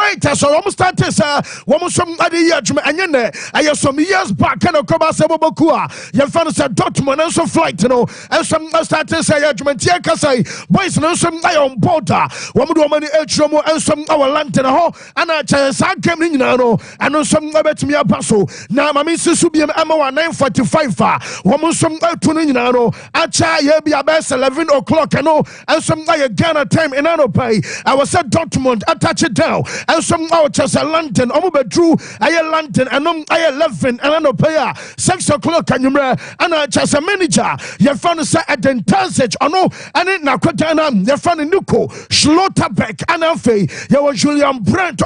right so almost started woman some other year and I some years back kind of come as a bobakua your fans said Dortmund and some flight and some started say judgment here kasai boys no some on board woman H and some our lantern and I chance I came in and some bet me a passo now my missus will be 9:45 woman some tuning acha be about 11 o'clock and some Ghana time in pay. I was at Dortmund, I touch it down, and some out as a lantern, drew a lantern, and I 11 and I no pay 6 o'clock and you and I just a manager. Your fan say at the Tansage, and it na Kotana, your fan Nuko, Schlotterbeck, and Afe, you Julian Brent,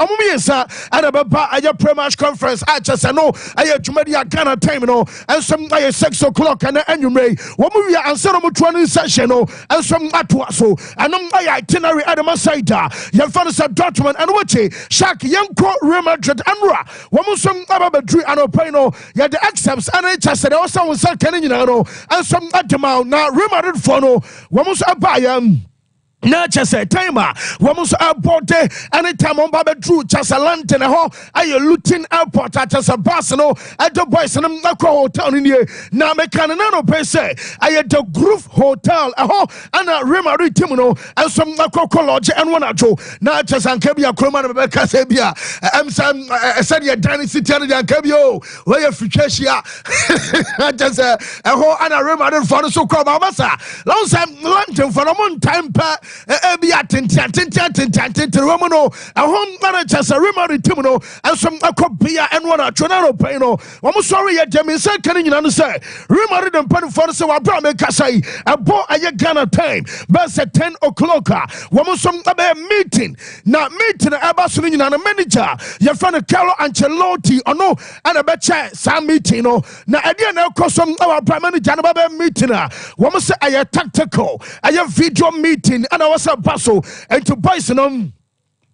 and about your pre-match conference. I just know I had to media Ghana time, and some 6 o'clock and you may. What we are answering 20 session, and some Atuaso, and itinerary at the Masaita, your father's at Dortmund and Wachi, Shak, Yanko, Real Madrid, and Ra, Wamusum, Ababadri, and Opino, yet the exams, and I just said also was a Canadian, and some Atamau, now Real Madrid Fono, Wamus Abayam. Na chese timer womus airport anytime on baba drew chasa lantern aye Luton airport at chasa bus at the boys and hotel in here na me kan na no pese aye the Groove Hotel and a Remari Timono and some lodge and one ajo na chasa nkebia kroma na be kase bia sam said your dining city and nkebio where you fikeshia just and a Remari for so come masa long time lantern for a time pa be attention Romano, a home manager, a Remari Timono, and some Akopia and one at Tronaro Pano. I'm sorry, yet Jamie said, can you understand? Remari and Pen for so I brought me Kasai, a boy at Ghana time, but at 10 o'clock. Woman some meeting, not meeting a Bassolini and a manager. Your friend Carlo Ancelotti, or no, and a betcha, some meeting, now again, I'll call some our prime manager and a meeting. Woman say, I a tactical, I have video meeting, and I was a bustle and to Bison.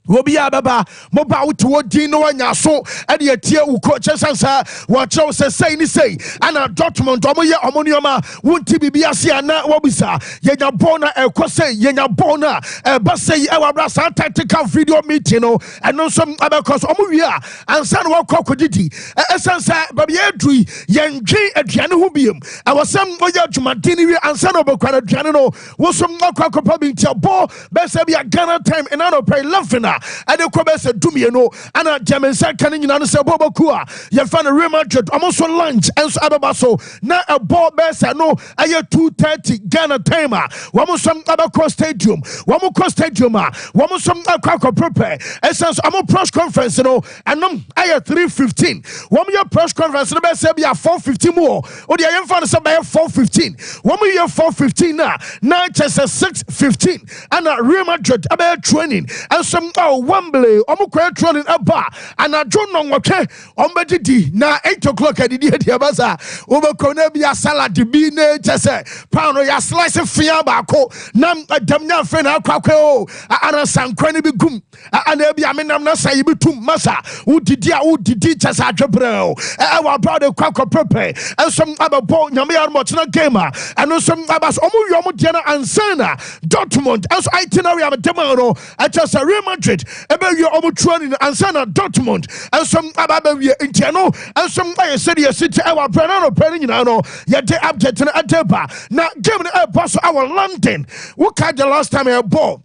Wobi ababa moba to dino anya so e de atie wo coach sansa wo chew say ni say ana Dortmund omoye omonioma wonti bibia se ana wobisa yenya bona ekose yenya bona ba say e wabra sa tactical video meeting no eno so abekos omowia ansa no kokkodidi esansa babi adui yendwe aduane ho biem awosam oya dwumadini wi ansa no bokwara aduane no wo so akwakopa bi ntiabo be say bia Ghana time and no pay love and the Quebec Dumie no, and a German second in an Saboba Kua. You found a Real Madrid almost on lunch and Ababaso. Now a ball best no, I have 2:30 Ghana timer. One more some Abaco Stadium, one more cross stadium, one more some Aquaco prepare. Essence, I'm a press conference, and I have 3:15. One more press conference, the best say be 4:50 more. Or the I found some 4:15. One more 4:15 now, just 6:15. And a Real Madrid about training and some Wembley, Omukwe trolling a bar, and I don't know what Ombedidi, now 8 o'clock at the Diabaza, over Conebia salad, the bean, just say, pound or ya slice of fiabako, nam a damna friend, I'll quaco, and a san cranibi gum, and there be a menamna saibitum massa, who did ya, who did just at the bro, our brother quaco prepe, and some other boy, Yamia Motina gamer, and some Abbas Omuyamutiana and Sana, Dortmund, as itinerary of a tomorrow, at just a Real Madrid. About your training and Sana Dortmund and some Ababia Interno and some city city our Brenano Peninano yet the update at Deba. Now give me a boss our London. What kind the last time I bought?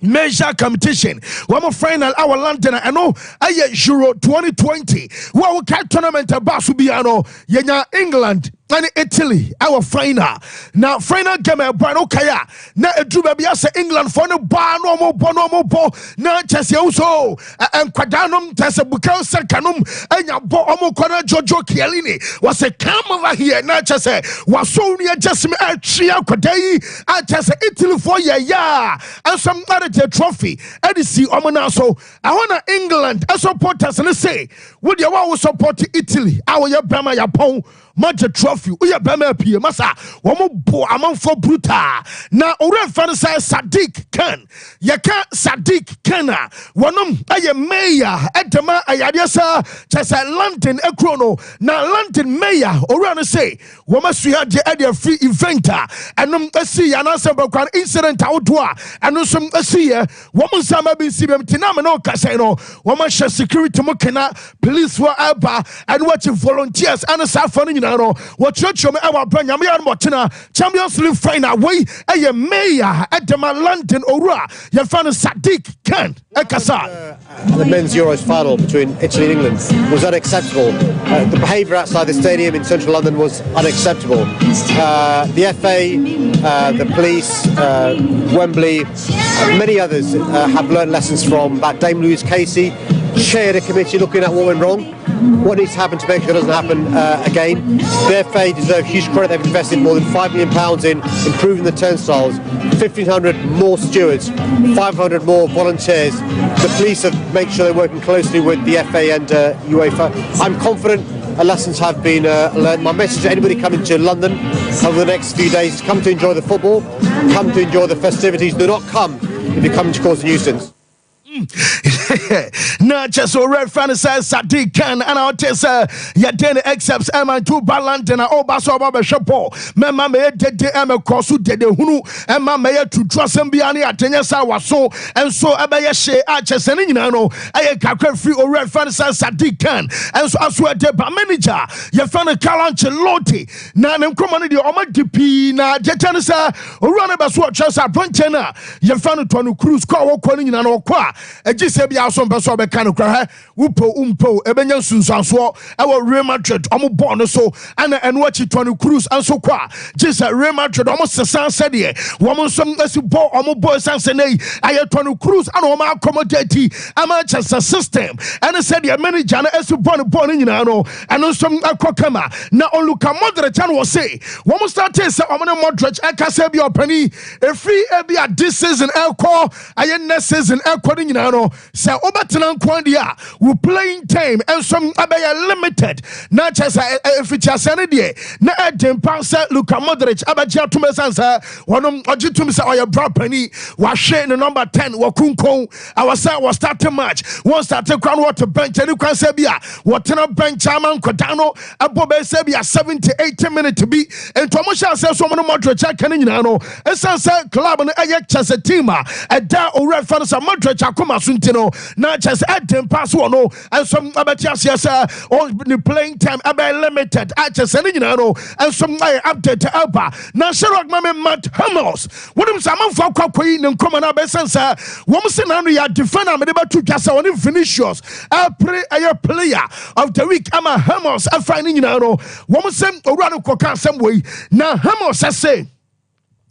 Major competition. One more final our London I know I Euro 2020. What we can tournament about Subiano Yenya England and Italy, our final. Now, final game at Brano Kaya. Now, a Drubabiasa England for no bar, no more, now, Chessie also, and Quadanum, Tessa Bukau Sakanum, and your Bomo Kona Jojo Chiellini was a come over here, not just a was so near just me at Chia Kodai, I just Italy for ya, and some other trophy, Edisi Omonaso. I want England, I support us and say, would you always support Italy? Our Yabama Yapon. magye trophy uye bema pie masa womo bo amanfo brutal na ore fan say Sadiq Khan yeka Sadiq Khan wonom aye mayor edema ayade sa chese London ekrono na London mayor ore no say woma suya de ade free event enom asi yana se bakwan incident awodo a eno som asi ye womo sama bi sibem tinam no kase no woma hye security mo kana police for aba and watch volunteers and safo no nyina no wochrochom e wa branya me yan motena Champions League final way aye mayor edema London owura ye fan Sadiq Khan ekasa the men's Euros final between Italy and England was unacceptable. The behaviour outside the stadium in central London was unacceptable. The FA, the police, Wembley, many others have learnt lessons from that. Dame Louise Casey chaired a committee looking at what went wrong, what needs to happen to make sure it doesn't happen again. The FA deserve huge credit. They've invested more than £5 million in improving the turnstiles, 1,500 more stewards, 500 more volunteers. The police have made sure they're working closely with the FA and UEFA. I'm confident lessons have been learned. My message to anybody coming to London over the next few days is come to enjoy the football, come to enjoy the festivities. Do not come if you're coming to cause a nuisance. Not just a red fan says Sadiq Khan and our test Yaden accepts M2 Balant and Obaso Baba Chapo. Mamma may did the Kosu de Hunu and Mamma to trust and Biani at Tenyasa was so and so Abayashe Arches and Inano. I can't free or red fan says Sadiq Khan and so as well the manager. You found a Calanchelotti. Nan community or Matipina Jetanisa or run about what just a Brunchena. You found a Tonu Cruz call calling in an Oqua. Ejise bia so mpeso be kan kra umpo ebenya sunsanso e Real Madrid omo ball no so ana eno achi Toni Kroos anso kwa jise Real Madrid omo sesan sede womo so asi ball omo ball sanse nei aye Toni Kroos ana omo accommodate Manchester system ana sede manager na asi ball nyina no eno so akokama na Luka Modric an wo say womo start say omo ne Modric akasa bia opani e free e bia this season elko aye next season elko nyina no say obatena nkwandia we playing time and some abaya limited na chesa feature sene de na edem pass Luka Modric abagia tumesansa wonom ogitum say oya brapani wa hwe no number 10 wakunkon our say was starting match one started crown water bench any kwan say bia wotena bench aman kodano abobe say bia 70-80 minutes to be and to mosha say so mo Modric aka nyina no esansa club no eye chesa team a da owura fan sa Modric akoma suntino na chesa edem pass no and some abatias on the playing time about limited chesa nyina no and some update alba na Sherlock mame Matt Hummels what him some for kwakoi ne nkoma na besensa wo se na no ya defender me de ba to twasa on Vinicius a player of the week ama Hummels afine nyina no wo se owura no koka asem we na Hummels say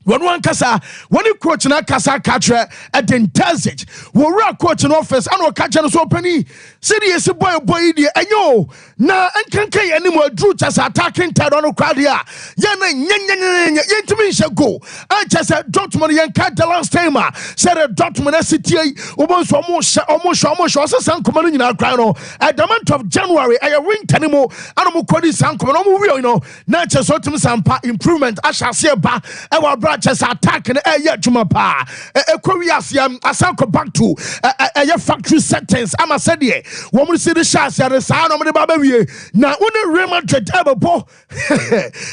one kasa one coach na kasa katre at the Terzic wo ra coach no office and catch no so pani serious boy di enyo na enkankan animo drew just attacking third on crowd here ya na yentimi nse go and just Dortmund yanka the last time said Dortmund city obonso omo san komano nyina kra no at the month of January I win tanimo anomo kodi san komano mo wi no na just otim sampa improvement ashase ba e wa just attack and juma pa Koreasiam asanko back to a factory settings ama said ye woman see the shots ya the sound of the baby now on Real Madrid ebo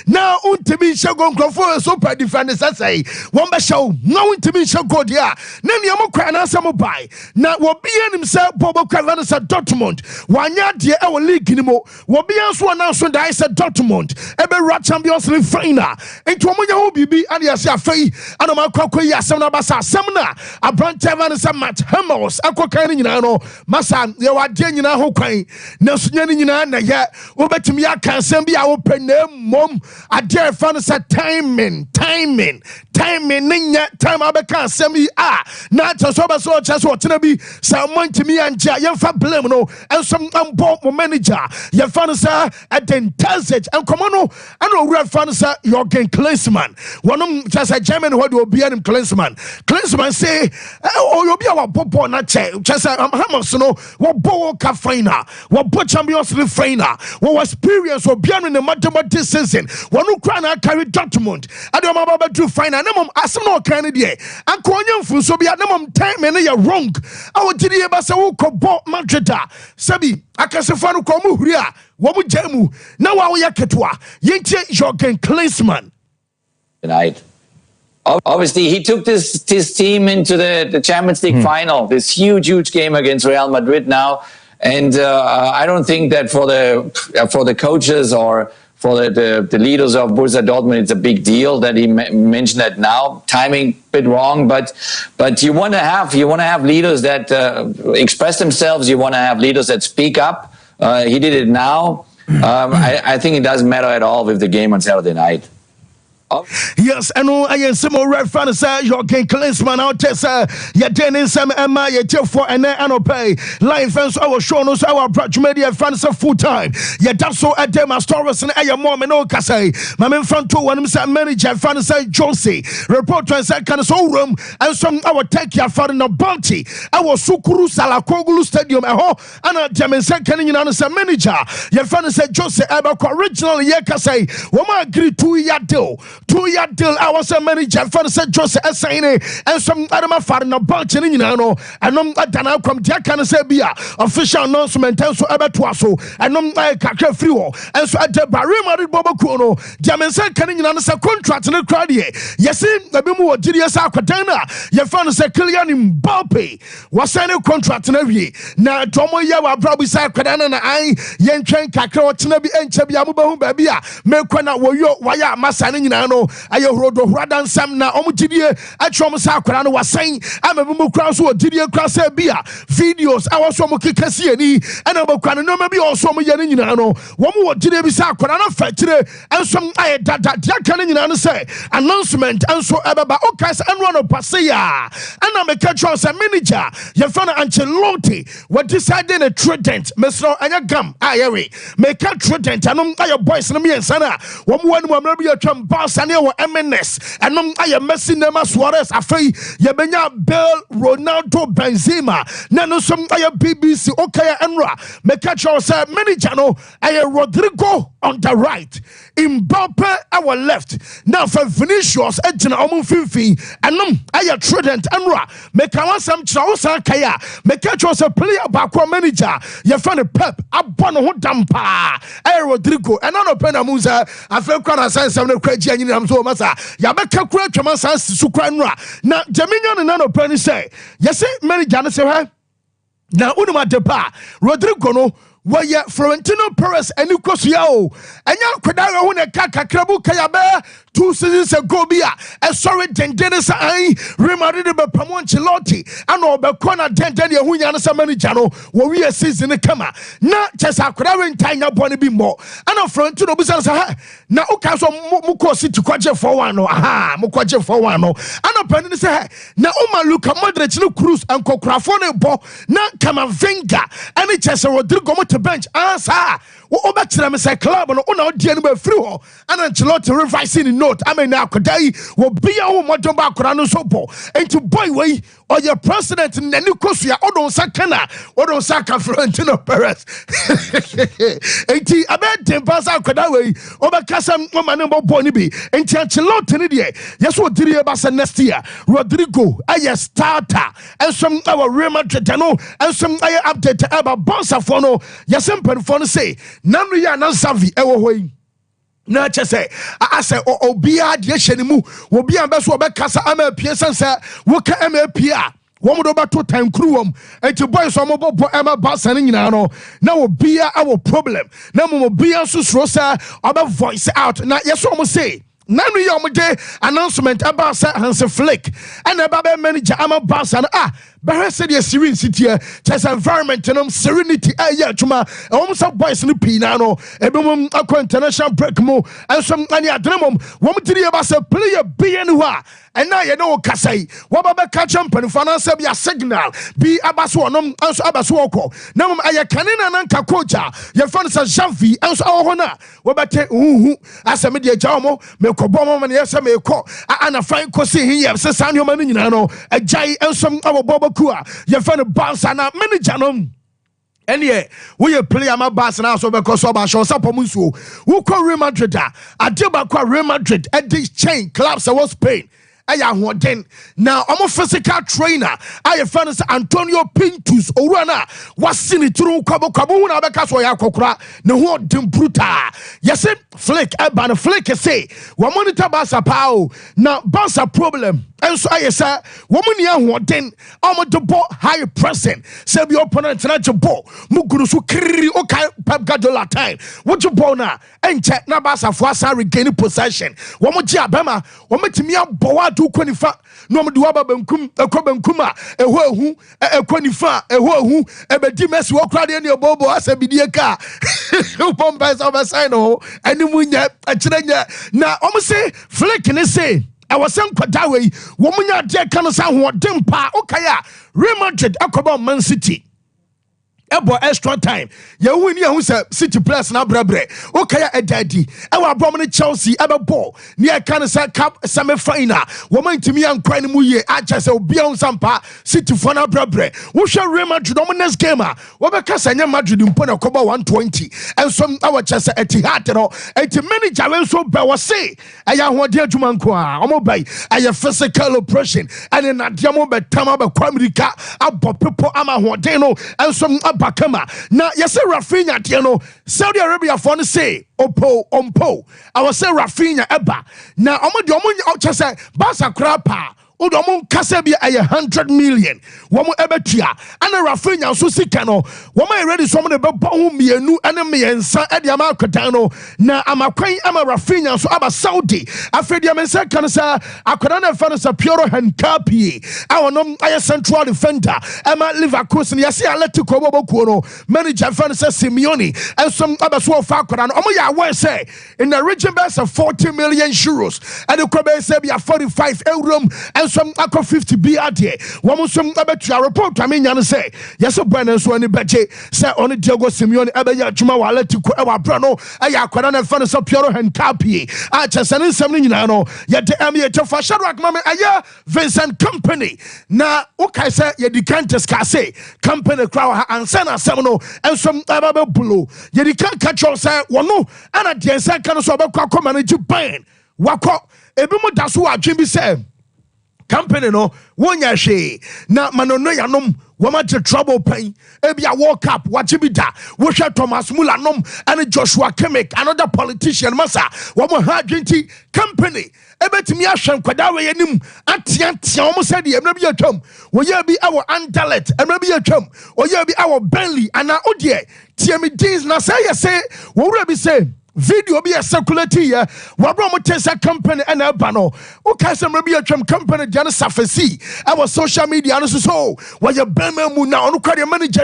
now untimi shagon crofo super defenders say one be show no untimi shago dia nani amokwa na asamo buy na wo bia himself bobo kwala sa Dortmund wanya de e league ni mo wo bia so na so dai sa Dortmund ebe ra Champions League final enti omonya ho bibi and ya say afei anoma kwakwa yi asem na basa asem na abrante van sa Matt Hummels akokan ni nyina no masa ye wade nyina ho kwan na sunya ni nyina na ye obetimi aka asem bia wo pe na mom ade fa no sa timing time ninya time abeka asemi na chasoba so chaso tena bi sa montimi anja yemfa blame no ensom ambo mo manager ye fan sa advertisements enkomo no ana owura fan sa Jürgen Klinsmann wonom chasa German ho de obi anim Klinsmann say obi a wabobo na che chasa Hammers no wo ka final wo Champions League final wo experience obi anim ne mathematics season wonu kra na carry Dortmund ade ma baba do final na mom asem no kan ne de anko onye mfunso bia na mom time ne ya wrong awo gidi e ba se wo ko bo Madrid sabi akasefo no ko mu huri a wo mu jamu na wa wo yaketwa yenche Jürgen Klinsmann tonight. Obviously, he took this team into the Champions League final, this huge game against Real Madrid now. And I don't think that for the coaches or for the leaders of Borussia Dortmund, it's a big deal that he mentioned that now. Timing a bit wrong, but you want to have leaders that express themselves. You want to have leaders that speak up. He did it now. I think it doesn't matter at all with the game on Saturday night. Yes, I know I am some red fans. Jürgen Klinsmann out there, Jaden Sancho, Emma, for and pay live fans. Our show knows our British media fans full time. That's so at them as Taurus and I mom and Okasay. My man front two one manager fans Josie. Reporter said can so room and some our take your father no bounty. Our Sukuru Salakoglu Stadium and a Jamin second manager. Your fans said Josie Abako originally Yakasay. Woman agreed to ya deal. 2-year deal. I was a manager for the Joseph Essayne and some other father no bunch in Yano and Dana come Jacan Sabia official announcement and so Abatuaso and Kaka Frio and so at the Barima Bobocono Jamin said can you answer contract in the crowd here? Yes, the Bimu Gideas Aquatana, your fan said Kylian Mbappe was any contract in every now Tomo Yawa probably Sakadana and I Yenchen Kakao Tinabi and Chabiamu Babia Mekwana Woyo Waya Masani. I wrote the Radan Sam na Omutidie at Chomasa Krano was saying I'm a Mukrasu or Didia Crasa Bia videos. I was from Kikasiani and I'm no maybe also Yaninano. One more Didia Bisakwana factory and some I that Jakanin say announcement and so about Okas and Rono Pasea and I'm a catch as a manager. Yafana Ancelotti what decided a trident, Mesro and a gum. I make a trident and your boys and me and Sana. One maybe a Trump. Saneo MNS and I am messing them as Suarez Afei Yabenya Bell Ronaldo Benzema Nano some BBC Okaya Enra Mekacho say manager no I Rodrigo on the right Mbappe our left now for Vinicius Ejina Omunfifi and I Trident Enra Mekawa some Chausa Kaya Mekacho say player back manager Yafane Pep Abono Dampa I Rodrigo and no Penamuza Afei Kwana sense some crazy I'm so massa. Yabaka Kura Chamasa Sukranra. Now, Jaminian and Nano Penny say, yes, many Janus have. Now, Unuma Depa, Rodrigo no. Waya Florentino Perez and Lucas Yao and Yan Kodara when a Kaka Krabu Kayabe 2 seasons ago bia and sorry Dendenis I remarried about Pamon Chilotti and Obekona Dendenia Hunyanasa Manijano where we are season the Kama not just a Kodara Tanya Bonnie be more and a Florentino Bizarre now Okaso Mukosi to Quaja for one aha Mukwaja for one and a penny say now Oma Luka Madrid Cruz and Cocrafone Bo not Kama Venga and it's just a Rodrigo to bench answer what back to them say club and on dealing with free and Ancelotti revising the note I mean now today will be our modern background sopo and to boy way or your president and then you cosia Odon Sakana Odon Saka Florentino Perez 80 about 10 pass out way over Casam woman Bonibi and Ancelotti yes what did you about next year Rodrigo a starter and some our Real Madrid and some update about Bonsafono yes some say Nanu ya na savi ewo hoi na chese ase obia de hyenimu obi ambeso obekasa ama pie sense woka ama pie a womo do bato time kruwom enti boys omo bobo ema basa ne nyina no na obia awo problem na mo obia susuro sa oba voice out na yeso omo say Nanu ya omo de announcement about Hansi Flick and the Baba manager ama basa But said yes, serenity, just environment and serenity. Yeah, Chuma, almost boys in the Pinano, Ebum, Aqua International Break Mo, and some Anya Dramum, woman to the Abasa player BNUA. And now you know, Kasai, Wababa Kacham, and finance be a signal, be Abaswanum, as Abaswoko. Now I canina and Kakoja, your fans are Javi, as our honor. Wabate, as a media jamo, Melkoboma, and yes, I may call, and a fine Cosi here, Sasanio Maninano, a jay, and some our Bobakua, your fan of Bounce and a manager. And yeah, we play my bass now so because of our show Sapomusu, who call Real Madrid, I deal back Real Madrid at this chain clubs I was Spain. Now I'm a physical trainer. I have found Antonio Pintus Orana was seen it through Cabo Cabuna Bacaswaya Cocra, no one bruta. Yes, Flick, Eban Flick say, one monitor Bassa Pao. Now Bassa problem. And so I say, woman young one then I'm a double high pressing. Say your opponent not your ball. Mugurusu Kiri okay Pep Gadola time. What you bona and check Nabasa for us regaining possession. One more Jabama, one more Timia Boa do Quanifa, no Duaba Benkum, a Cobenkuma, a who, a Quanifa, a who, a Bedimes walk right in your bobo as a Bidiaka. Who bombas of a sign and the moon yet a China. Now almost say, Flick and say. I was saying, Kwadawe, woman, ya dear Canasa, what dimpa, okay, Real Madrid, Akoba, Man City. Ebo extra time. You win here who's a City Plus now, Brebre. Okay, a daddy. Our Bromley Chelsea, ever ball. Near Canasa Cup semi final. Woman to me and crying muye. I just say, beyond Sompa, City Fana Brebre. We shall Real Madrid dominance gamer. Wabaka Sanya Madrid in Pona Coba 120. And some our chess at Tihatero. And to many Javel so Bawa say, I am what dear Jumanqua. Omobay. I have physical oppression. And in a Diamo Betama Quamrica, Abo Pipo Ama Hodeno, and some Bakama. Now, yes, Rafinha, Tiano, Saudi Arabia, for the say, Ompo. I was say Rafinha, Eba. Now, I'm a domin, just say, Basa Krapa. Udomon Kasabia a 100 million. Woman Ebetia, and a Rafinha, Susikano. Woman ready some of the Babon, me a new enemy and San Ediama Catano. Now, I'm a queen, I'm a Rafinha, so I'm a Saudi. I feel the American cancer. I could not find a pure hand copy. Our nom, I a central defender. I'm a Liverpool, and yes, I let to Kobo manager Francis Simeone, and some other swore Falcon. Oh, yeah, where say in the region best of 40 million euros, and the Kobe say be a 45 euro, and some Ako 50 BRD. One some about your report. I mean, you say, yes, a brand and so any betche, say on Diego Simeone, Abaya Juma, let to our Brano, Ayaquana, Fanus of Pure and Capi. I just send something, you know, yet the Amiato for Shadrach Mamma, Aya, Vincent Company. Now, okay, sir, you can't discuss company crowd and Sana Semono and some Ababa Blue. You can't catch your say, one no, and a dear second so about Coco manage pain. Wako, Ebimu Dasu, Jimmy said. Company no one ya she na manono ya nom wama te trouble pain ebi a World Cup wachibida wo hwe Thomas Muller nom and Joshua Kimmich another politician masa wama ha dwenti company ebetimi ahwe kwada we yanim atiantia omo said e emra bi atwam wo ya bi awo Anderlecht emra bi atwam wo ya bi awo Burnley ana odie tiemi deans na say ye say wo wura bi say video be a circulating here. Wabromo Tessa company and Albano. Okay, some maybe a company, Janice Safesi. Our social media, and so while your Belman now on the manager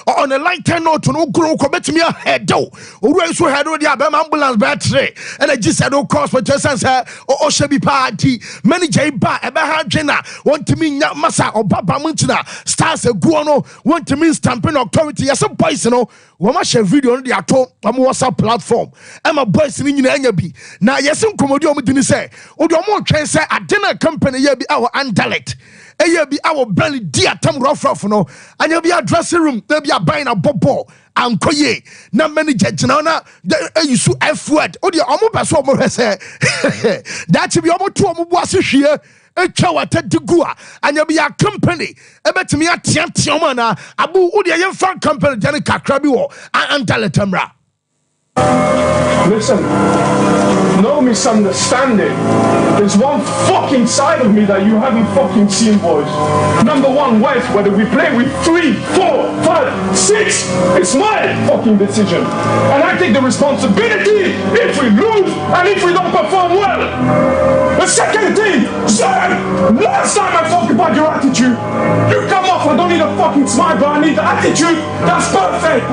or on a light 10 note to no grow commit me a head dough. Or else we had already ambulance battery. And I just said, oh, course, for Tessa's or Shabi party. Manager Ba, Ebaha Jenna, want to mean Massa or Papa Munchina, stars a guano, want to mean stamping authority. Yes, some poison. Wama share video on the ato WhatsApp platform. I'm a boy singing in Enyabi. Now, yes, some comedy on me say, or the more can say a dinner company, ye be our Anderlecht. A ye be our belly dear Tom Rough, no, and you'll be a dressing room, they'll be a buying a bobo. And koye, na many judge now, you so F word, or the Omo more say, that should be almost 2 was here. A chawata to Gua, and you'll be a company. A bet me a Tiamana, Abu Udia fan company, Janica Crabio, and Antaletamra. Listen, no misunderstanding. There's one fucking side of me that you haven't fucking seen, boys. Number one, whether we play with 3, 4, 5, 6, it's my fucking decision. And I take the responsibility if we lose and if we don't perform well. The second thing, Sam, last time I talked about your attitude, you come off, I don't need a fucking smile, but I need the attitude. That's perfect.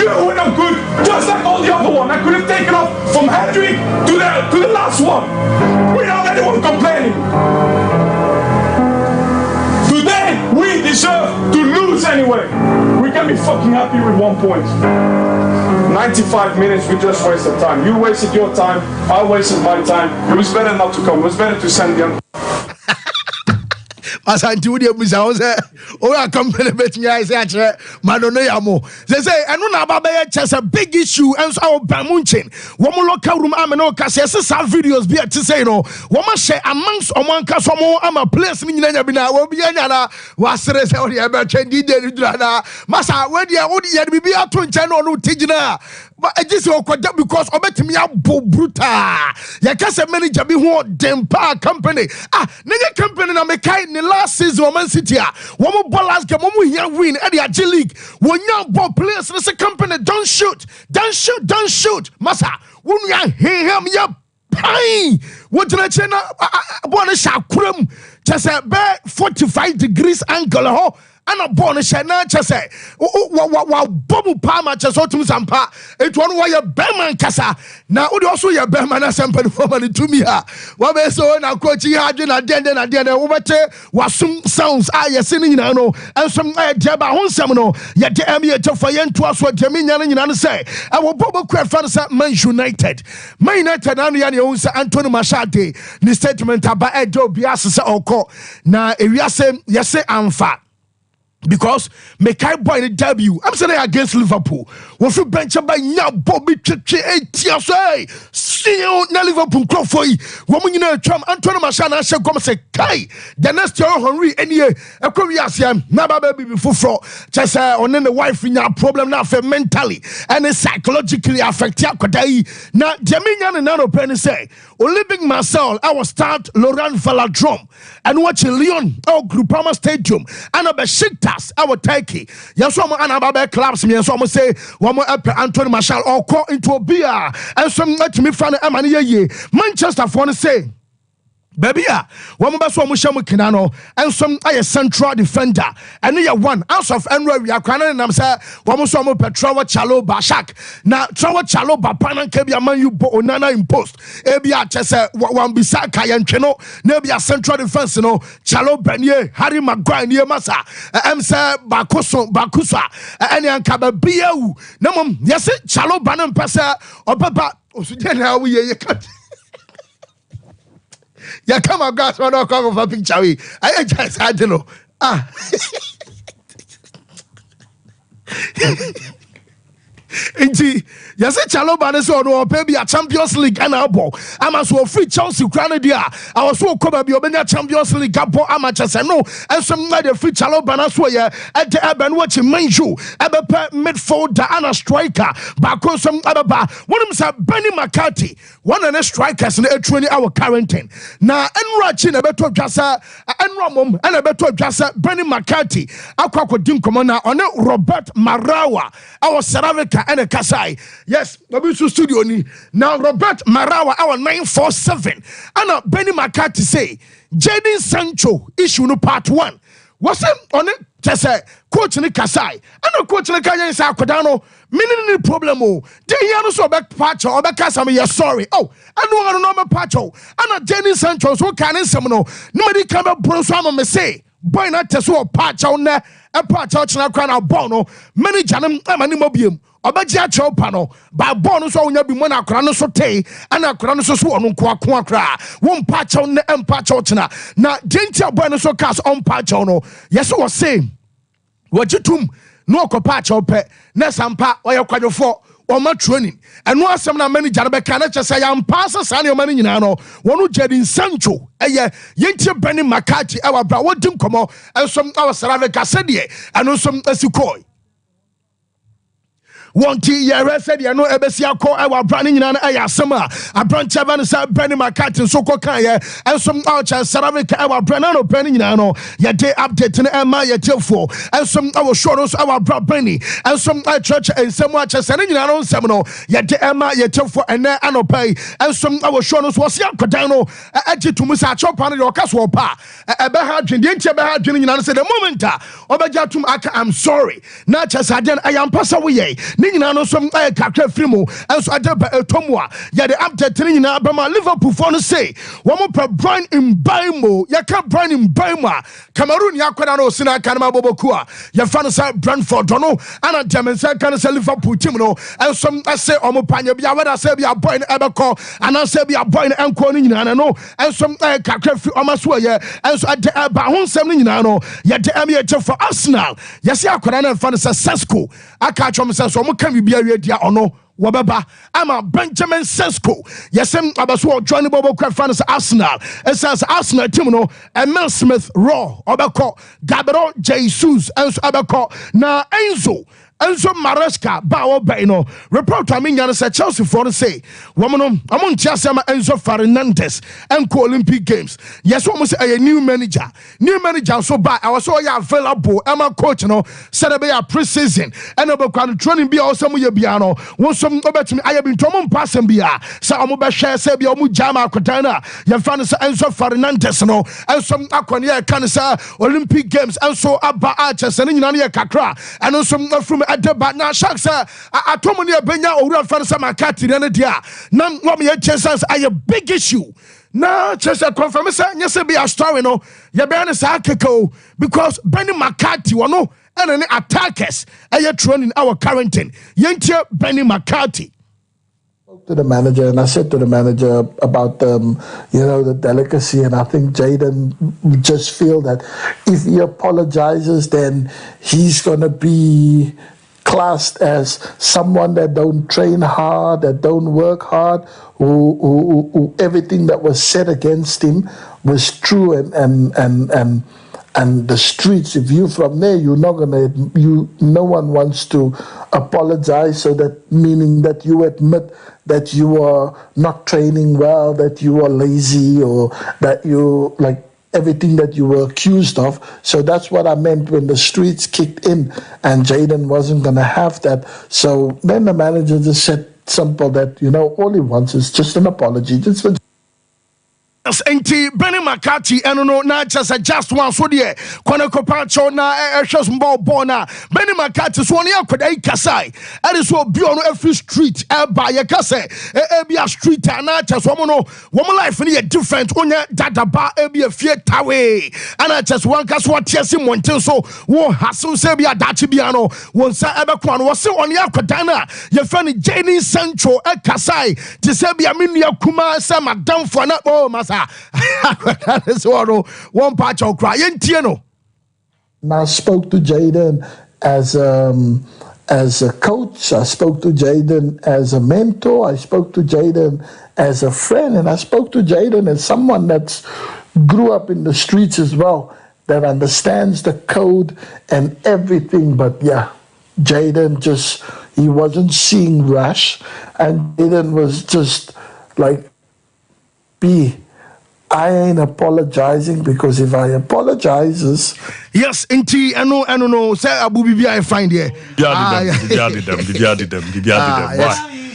You were no good, just like all the other one. I could have taken off from Hendrick to the last one without anyone complaining. Today, we deserve to lose anyway. We can be fucking happy with 1 point. 95 minutes, we just wasted time. You wasted your time, I wasted my time. It was better not to come. It was better to send them. As I do the Musa, or I come to the bit, I say, Madoneamo. They say, and when Ababa has a big issue, and so Bamunchin, one local room, Amano Cassias, some videos be to say no, woman share amongst Oman Casamo, I'm a place in Yanabina, will be Yana, was the rest of the Aberchan, Massa, where the Audi be out to Channel Tijina. But I just because I bet me up bruta. Ya kasa manager be who Dempa company. Nigga company na me kai in the last season Man City. One ballers game one here win at the G League. When young ball players in the company don't shoot. Massa, when you him ya pine. What na chena bona shakurum. Just a 45 degrees angle. And a bonus and not just say, wow, Bobu Palma just autumn Sompa. It one way a Berman Casa. Now, also your Berman assembly for money to me. What they saw now, coach, you had in a den and then over there was some sounds I singing, and some Jabba on Semino. Yet the Emmy for Yen to us what Jaminian and say. Our Bobo Crab fans at Manchester United. Man United and the Antonio Machado. The statement about Edo Biasa Oko. Now, if you say, yes, say, I'm fat. Because Mekai boy in the debut, I'm saying against Liverpool. What you bench by now, Bobby Chichi, see you na Liverpool club for you. Woman, you know, Trump, Antonio Machado, shall come say, Kai, the next year, Henry, any year, a Korean, never baby before fraud. Just on the wife in your problem now for mentally and psychologically affect your Kodai. Now, Jaminian and Nano Penny say, Olympic Marcel, our start Laurent Valadrome, and watching Lyon, our Groupama Stadium, and a Besiktas. Our Turkey, yes, some Anababe clubs, me and some say, one more Anthony Marshall or call into a beer, and some let me find a man ye. Manchester for to say, baby, one more so much Kinano, and some a central defender, and you one out of Enroy, we are crying, and I'm saying, one more so much Petrova Chalo Bashak. Now, Trova Chalo Bapan and Kebia Man, you Onana impost. Ebia Chessa, one beside Kayan Cheno, Nebia central defense, no, Chalo Benier, Harry Maguire, near Massa, Emsa Bakusa, and Yankaba Biau. No, yes, Chalo Banan Passa, or Papa, how we cut. Ya come across one of a picture. I just had to know. Indeed, yes, a Chaloban so no baby a Champions League and a ball. I'm as well free Chelsea Granadia. I was so covered by Champions League ball amateurs and no, and some like the free Chaloban as well at the Urban watching Manju, Abba midfielder and a striker, back on some other bar. One of them said Benny McCarthy, one of the strikers in a 20-hour quarantine. Now, enraching a better Jassa, and Ramum, and a better Jassa, Benny McCarthy, Aqua Dim Commander on Robert Marawa, our Saravika. And a Kasai, yes, Babusu studio ni now Robert Marawa, our 947, and Benny McCarthy say Jaden Sancho issue no part 1. What's it on it? Just say coach ni Kasai, and a coach ni Kaya say Kodano, meaning problem. Then you so back patch or back Kasami, you're sorry. Oh, I know my patcho, and a Jaden Sancho, so can in some no, nobody come up, Bronsama me say. Boy, not to so patch on there, a patch out na crown of bono, many janum, amanimobium, or Baja Chopano, by bonus on your bimona crown so tay, and a crown so sworn quackra, one patch on the empatch ochna. Now, gentle bonus or cast on patch ono. Yes, was saying, what you tum, no copatch or pet, Nessampa, or your quadro for. Or my training, and no some many Janabacana just say I'm passing Sanyo Maninano, one who Jaden Sancho, a Yentia Benny McCarthy, our bra, what didn't come out, and some our Saravika said ye, and also some Sukoi. wanti yɛrɛ sɛ deɛ no ɛbɛsi akɔ ɛwɔ abra ne nyinaa no ɛyɛ asɛm a aberanteɛ bɛ no sɛ Benny McCarthy nso kɔ kaeɛ ɛnso ɔkyɛ Saravika ɛwɔ abra no pɛ no nyinaa no yɛde update no ɛma yɛtiefoɔ ɛnso ɛwɔ show no nso ɛwɔ abra Benny ɛnso ɛkyerɛkyerɛ nsɛm akyɛ sɛ ne nyinaa no nsɛm no yɛde ɛma yɛtiefoɔ ɛnɛ anɔpa yi ɛnso ɛwɔ show no nso wɔsi akɔdan no ɛgye to mu sɛ akyɛwpa no deɛ ɔka so ɔpa ɛbɛha adwene deɛ nti ɛbɛha adwene nyinaa no sɛ the moment a ɔbɛgye atom aka I'm sorry na kyɛ sɛ adeɛ no ɛyɛ ampa sɛ woyɛ ne nyinaa no nso ɛyɛ kakra firi mu ɛnso ɛde ba ɛtɔ mu a yɛde update ne nyinaa bɛma Liverpool fɔ no se wɔn pɛ Brian Mbeumo yɛka Brian Mbeumo a Cameroon yɛakɔda no osina aka no ma bɔbɔku a yɛfa no sɛ Brentford no ana demensa ka no sɛ Liverpool team no ɛnso ɛsɛ ɔmo panya bi a wɛda sɛ bi a boy no ɛbɛkɔ anaasɛ bi a boy no ɛnkɔ no nyinaa no ɛnso ɛyɛ kakra firi ɔma so yɛ ɛnso ɛde ɛba ho nsɛm no nyinaa no yɛde ɛmɛ yɛkyɛ for Arsenal yɛsɛ akɔda no ɛfa no sɛ Sesko aka atwom sɛ so ɔmo ka biribi awie dia ɔno wababa ama Benjamin Sesko yɛsɛm abaso ɔdwane bɔbɔ kɔ fa no sɛ Arsenal ɛsɛ Arsenal team no Emil Smith Rowe ɔbɛkɔ Gabriel Jesus ɛnso ɛbɛkɔ na Enzo Maresca ba wɔbɛn no report a menya no sɛ Chelsea for no say wɔn no ɔmo ntia sɛ ma Enzo Fernandez ɛnkɔ Olympic Games yɛsɛ ɔmo sɛ ɛyɛ new manager so ba ɛwɔ sɛ ɔyɛ available ɛma coach no sɛ de bɛyɛ pre-season ɛna ɔbɛkɔ no training bi a ɔsɛ mo yɛ bia no wɔn nso ɔbɛtumi ayɛ bi ntɔmo mpa asɛm bia sɛ ɔmo bɛhwɛ sɛ bia ɔmo gya ma akotan na yɛmfa no sɛ Enzo Fernandez no ɛnso akɔ ne yɛka no sɛ Olympic Games ɛnso aba a kyɛ sɛ ne nyinaa no yɛ kakra ɛno nso afrom adeba na sharks atomo ne benya owura fa no sɛ McCarthy ne dia na wɔn yɛ chances ayɛ big issue na chese confirm sɛ nyese be a story no ye be ne sa kekao because Benny McCarthy wono ene ne attackers ɛyɛ training our quarantine yentie Benny McCarthy. To the manager, and I said to the manager about the delicacy, and I think Jaden just feel that if he apologizes, then he's gonna be classed as someone that don't train hard, that don't work hard, who everything that was said against him was true, and the streets, if you from there, no one wants to apologize, so that meaning that you admit that you are not training well, that you are lazy, or that you like everything that you were accused of. So that's what I meant when the streets kicked in and Jaden wasn't going to have that. So then the manager just said simple that, all he wants is just an apology. Just for Enti Benny McCarthy no na just one so de kwana kopacho na ehwes mbɔ na Benny McCarthy so ne akoda ikasai ade so obi ono every street eba ye kase ebia street na just wo no wo life ne ye different onya dadaba ebia fie tawe ana just one kaso tiase monten so wo haso se bia dachi bia no won sa ebekwa no wo se one akoda na ye fa ne Jaden Sancho ekasai te se bia menua kuma se madam for na masa that is one patch of cry. I spoke to Jaden as a coach. I spoke to Jaden as a mentor. I spoke to Jaden as a friend, and I spoke to Jaden as someone that's grew up in the streets as well, that understands the code and everything. But yeah, Jaden he wasn't seeing rash, and Jaden was just like, I ain't apologizing, because if I apologizes, yes, inti no say abu bibi I find here.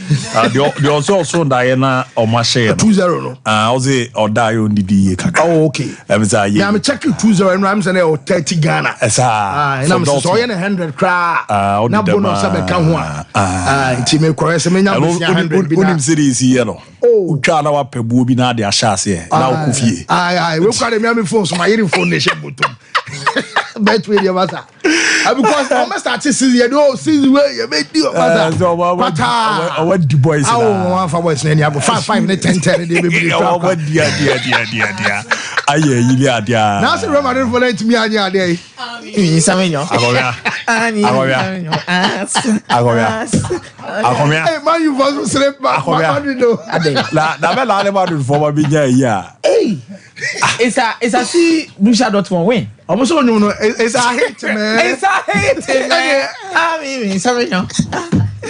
The also Diana or Mashe 2-0 no. Oze or Dio Didi Kaka. Oh, okay. I'm checking 2-0 and Rams and 30 Ghana. And I'm so 100 cra. Na bono sabe kanwa. Time korese me nya 100 bi na. Series yellow. Oh, Chana wa pebu bi na de ashase. Na okufie. We kwa de me phone so my phone ne shebutum. Bet with your matter. Because I must start to see you where you made you. What the boys? Oh, one for boys, and you have 5, 10, 10. Dear. Now, the Roman for let me on your day. Man, you was sleep back. It's a see Borussia Dortmund win. Almost no, it's a hit, man. It's a hit, man. I mean, sorry, no.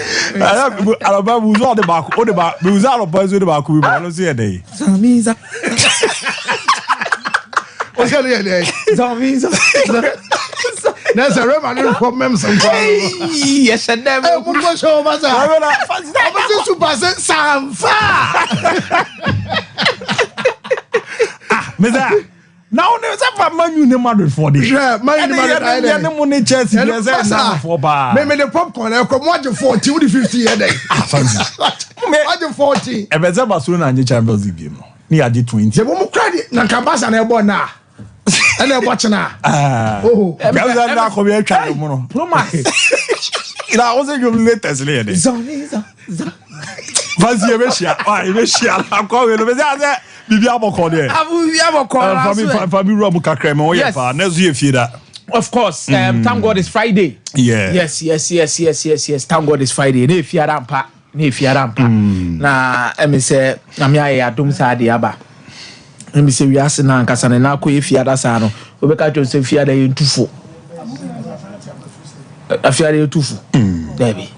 Alaba we all the back, all the back. We was all the boys with the back. We don't see a day. Zamiza. What's that there? Zamiza. There's a revenue problem somewhere. Yes, and then I'm going to show myself. I'm going to pass Sompa. Meza. Now there's a man you never for this. Yeah, man, the money Chelsea. There's a for bar. Maybe the popcorn. I'll come watch 40 with 50 a day. Watch 40. A better Barcelona and the Champions League game. Near the 20. The woman credit Nakabas and Ebona. And they're watching now. Oh, I'm not coming to try. Promise. That wasn't your latest lady. Zamiza. Fancy a Russia. I'm calling the Bibi Abokode. Fabi Ramuka Cremo. Yes, next year feeder. Of course. Thank God it's Friday. Yeah. Yes. Thank God it's Friday. Ne fiarampa. Na emi say na me aye adom sa de aba. Emi say wi ase na nkasa na akọ fiada sa no. Obeka to say fiada ye ntufo. Afiada ye ntufo. Debi.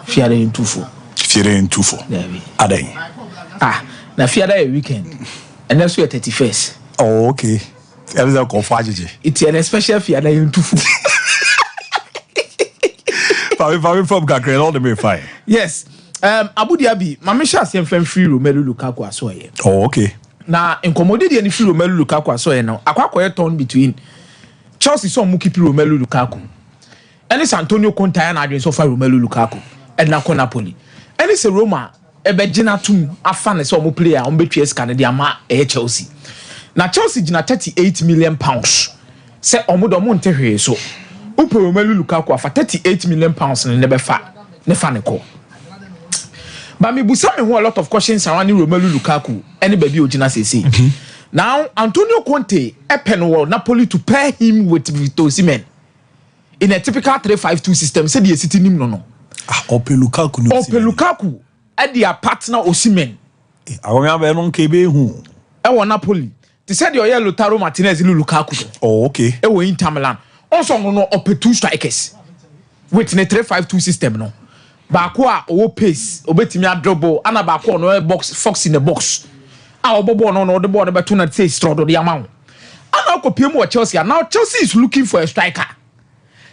Fiada ye ntufo. Debi. Aden. Na fiada ye weekend. And that's your 31st. Oh, okay. There is a confage. It's a special fiada ye ntufo. From Kakre, all the way fine. Yes. Abu Dhabi, my mission is free Romelu Lukaku asoye. Oh, okay. Na incommodate any free Romelu Lukaku asoye now. Akwa turn between Chelsea so mu keep Romelu Lukaku. And it's Antonio Conte and Adrian so far Romelu Lukaku. And na Napoli. And it's a Roma ebe gina tum afane so mu player on betwe scan de ama Chelsea. Na Chelsea gina 38 million pounds. Say omodo mo ntehwe so. Upe Romelu Lukaku afa 38 million pounds ne fa ne ko. But me busa me a lot of questions surrounding Romelu Lukaku any baby ojina say. Now Antonio Conte epen Napoli to pair him with Victor Osimhen in a typical 3-5-2 system. Say the city nim no. Ope Lukaku at their partner Osimhen. Awon be no kebe hu. E wo Napoli. They said your yellow Lautaro Martinez Lukaku. Oh, okay. E wo Inter Milan. Also no Ope 2 strikers with a 3-5-2 system no. Bakwa o pace obetimi adrobo ana bakwa no box fox in the box. Obobo no the ball be to na say strode the amount. Ana okopiem wo Chelsea. Now Chelsea is looking for a striker.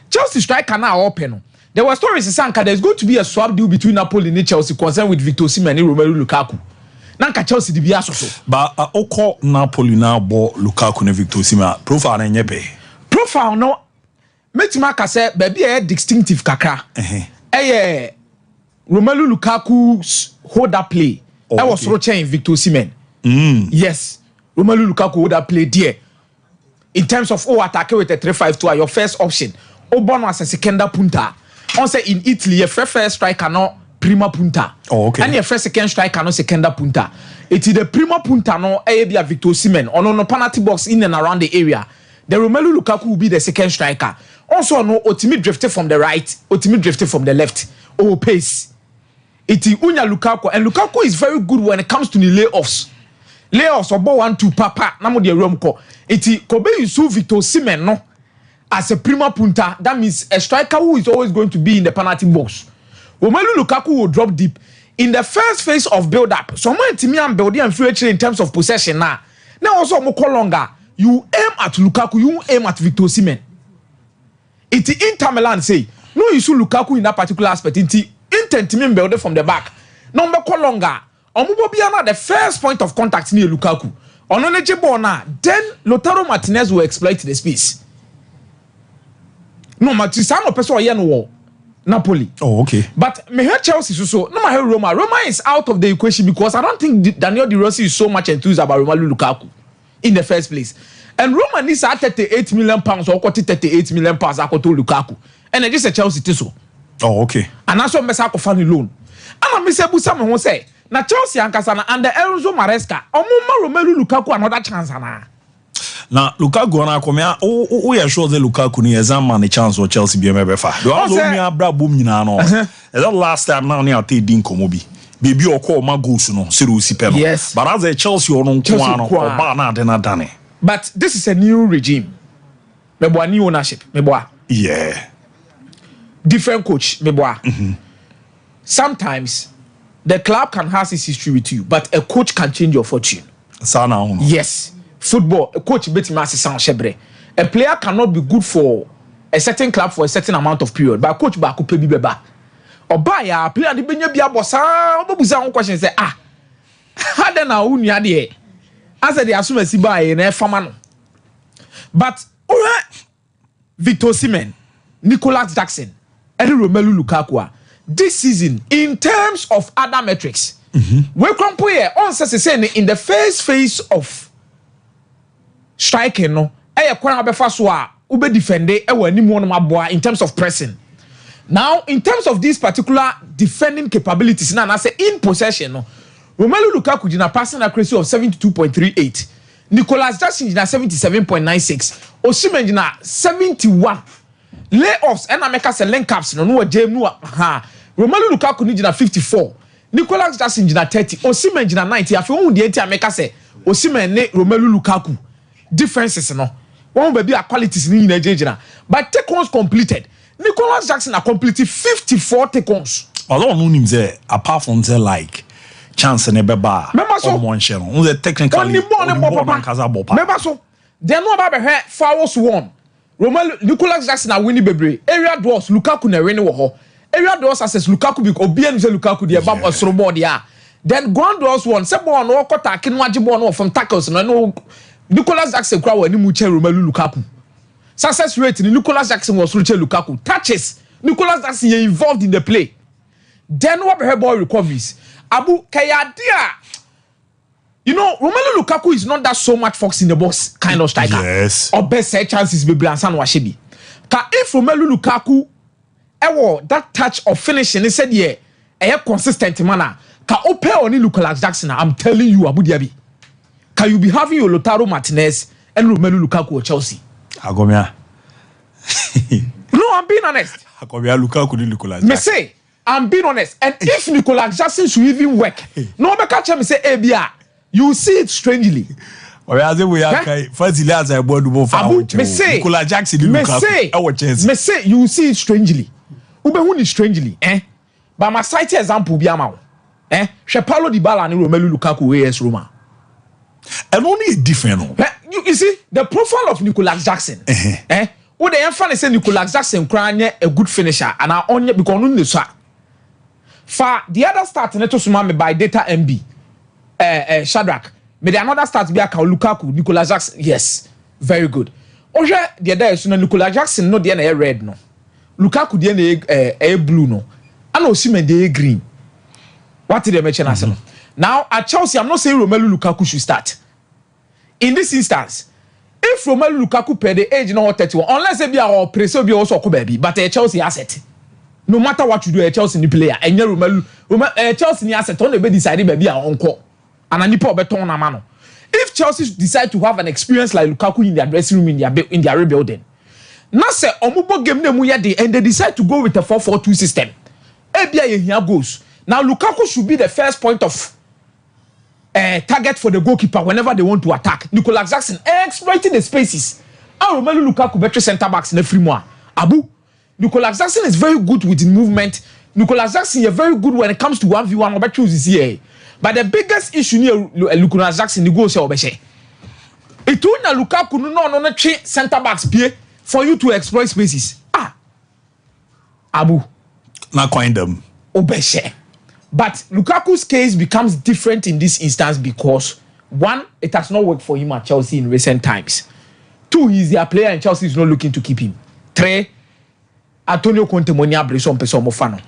Chelsea striker now open. There were stories in Sanka there's going to be a swap deal between Napoli and Chelsea concerned with Victor Osimhen and Romelu Lukaku. Nanka Chelsea di bia so. But oko Napoli now bo Lukaku and Victor Osimhen profile na nyepe. Profile no metima ka say baby e distinctive kakra. Romelu Lukaku's hold that play. I was roaching Victor Osimhen. Yes. Romelu Lukaku hold that play there. In terms of attack with a 3-5-2, your first option. Obono as a second punta. On say in Italy, a first striker no prima punta. Oh, okay. And your first second striker no second punta. It is the prima punta no Victor Osimhen. On no penalty box in and around the area. The Romelu Lukaku will be the second striker. Also no ultimate drifted from the right, ultimate drifted from the left. Oh pace. It is Unya Lukaku, and Lukaku is very good when it comes to the layoffs. Layoffs obo 1-2 papa na mo de rom ko. It is Kobe Yusuf Victor Osimhen no as a prima punta. That means a striker who is always going to be in the penalty box. Romelu Lukaku will drop deep in the first phase of build up. Someone to me and building and future in terms of possession now. Now also mo longer. You aim at Lukaku, you aim at Victor Osimhen. It is Inter Milan say no you see Lukaku in that particular aspect. Intent me build from the back. Number longer. Omubo biana the first point of contact near Lukaku. Ononeje ball na then Lautaro Martinez will exploit the space. No Matisano person oye no Napoli. Oh, okay. But me hear Chelsea so no my Roma. Roma is out of the equation because I don't think Daniel De Rossi is so much enthused about Romelu Lukaku in the first place. And Roma needs 38 million pounds or 38 million pounds to Lukaku. And it just a Chelsea tiso. Oh, okay. And that's what Messako funny loan. And I say Busam who say na Chelsea and Casana and the Enzo Maresca. Omuma Romelu Lukaku another chance na. Na Lukaku na komia o ya sure the Lukaku ni exam the chance or Chelsea be mebefa. Do azo mi abra bom nyina no. That last time now near te din komobi. Baby or call my goals no serious penal. Yes. But as a Chelsea or no ba na de na dane. But this is a new regime. Meboa new ownership. Meboa. Yeah. different coach, meboa. Sometimes the club can have its history with you, but a coach can change your fortune. Yes. Football, a coach bet mass sound shebre. A player cannot be good for a certain club for a certain amount of period, but a coach back could pay beba. Or buy a player the benya bia bossa, obuza question say how then na unu ade as they assume si buy na famano. But Victor Osimhen, Nicolas Jackson, and Romelu Lukaku this season in terms of other metrics. We can put here on say in the first phase of striking no kwan abefa so a ube defend e wa ni mu no maboa in terms of pressing. Now in terms of these particular defending capabilities na say in possession no Romelu Lukaku gina passing accuracy of 72.38, Nicolas Jackson gina 77.96, Osimhen gina 71. Layoffs and America say link ups no jam no Romelu Lukaku gina 54, Nicolas Jackson gina 30, Osimhen gina 90. Afi won de America say Osimhen ne Romelu Lukaku differences no one baby a qualities ni Nigeria, but take-ons completed Nicolas Jackson a completed 54 take-ons. Although no him say apart from say like chance ne beba on one channel on the technically remember so they know about the fouls won Romelu Nicolas Jackson a winning bebre area doors Lukaku na win wo ho area doors access Lukaku be obian say Lukaku dey bam osoro board ya then ground doors won say ball no kwata kin waje ball no from tackles no Nicolas Jackson kwa wani mu che Romelu Lukaku success rate ni Nicolas Jackson was che Lukaku touches Nicolas Jackson involved in the play then what the ball recoveries Abu Kayadia. You know, Romelu Lukaku is not that so much fox in the box kind of striker. Yes. Or best set chances be Blansan Washibi. Ka if Romelu Lukaku that touch of finishing, he said, yeah, a consistent manner. Ka ope oni Nicolas Jackson, I'm telling you, Abu Dhabi. Can you be having your Lautaro Martinez and Romelu Lukaku at Chelsea? Agomia. No, I'm being honest. Agomia Lukaku ni Nicolas Jackson. Me say, I'm being honest. And if Nicolas Jackson should even work, no me catch him say, hey, Bia, you see it strangely. Nicolas Jackson, me say, you see it strangely. Ube strangely, But my cite example be amount. Paulo Dybala and Romelu Lukaku AS Roma. And only different. You see, the profile of Nicolas Jackson. What the emphasis say Nicolas Jackson crying a good finisher and I only because no sa. For the other start neto sumame by data MB. Shadrach. May the another start be a Lukaku, Nicolas Jackson. Yes, very good. Oje the other is Nicolas Jackson no the red no. Lukaku the blue no. And Osimhen the green. What did they mention as now at Chelsea? I'm not saying Romelu Lukaku should start. In this instance, if Romelu Lukaku per the age no 31, unless they be our pressure be also baby, but a Chelsea asset. No matter what you do, a Chelsea ni player, and Romelu Chelsea ni asset on the be decided baby our uncle. And a nipo beton na mano. If Chelsea decide to have an experience like Lukaku in their dressing room in their rebuilding, now say omubo game nemu yade and they decide to go with a 4-4-2 system. Ebia here goes. Now Lukaku should be the first point of target for the goalkeeper whenever they want to attack. Nicolas Jackson exploiting the spaces. And Romelu Lukaku better centre backs in every mois. Abu Nicolas Jackson is very good with the movement. Nicolas Jackson is very good when it comes to 1v1 over chooses here. But the biggest issue near Nicolas Jackson the goal say obeshe. Ituna Lukaku no centre backs pay for you to exploit spaces. Abu not coin them obeshe. But Lukaku's case becomes different in this instance because one, it has not worked for him at Chelsea in recent times. Two, he's their player and Chelsea is not looking to keep him. Three, Antonio Conte Monia Bresson Pesomofano.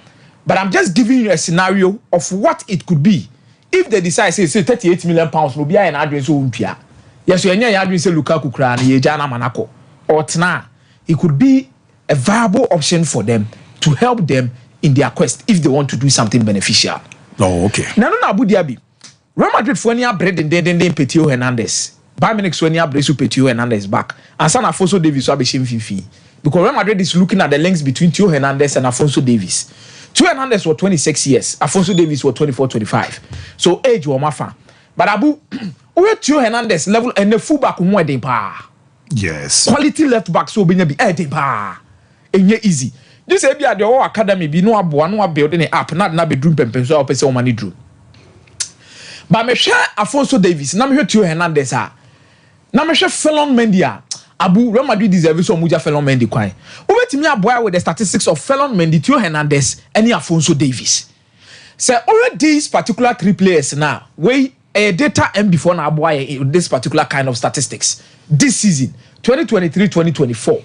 But I'm just giving you a scenario of what it could be if they decide say 38 million pounds no be an address Olympia. Yes, you enya address Lukaku kra na Yejana Manako. Or tna, it could be a viable option for them to help them in their quest if they want to do something beneficial. Oh, okay. Now, no, Abu Dhabi. Real Madrid for any bread and then Petio Hernandez. Bayern Munich for any bread Petio Hernandez back. And San Alfonso Davies will be Fifi. Because Real Madrid is looking at the links between Theo Hernandez and Alfonso Davies. Theo Hernandez was 26 years. Alfonso Davies was 24-25. So age was mafa. But Abu, where Theo Hernandez level and the fullback more than pa. Yes. Quality left back so be easy. Just say be at the academy be no aboa no building it up na be dream pempen so opese o mani drew. But me share Afonso Davies na me hwe Theo Hernandez a. Na me hwe Felon Mendy a. Abu Real Madrid deserve so muja Felon Mendy kwan. Obetimi aboa with the statistics of Felon Mendy, Theo Hernandez and Afonso Davies. Say already these particular three players now we data and before na aboa this particular kind of statistics this season 2023-2024.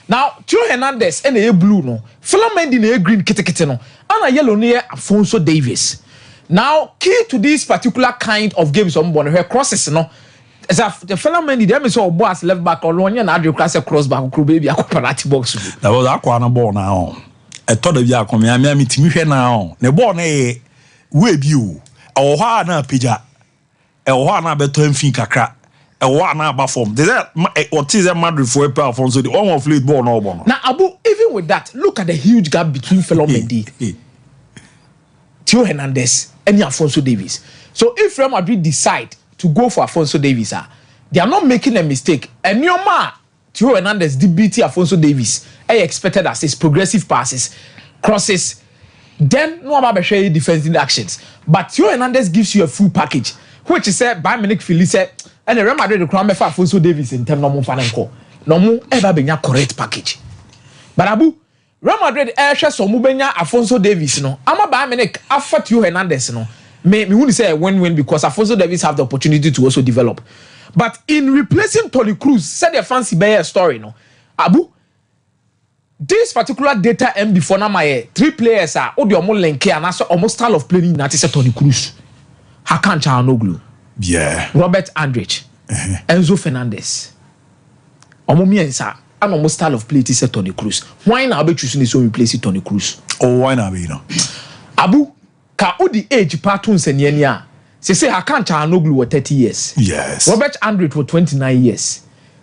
Now Theo Hernandez and a blue no, Felon Mendy na green kete no, and a yellow near Afonso Davies. Now key to this particular kind of games on one where crosses no. As the fellow man, them is all boss left back or one and Adrian class cross back, baby, a penalty box. That was Aquana ball now. I thought of ya come here, me to me now. The ball, nay, we view. A wana pija, a wana beton finka crack, a wana perform. There's that what is a Madrid for a performance, so the one of fleet ball no one. Now, Abu, even with that, look at the huge gap between fellow Mendy, Theo Hernandez, and Afonso Davies. So if Real Madrid decide to go for Afonso Davies, they are not making a mistake. And your man, Theo Hernandez, DBT Afonso Davies, I expected as his progressive passes, crosses, then no about defensive actions. But Theo Hernandez gives you a full package, which is said by Munich Philly said, and the Real Madrid requirement for Afonso Davies in terms of no more ever been a correct package. But Abu, Real Madrid air so mubenya Afonso Davies no. I'm a by Munich after Theo Hernandez no. Me wouldn't say a win-win because Afonso Davies have the opportunity to also develop. But in replacing Toni Kroos, said a fancy bear story, no. Abu, this particular data and before now my 3 players are almost link and also almost style of playing that is a Toni Kroos. Hakan Çalhanoğlu. Yeah. Robert Andrich. Enzo Fernandez. Omomiensa. And almost style of play is a Toni Kroos. Why now be choosing this to replace Toni Kroos? Oh, why not be no? Abu, ka odi age patun senyenia. Say Hakan Çalhanoğlu was 30 years. Yes. Robert Andrich was 29 years.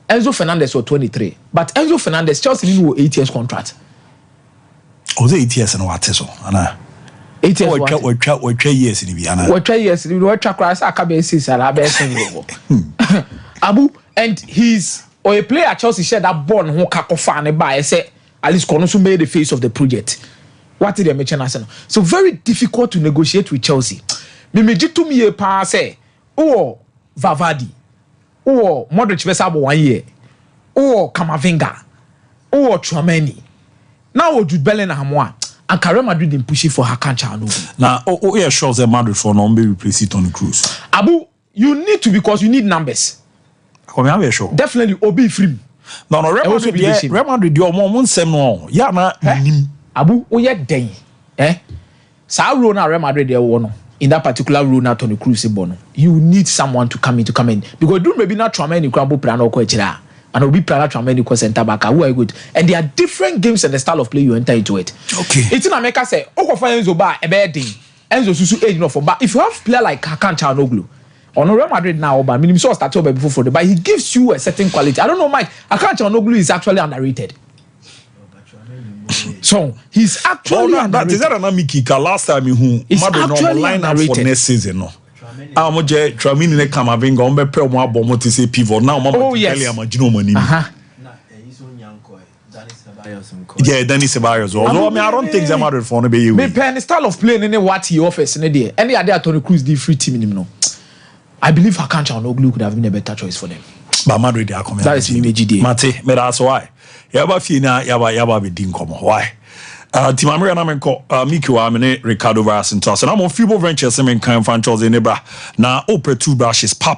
Enzo Fernandez was 23. But Enzo Fernandez, Chelsea didn't 8 years contract. Was it 8 years and what is so? Anna. 8 years. What years in the Anna? What years? What track rice? I can't be Abu, and he's or a player at Chelsea said that born who kakofane by say at least Konosu made the face of the project. What did they mention as so very difficult to negotiate with Chelsea. Mimijitu mi pa say, oh Vavadi, oh Modric Vesabo 1 year, oh Kamavinga, oh Tchouameni. Now Jude Bellingham and Real Madrid didn't push it for Hakan Çalhanoğlu. Now, yeah, sure, the Madrid for no be replace Toni Kroos. Abu, you need to because you need numbers. Come here, sure. Definitely, Obi free. No, Real Madrid, your mom same no. Yeah, na Abu, oh yeah, day. Sa Rona Real Madrid they won in that particular role na Toni Kroos bono. You need someone to come in because do maybe not Tchouameni crumble plan or quechira. And will be plan Tchouameni ko center back who are good. And there are different games and the style of play you enter into it. Okay. It's in America say, Oko for Enzo ba e be din. Enzo susu age no for but if you have player like Hakan Çalhanoğlu on Real Madrid now, but minimum so start over before for the but he gives you a certain quality. I don't know, Mike. Hakan Çalhanoğlu is actually underrated. So he's actually that is that an Amikika last time who Madrid no line up for next season no. Amoje Tchouameni ne Kamavinga on be pre mo abomo to say pivot now mama tell am agino mani. Yeah, Danny Ceballos. No, I don't think the Madrid for no be you. Me pen style of playing in what he offers in there. Any other Toni Kroos the free team in him. I believe Hakan Çalhanoğlu could have been a better choice for them. But Madrid are coming. That is me GD. Mate, me that's why. Yaba fina yaba be din komo. Why? Timamri na menko Miki wa amene Ricardo Varasintos. And I'm on Fibo Ventures men kan franchise nebra. Na opre two brushes pa.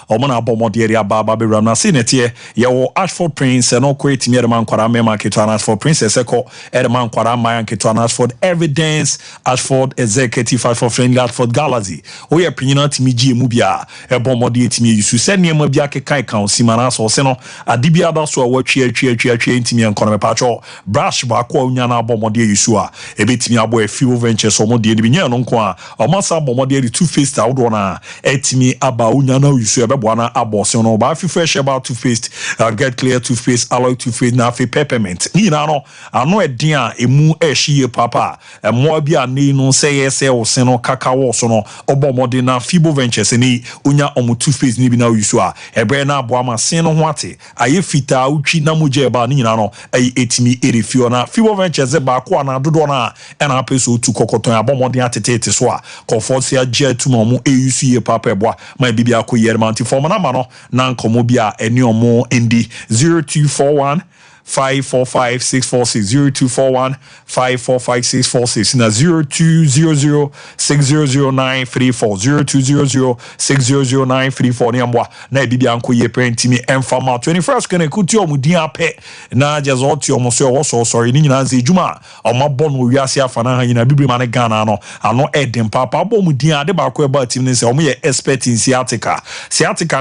Omona bomo de area baba be ram na sinete ye wo Ashford Prince and no create me man kwara me market to Ashford Princess eko man kwara man to Ashford Evidence Ashford Executive for Friendly Ashford Galaxy. O ye pinyina timi gi mu bia e bomo de timi yusu se niam bia kekan kan simana so se no adibia da so wa twi ntimi enkono me pacho brush ba kwa unya na bomo de yusu a e betimi abo e few ventures omo de bi nya no nko a omo sa bomo de two faced out na etimi aba unya na yusu beboana abose no ba fi fresh about toothpaste get clear toothpaste alloy toothpaste na fi peppermint ni na no ano eden a emu ehye papa mo bia ne no say yes o se no kakao so no obomode na fibo ventures ni onya omu toothpaste ni bi na use a ebre na abo ama sen no ho ate aye fita utwi na moje ba ni na no ayi etimi erefio na fibo ventures ba ko na dodo na e na peso tu kokoton abomode atete so a comfort ya je tu mo use ye papa eboa ma bibia ko yermanti form na ma no na nkomo bia eni omo indi 0241 545-646 0241-545-646 na 0200-600-934 0200-600-934 ni ambwa na ebibi anko ye prentimi enfama 21st kene kuti omudin ape na jazoti omoso woso sorry ni nyina nze juma omabon wo wiase afana ha nyina bibiri mane Ghana no ano eden papa abo omudin ade ba ko eba team ne se omo ye expert in sciatica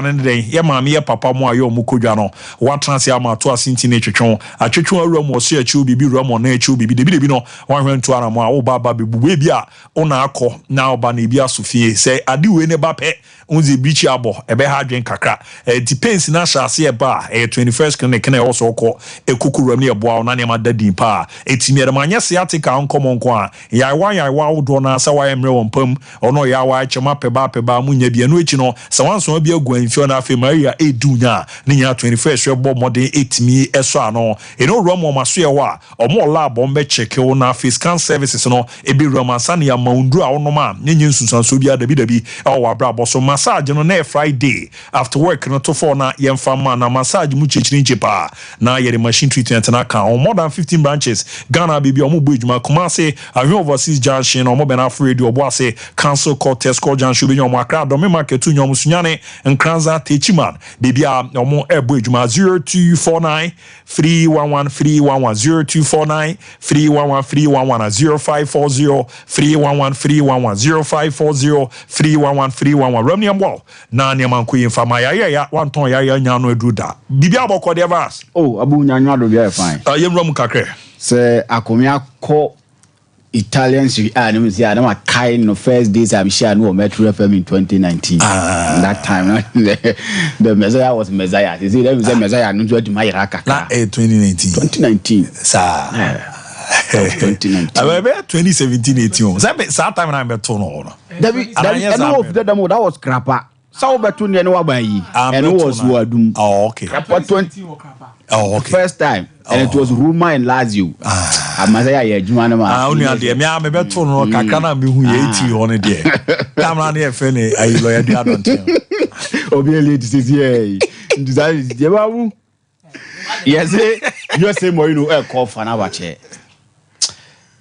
ne den ye maame ye papa mo ayo omukodwa no wa transfer ma to asinti ne twetwon atwetwon awura mo so achiu bibi ramo na achiu bibi debi no wan hwentu ara mo a wo baba bebu bia ona akọ na oba na bia sofie say ade we ne ba pe unzi bichi abo ebe ha adwen kakra depends na shase e ba 21st clinic na also ko ekukuram ne ebo na ne ma dadin pa etimiere manya sciatica onkomo nko a yaiwa wodo na sa wa emre wompam ono ya wa chema peba munya bia no echi no sa wanso bia guanfio na afi maria edunya ne nya 21st ebo modern etimi eso ano eno romo maso ye wa omo lab ombe check o na face scan services no ebi romansa ne ya maundu a ono ma nyenye nsusanso bia dabi o wa bra boso massage no na Friday after work no to for na yemfa ma na massage mu chichirinche pa na yere machine treatment na kan on more than 15 branches Ghana baby omo bo ejuma Kumasi Ahwe overseas junction omo be na free do obo ase cancel call test call junction be nyomo akra do me market tu nyomo sunyane nkranza techiman baby a omo ebo ejuma 0249 311 0249 311 0540 311 0540 311 Romnium wall na niam ko yimfa ya wanton ya nya no eduda bibia abokọ de vas abu nya nya do bia fine yemrom kakre se akomia ko Italian Serie A no see I don't kind no first days I'm sure no Metro FM in 2019 that time the Messiah was Messiah you see them say Messiah no do my raka na 2019 sa 2019 abebe 2017-18 sa time na beto no that was crapper so beto ne wa ban yi and it was wadum okay crapper 20 okay first time and it was Roma and Lazio Messiah ye adwuma no ma only ade me beto no kakra na me hu ye 80 on there camera na e fe ne ayi lawyer do adont obi elite says ye design je babu yes you say Mourinho e call Fenerbahce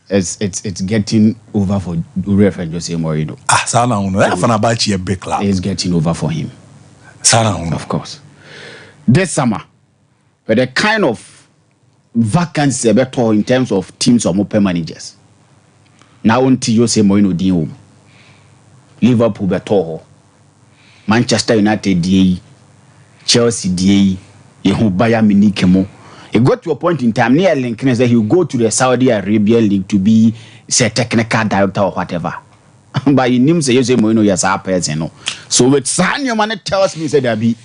it's getting over for reference Jose Mourinho. Sana uno. Fenerbahce a big club. It's getting over for him. Sana uno. Of course. This summer, but the kind of vacancy in terms of teams or open managers. Now until Jose Mourinho di Liverpool beto, Manchester United di, Chelsea di, Bayern Munich mo. It got to a point in time near Lincoln that he will go to the Saudi Arabian League to be say technical director or whatever. But he names say Jose Mourinho yes person no. So with Sanyo man tells me say that be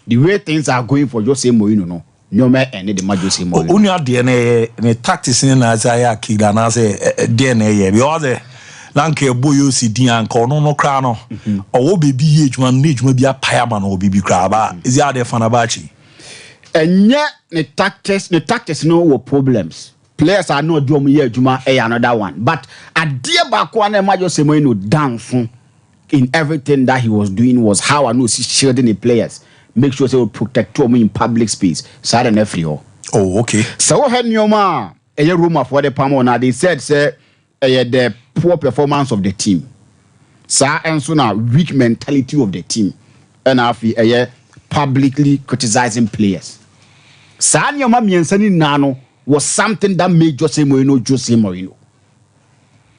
the way things are going for Jose Mourinho no me any the Jose Mourinho. Only at the ne tactics in Isaiah Kida na say DNA ye because lanke boyo si di anko no kra no. O baby age man bi apaya man o bibi kra ba. Is there the Fenerbahce? And yet the tactics no were problems. Players are not doing here Juma another one. But a dear Bakwane Jose Mourinho dance in everything that he was doing was how I know he's shielding the players. Make sure they will protect them in public space. So oh, okay. So had Nyoma a rumor for the Pamona. They said say the poor performance of the team. Sir and so now weak mentality of the team. And I feel publicly criticizing players. Sanya Mamiansani Nano was something that made Jose Mourinho.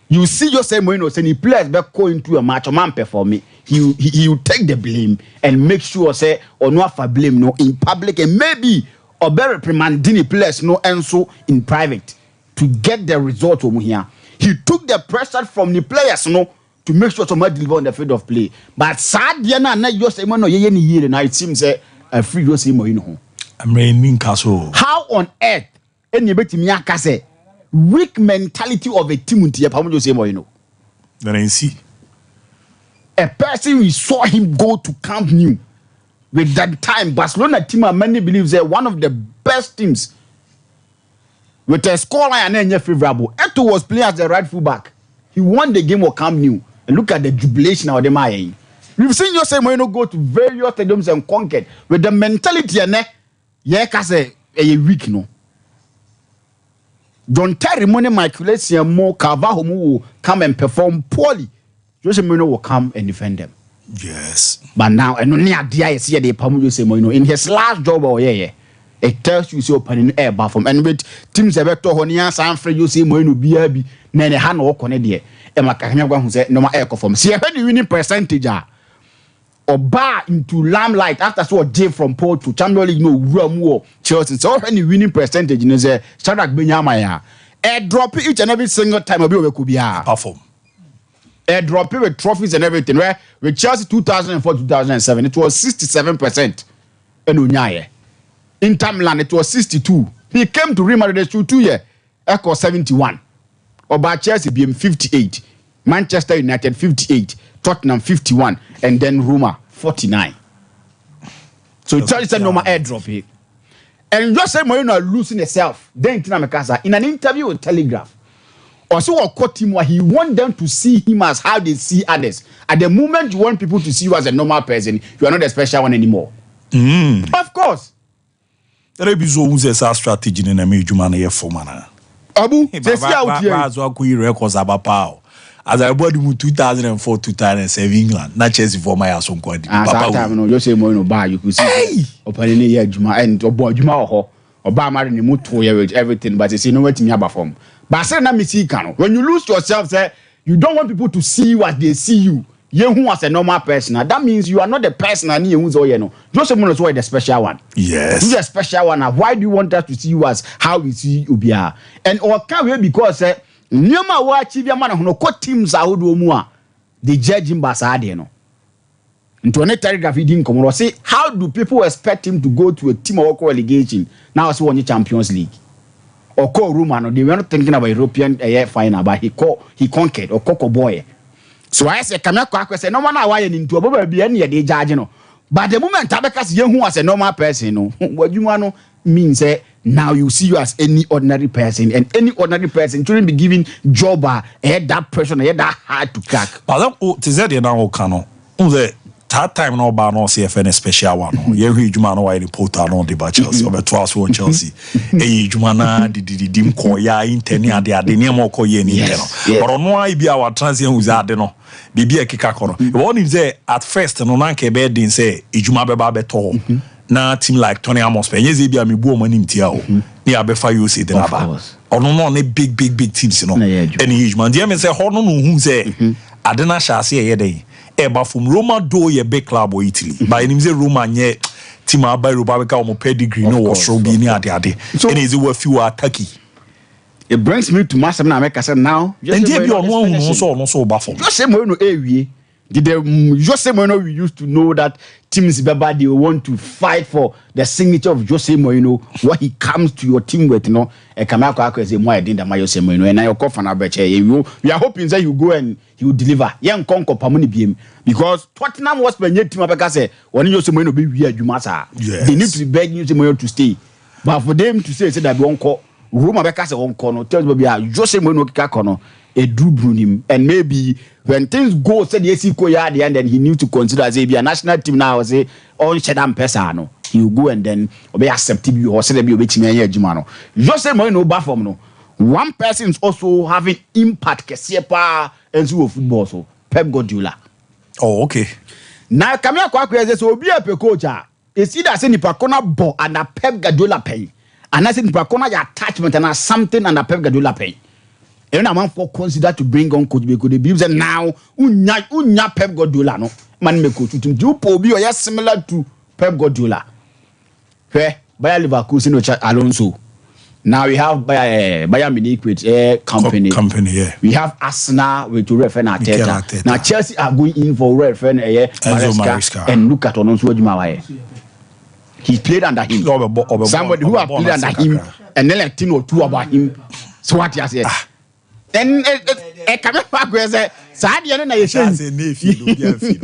You see Jose Mourinho saying he players back going into a match, a man performing. He will take the blame and make sure say or no for blame no in public and maybe or better reprimanding players no answer in private to get the result over here. He took the pressure from the players no to make sure somebody deliver on the field of play. But sadly, na Jose Mourinho ye ni year now it seems a free Jose Mourinho. I'm raining castle. How on earth any betimi aka say weak mentality of a team until Jose Mourinho? Then I see. A person we saw him go to Camp Nou with that time Barcelona team and many believe they're one of the best teams with a scoreline and favorable. Eto was playing as the right fullback. He won the game of Camp Nou. And look at the jubilation of the Mayan. We've seen Jose Mourinho go to various stadiums and conquered with the mentality and say a weak no. Don't Terry Money Michael more Carvalho will come and perform poorly. Jose Mourinho will come and defend them. Yes. But now, and only idea is here the Pamu Jose Mourinho in his last job or it tells you so opening air bathroom and with teams about Honia Sanfred Jose Mourinho BRB Nene Han or Conedia and Macahania who said no air conform. See, I heard the winning percentage or bar into limelight after so J from Paul to Champions League no Ramu Chelsea. So any winning percentage in the Shadrach Benyamaya. Air drop each and every single time of you could be perform. Air drop with trophies and everything. Right? With Chelsea 2004-2007, it was 67%. And Unyaye. Inter Milan, it was 62. He came to Real Madrid 2 years. Echo 71. Or by Chelsea being 58. Manchester United 58. Tottenham 51. And then Roma 49. So it tells you that no more airdrop here. And Jose Mourinho losing himself. Then in an interview with Telegraph. Also, what caught him, he want them to see him as how they see others. At the moment you want people to see you as a normal person, you are not a special one anymore. Of course. There be so who's a strategy in a major man for mana. Abu, they see out here. As records about power. As I bought him 2004-2007 England, not Chelsea for my ass on quality. Papa, no, you say more no bar. You could see. Opening here, Juma and or Juma or Obama in the mood to everything, but they say no way to me about form. But say na me see can. When you lose yourself, say you don't want people to see you as they see you. You who as a normal person. That means you are not the person and you who's all you know. Just someone who's the special one. Yes. Who's the special one. Why do you want us to see you as how we see you be? And or can we because Nyama wa achieve man who no teams are who do they judge him by side no. Into a telegraph he didn't come. Say how do people expect him to go to a team or relegation now as won Champions League? Or call Romano, they were not thinking about European final, but he conquered or Coco Boy. So I said, Kamako said, no one I into a baby any day judge, no. But the moment Tabakas young who was a normal person, no, what you want means now you see you as any ordinary person, and any ordinary person shouldn't be given job that pressure, that hard to crack. But that now cano. That time no ba no CFN special one no ye hwe djuma no why reporter no de ba Chelsea obeto aso Chelsea djuma na di mko ya interne ade ne mo ko ye ni no oro no ai bia wa transient who's ade no bibia kika ko no won him say at first no na nke be din say djuma be ba beto na team like Tony Amos pe nyeze bia me bu o manim tia o ni abefa you say the naba ono no ne big teams no any djuma dia me say ho no hu say ade na sha ase ye dey eba from Roma do ye big club or Italy. But in the Roma nye team by Rubaka or pedigree no was so be near the ade. So and is it few are Turkey. It brings me to Master America said now. And there be one no so baffled. Jose Mourinho area. Did Jose Mourinho we used to know that teams Baba they want to fight for the signature of Jose Mourinho, what he comes to your team with, you know, and Kamako say more than Jose Mourinho, and I call for we are hoping that you go and he will deliver. Young Conco Pamuni BM because Tottenham was when your team say when Jose Mourinho be weird, you must they need to be begging Jose Mourinho to stay. But for them to say that we won't call Roma Becca say one corner, tells me Jose Mourinho Kikakono. A drew him, and maybe when things go, said yes, he could at the end, and he knew to consider as a national team now, say, all Shadam Pesano. He will go and then be accepted you or say, be waiting a year, Jumano. Jose Mourinho Bafom, no. One person is also having impact, Kesiepa, and so football, so Pep Guardiola. Oh, okay. Now, Kamia Kwakwe says, will be a coach. It's either saying Pacona Bo and a Pep Guardiola pay, and I think Pacona attachment and something and a Pep Guardiola pay. And a man for consider to bring on coach because the believes and now unya Pep Guardiola no man me coach to do pobi or similar to Pep Guardiola. Fair Bayer Leverkusen no Alonso Now we have Bayern Munich with company. Company, yeah. We have Arsenal with Refen Arteta. Now Chelsea are going in for Refen Maresca. And look at Onosu Ojumawaye. He played under him. Somebody who have played under him and then like thing or two about him. So what you say? Then come back where say Sadia na yeshe say nefi obi anfi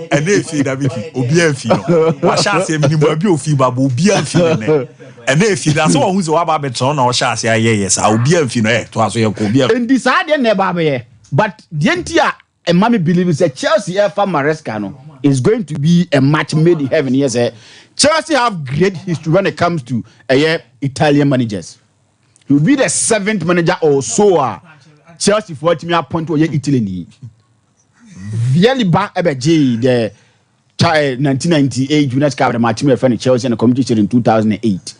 nefi da bi obi anfi no wa sha say minimum abi ofi ba obi anfi ne nefi da so hu so wa ba beton na o sha say aye sa obi anfi no to aso ye ko obi anfi and this Sadia na ba be but the entia and mommy believe say Chelsea for Maresca no is going to be a match made in heaven. Yes, Chelsea have great history when it comes to Italian managers. He will be the 7th manager or so. Chelsea for me appoint to Italy ni. Really back the 1998 United Cup the match me friend Chelsea and the competition in 2008.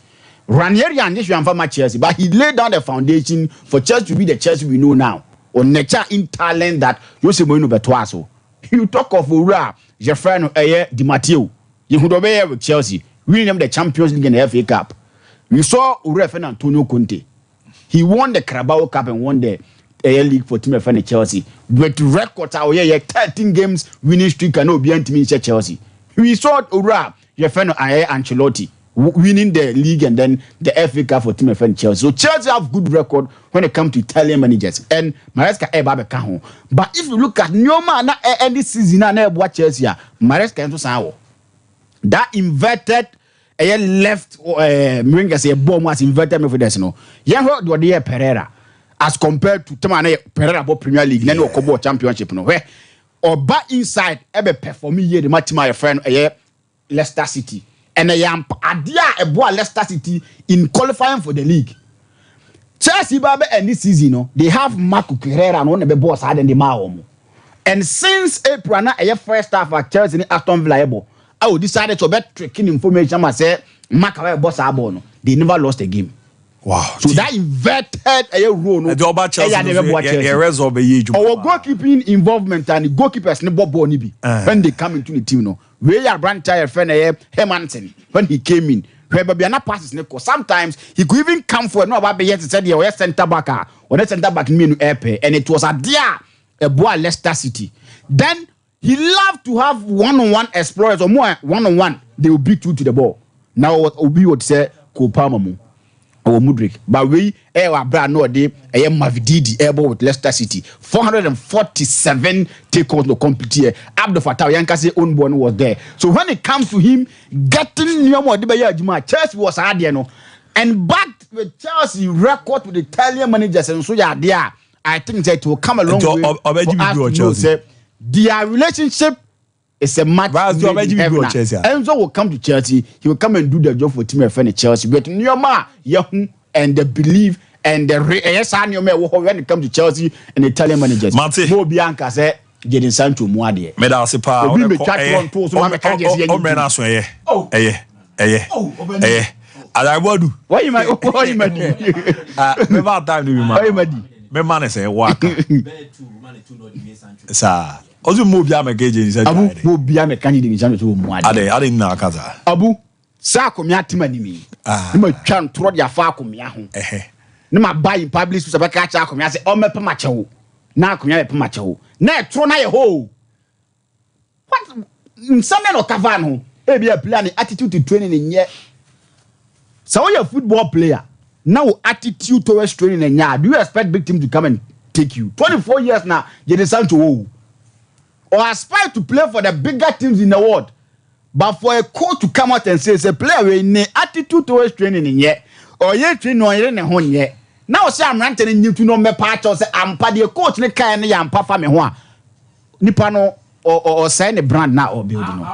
Ranieri and this one for Chelsea, but he laid down the foundation for Chelsea to be the Chelsea we know now. On nature in talent that Jose Mourinho betwaso. You talk of Ura, your friend Di Matteo. You could obey with Chelsea. We named the Champions League and the FA Cup. We saw Ura and Antonio Conte. He won the Carabao Cup and won the league for team of Chelsea. With records, 13 games winning streak and no beyond team Chelsea. We saw Ura, your friend Ancelotti, winning the league and then the FA Cup for team of Chelsea. So Chelsea have good record when it comes to Italian managers. And Maresca but if you look at Nyoma na any season na watch Chelsea, Maresca into Sao. That inverted left Mourinho say bomb was inverted me for this no. Yeah, what the Pereira as compared to Tamane Pereira about Premier League, then Okobo Championship no. Where or back inside ebe perform here the match my friend Leicester City. And I am a boy Leicester City in qualifying for the league. Chelsea babe and this season, no, they have Marco Herrera and one of the boss had in the Mahomo. And since April, na a first half at Chelsea in Aston Villa, I decided to bet tricking information. I said, Marco boss abono. They never lost a game. Wow. So that inverted a role. No, the about Chelsea, our goalkeeping involvement and the goalkeepers never born when they come into the team. No, we are brand tire friend Hermansen when he came in. Passes sometimes he could even come for no about yet said the center back or the center back mean airpay, and it was a dear a boy Leicester City. Then he loved to have one-on-one explorers or more one-on-one. They will beat you to the ball. Now what Obi would say Kopamamu or Mudrik, but we brand no day Mavididi able with Leicester City 447 takeovers no complete. Abdul Fattah Yankase own born was there. So when it comes to him getting more Chelsea was hard, you know, and backed with Chelsea record with the Italian managers and so yeah, there I think that will come along with their relationship. It's a match. Enzo will come to Chelsea. He will come and do the job for team of Chelsea. But Nyoma, Yahoo, and the belief and the when it comes to Chelsea and Italian managers. Mo Bianca said, Jaden Sancho Muade. Medasipa. Why you mad? Never time to be mad. Me man say waka. Sir. Also mo bia me geje ni say. Abu mo bia me kan ni Sancho to Muade. Ade na kaza. Abu sa akomia tema ni mi. Ni ma twa ntro dia fa akomia ho. Ni ma buy public so be ka cha akomia say o me pema chewo. Na akomia be pema chewo. Na etro na ye ho. What nsame no cover no. E bia plan attitude to training in ye. So you're a football player. Now attitude towards training and yeah, do you expect big team to come and take you? 24 years now, Jaden Sancho or aspire to play for the bigger teams in the world. But for a coach to come out and say it's a player with an attitude towards training in yet, or yet training or yet yet. Now say I'm ranting you to know me part or say I'm part the coach ne kind and papa me one. Nipano or sign a brand now or building.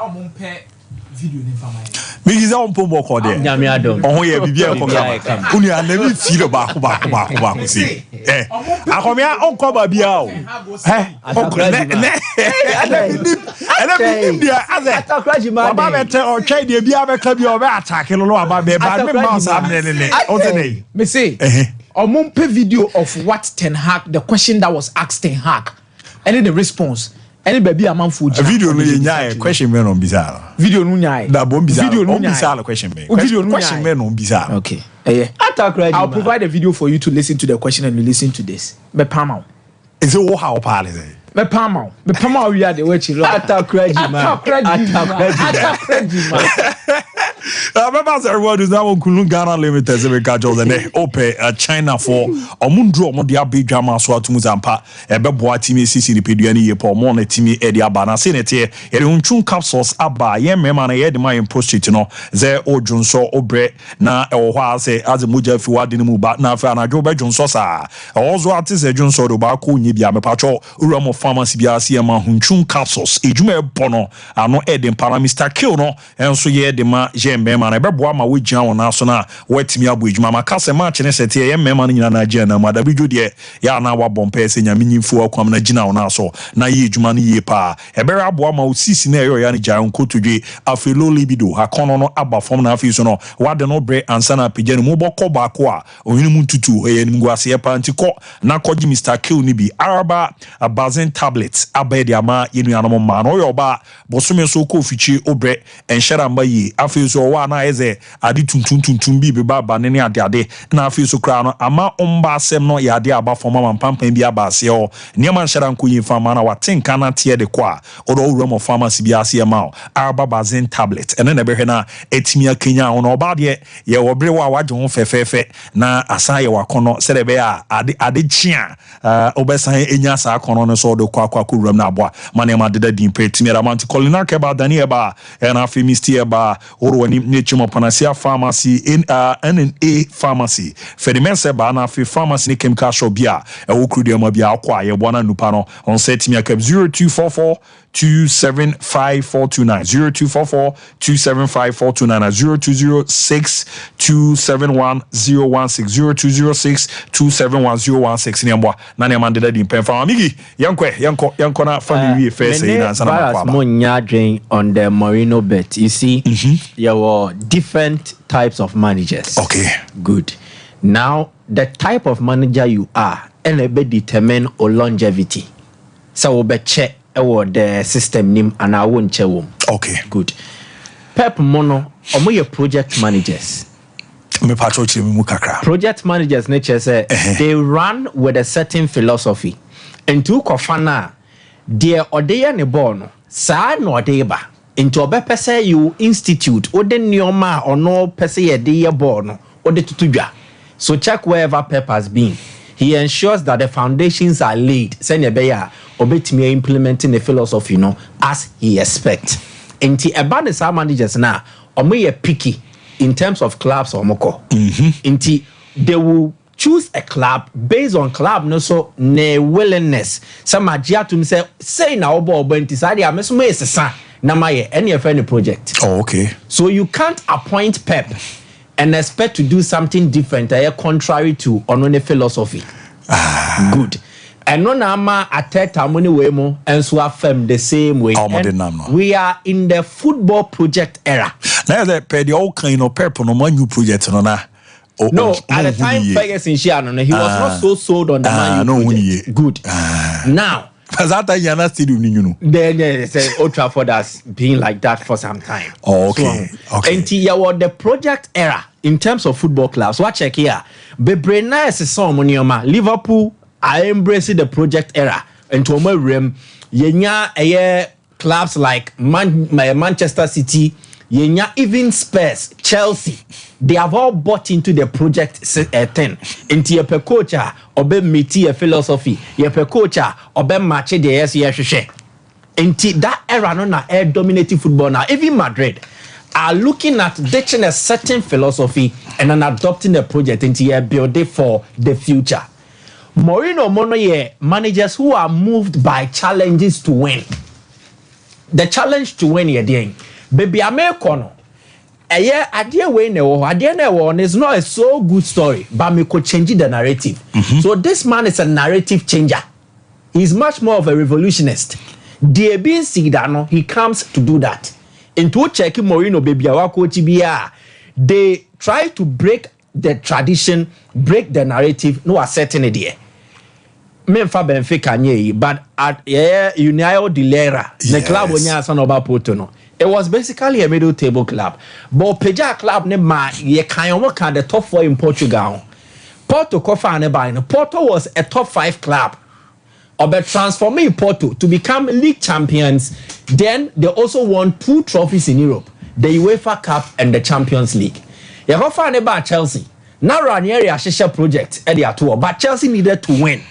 Video ni fama Migiza on pombo ko de. Nyame adom. Ohun ye bibia ko kama. Uni anabi feel ba si. Akomia on ko ba bia o. Baba bete o twa de bia be ka bia o be attack lo aba be ba me mouse amne. O say me say. Omumpe video of what Ten Hag, the question that was asked Ten Hag, and the response. Any baby a man food. Video no nya question me no bizarre. Video no nya. Da bom bizarre. Video no bizarre question me. Video no question me no bizarre. Okay. I'll provide a video for you to listen to the question and you listen to this. Me pama. Is it how pal is it? Me pama we are the way to Attack man. Remember, everyone is now on Ghana Limited. We got Jordan Ope China for Omundro Modia big drama so to Muzampa. Ebeboa Timi CC the Pediani Yepo Mone Timi Edia Bana Senate. Unchun capsules Abba Yem Memana Yedma in Prostitino. Ze O Junso Obre na Oha say as a Muja Fuadinimu Bat na Fana Jobe Junsosa. Also artist Junso Rubaku Nibia Mepacho Uramo Pharmacy Biasia Hunchun capsules. Ijume Bono ano Eden para Mr. Kilno and so ye de ma Mema na beboa ma we gian wona so na watimi aboejuma makase match ne sete ye mema na nyina na gia na ma da bijo de ya na wa bompa se nyame nyimfu akwam na gina wona so na ye ejuma ne ye pa ebere aboa ma osisi na yo ya ne gia nkotodwe afelo libido hakono no aba fom na afi so no wade no bre ansa na pagya ne mo bokọ baako a ohinu mu tutu ye nim guase ye pa ntiko na koji Mr. Kill ni bi araba bazen tablets abedi ama yenu anom ma no yo ba bosome so ko fichi obre enshara mba yi afi so wa na eze adi tuntum bi baba ne ade na afi so kra no ama omba asem no ya ade aba foma mampampan bi aba ase o niam anshara nko yin fama na watenka na tie de kwa odo owura mo pharmacy bi ase ma araba bazen tablet ene na behwe na etimia kenya ono oba de ye wobre wa waje ho fefefe na asa ye wakono se de be a ade chia obesan enya sa akono no so do kwa kuram na aboa mane ma de din pretimi ramanti colina ke ba dani e ba na afi misti e ba orwani nechimo panasia pharmacy in NNA pharmacy fedimense ba na afi pharmacy ne chemical shop bia e wo krude ma bia akwa ye bona nupa no on setimi akab 0244 275 429 0244 275 429 0206 271 016 0206 271 016 niamwa na ne man de din pen fa amigi yanko na family first say na sana kwa munya drain on the Mourinho bet. You see, there were different types of managers. Okay, good. Now the type of manager you are and be determine or longevity. So we be check the system name and I won't check them. Okay, good. Pep Mono, omo your project managers. Me patrol mu kakra. Project managers nature say they run with a certain philosophy. Into kofana, dear odeya ne bono, sa no odeba. Into obe say you institute ode nioma or no pese ye de bono ode tutudwa. So check wherever Pep has been. He ensures that the foundations are laid. Send your beya obetime implementing the philosophy, as he expects. Inti about the managers now, omo ye picky in terms of clubs or moko. Inti they will choose a club based on club no so ne willingness. Some agia to say na obo inti sadi amesumo esesa na maye any project. Oh, okay. So you can't appoint Pep and expect to do something different, contrary to onone philosophy. Good. And no nama ateta harmony way mo and so affirm the same way. We are in the football project era. Now that the old kind of Pep no Man U project no na. No, at the time Ferguson he was not so sold on the Man U project. Good. Now then Old Trafford has been like that for some time. Oh, okay. So, okay. And the project era in terms of football clubs. What check here? Bebrena is some Liverpool are embracing the project era. And to my room, yenya clubs like Manchester City, yenya even Spurs, Chelsea. They have all bought into the project 10. Into your coacha, obe miti a philosophy. Your coacha, obe match the SES. Into that era, no na air dominating football now. Even Madrid are looking at ditching a certain philosophy and then adopting a project into a building for the future. Mourinho mono ye managers who are moved by challenges to win. The challenge to win ye doing. Baby Americano. Idea way is not a so good story, but me could change the narrative. So this man is a narrative changer. He's much more of a revolutionist. He comes to do that. Into checking Mourinho baby they try to break the tradition, break the narrative, no a certain idea. Memfa Benfica nye, but at Uniao de Lera, the club onya son oba poto no. It was basically a middle table club. But Peja club ne ma ye kan the top 4 in Portugal. Porto Kofa ne ba no. Porto was a top 5 club. But transforming Porto to become league champions. Then they also won 2 trophies in Europe. The UEFA Cup and the Champions League. Ye Kofa ne ba Chelsea. Now Ranieri Ashisha project at the tour. But Chelsea needed to win.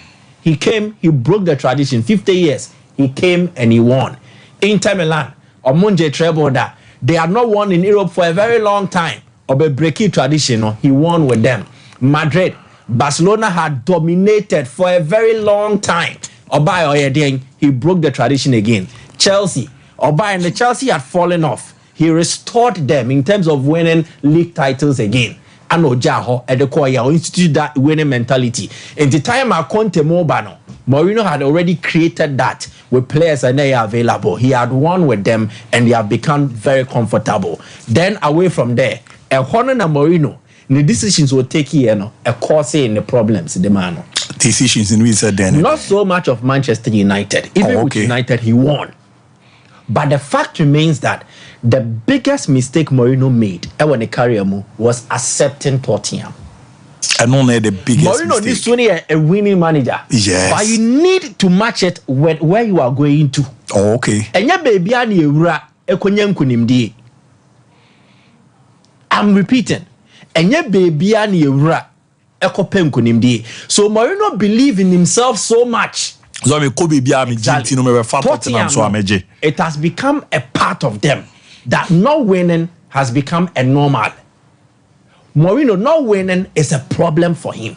He came, he broke the tradition. 50 years. He came and he won. Inter Milan. Omunje treble that they had not won in Europe for a very long time. Obe breaking tradition, he won with them. Madrid, Barcelona had dominated for a very long time. Obai Oyedeng, he broke the tradition again. Chelsea, Obai and the Chelsea had fallen off. He restored them in terms of winning league titles again. And Ojaho at the Koya institute that winning mentality. In the time I Conte Mobano, Mourinho had already created that with players and they are available. He had won with them and they have become very comfortable. Then away from there, a Honor and Mourinho, the decisions will take here, a course in the problems, the man. Decisions in which then not so much of Manchester United. Even with United, he won. But the fact remains that the biggest mistake Mourinho made when he career was accepting Tottenham. And only the biggest Mourinho needs to be a winning manager. Yes. But you need to match it with where you are going to. Oh, okay. And your baby I'm repeating. And your baby so Mourinho believe in himself so much. Exactly. It has become a part of them that not winning has become a normal. Mourinho not winning is a problem for him.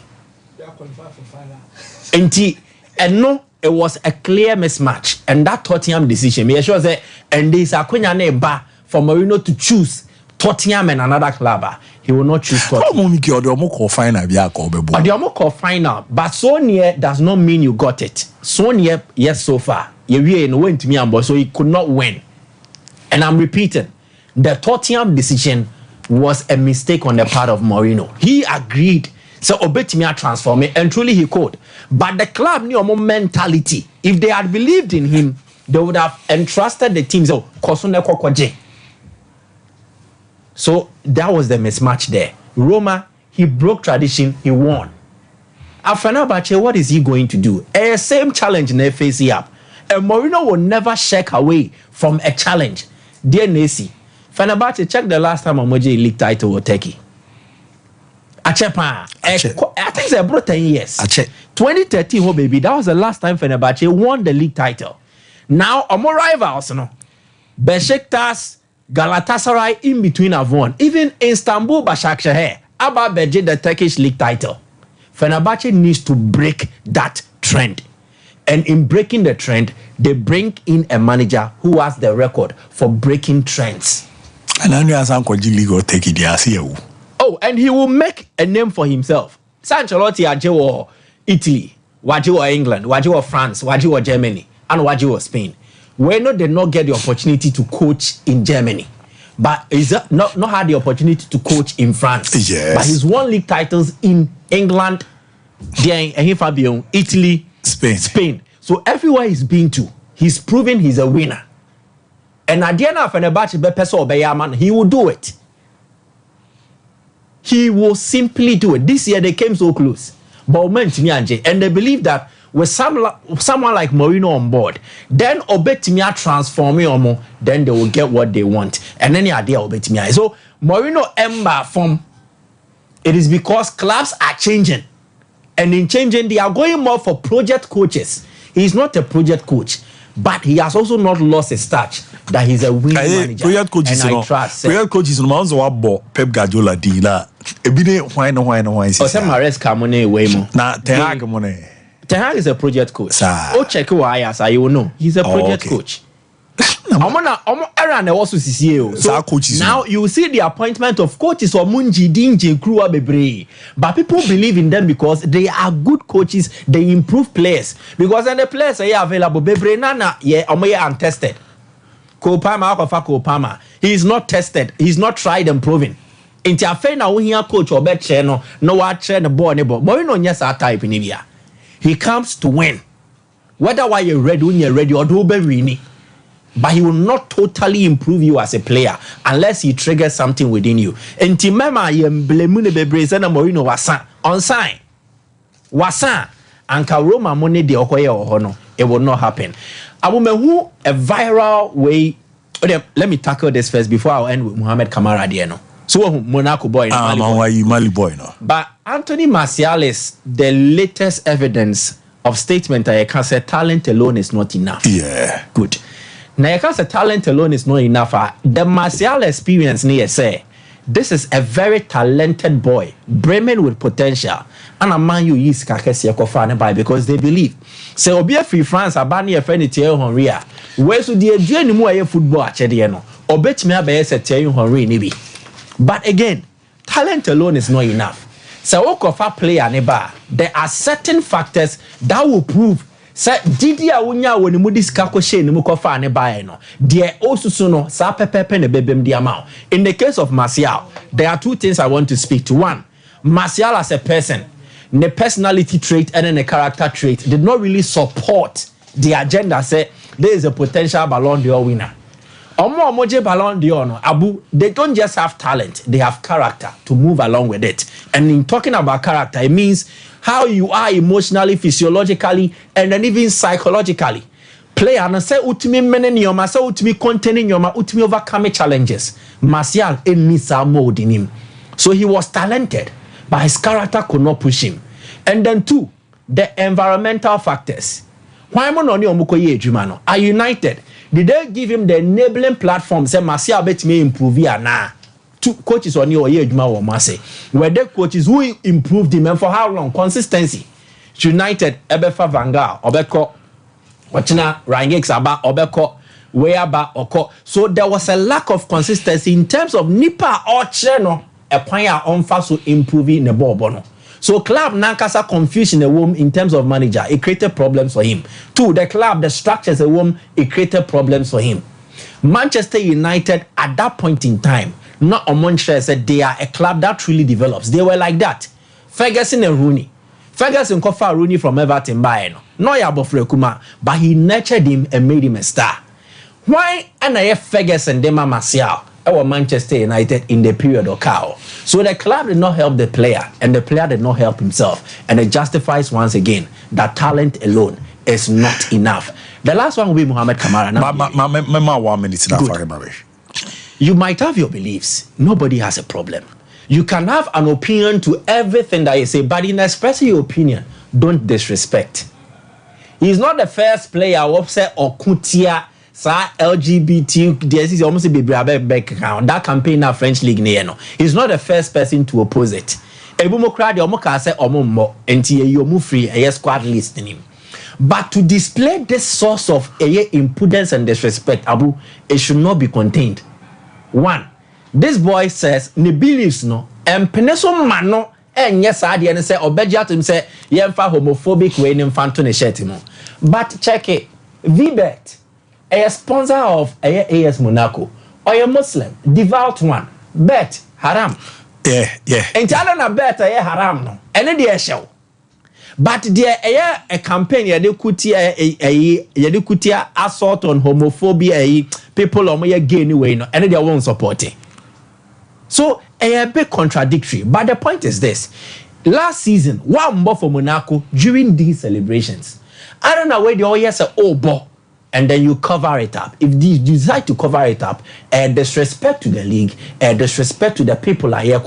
And no, it was a clear mismatch, and that Tottenham decision. Me sure say, and this Akunya bar for Mourinho to choose Tottenham and another club. He will not choose Tottenham. The final, but so near does not mean you got it. So near, yes, so far. You went to me, so he could not win. And I'm repeating, the Tottenham decision was a mistake on the part of Mourinho. He agreed. So Obetimia transform it, and truly he could. But the club knew more mentality. If they had believed in him, they would have entrusted the team. So that was the mismatch there. Roma, he broke tradition, he won. Fenerbahce, what is he going to do? A same challenge in the face up. And Mourinho will never shake away from a challenge. Dear Nasi, Fenerbahce, check the last time Amoji league title was taken. I think it's about 10 years. 2013, oh baby, that was the last time Fenerbahce won the league title. Now, our rivals, Besiktas, Galatasaray in between have won. Even Istanbul, Başakşehir, about Beji, the Turkish league title. Fenerbahce needs to break that trend. And in breaking the trend, they bring in a manager who has the record for breaking trends. And I know League will take it. Oh, and he will make a name for himself. Sancelotti Wajiwo Italy, Wajiwo England, Wajiwo France, Wajiwo Germany, and Wajiwo Spain. Bueno did not get the opportunity to coach in Germany, but he's not had the opportunity to coach in France. Yes. But he's won league titles in England, Italy, Spain. So everywhere he's been to, he's proven he's a winner. And at the end of Fenerbahce, he will do it. He will simply do it. This year they came so close. And they believe that with someone like Mourinho on board, then Obetimia transform then they will get what they want. And any idea Obetimia. So Mourinho ember from it is because clubs are changing. And in changing, they are going more for project coaches. He's not a project coach, but he has also not lost his touch that he's a winning manager. Project coaches, and I trust. Project coaches, no matter what Pep Guardiola did, why no. Mahrez Kamone way more. Na Ten Hag is a project coach. Oh, check who I as you know. He's a project coach. So now you see the appointment of coaches or Munji Dinji Krua Bebre. But people believe in them because they are good coaches, they improve players. Because then the players are available. Bebre Nana, untested. Kopama. He is not tested, he's not tried and proven. Inti afe na wo coach or bet no wa train the ball nebo. But no nyesa type in India. He comes to win. Whether why you're ready when you're ready or do be winning. but he will not totally improve you as a player unless he triggers something within you. And Timema yemblemu ne bebre say na Mourinho wasa anka Roma money de okoye oho no, it will not happen. Abumehu a viral way. Let me tackle this first before I end with Mohamed Kamara there no. So Monaco boy Mali boy no. But Anthony Martial is the latest evidence of statement that I can say talent alone is not enough. Yeah. Good. Now you can say talent alone is not enough. The Martial experience near say this is a very talented boy, brimming with potential. And a man you use kakesi ekofane by because they believe. Say obi free France abani e friend Thierry Henry a. Where so the adwene mu aye football achede no. Obetimi abaye se Thierry Henry ni bi. But again, talent alone is not enough. So okofa player ne ba, there are certain factors that will prove say didi a wonya woni mu disika ko she ne mu kofa ne ba no. There also no sa pepepe ne bebem di amount. In the case of Martial, there are two things I want to speak to. One, Martial as a person, the personality trait and then the character trait did not really support the agenda. Say there is a potential Ballon d'Or winner. Omo Ballon d'Or no, Abu, they don't just have talent, they have character to move along with it. And in talking about character, it means how you are emotionally, physiologically, and then even psychologically. Player and say ultimate menen yoma, say ultimate containing yoma, ultimate overcome challenges. Martial needs some mode in him. So he was talented, but his character could not push him. And then two, the environmental factors. Why are United? Did they give him the enabling platform? Say Martial bet me improve here now. Two coaches on your year, were the coaches who improved him and for how long? Consistency. United, Ebefa Vanguard, Obeko, Wachina, Rangix Aba, Obeko, Weaba, Oko. So there was a lack of consistency in terms of Nipa or Cheno, a player on fast to improving the ball bono. So club Nankasa confusion a womb in terms of manager, it created problems for him. Two, the club, the structures a womb, it created problems for him. Manchester United at that point in time, not on Manchester said they are a club that truly develops. They were like that. Ferguson and Rooney. Ferguson kofa Rooney from Everton by no Yabofre Kuma, but he nurtured him and made him a star. Why and Ferguson Dema Martial? Our Manchester United in the period of Kao. So the club did not help the player, and the player did not help himself. And it justifies once again that talent alone is not enough. The last one will be Mohamed Kamara. You might have your beliefs. Nobody has a problem. You can have an opinion to everything that you say, but in expressing your opinion, don't disrespect. He's not the first player who upset or kutia. LGBT, this is almost a back account. That campaign na French League no. He's not the first person to oppose it. Ebumokradi omoka say omo enti you free a squad list in him. But to display this source of impudence and disrespect, Abu, it should not be contained. One, this boy says ne beliefs no empeneso mano yes I and say obeja to him say yemfa homophobic way in fanto ne shirt mo. But check it. VBet, a sponsor of AS Monaco, or a Muslim, devout one, bet haram. Yeah. And tell na bet haram no. And the show. But there a campaign kutia assault on homophobia people on my gay anyway no and they won't support it. So a bit contradictory. But the point is this. Last season, one more for Monaco during these celebrations. I don't know where the all say oh boy. And then you cover it up. If you decide to cover it up, disrespect to the league, disrespect to the people here,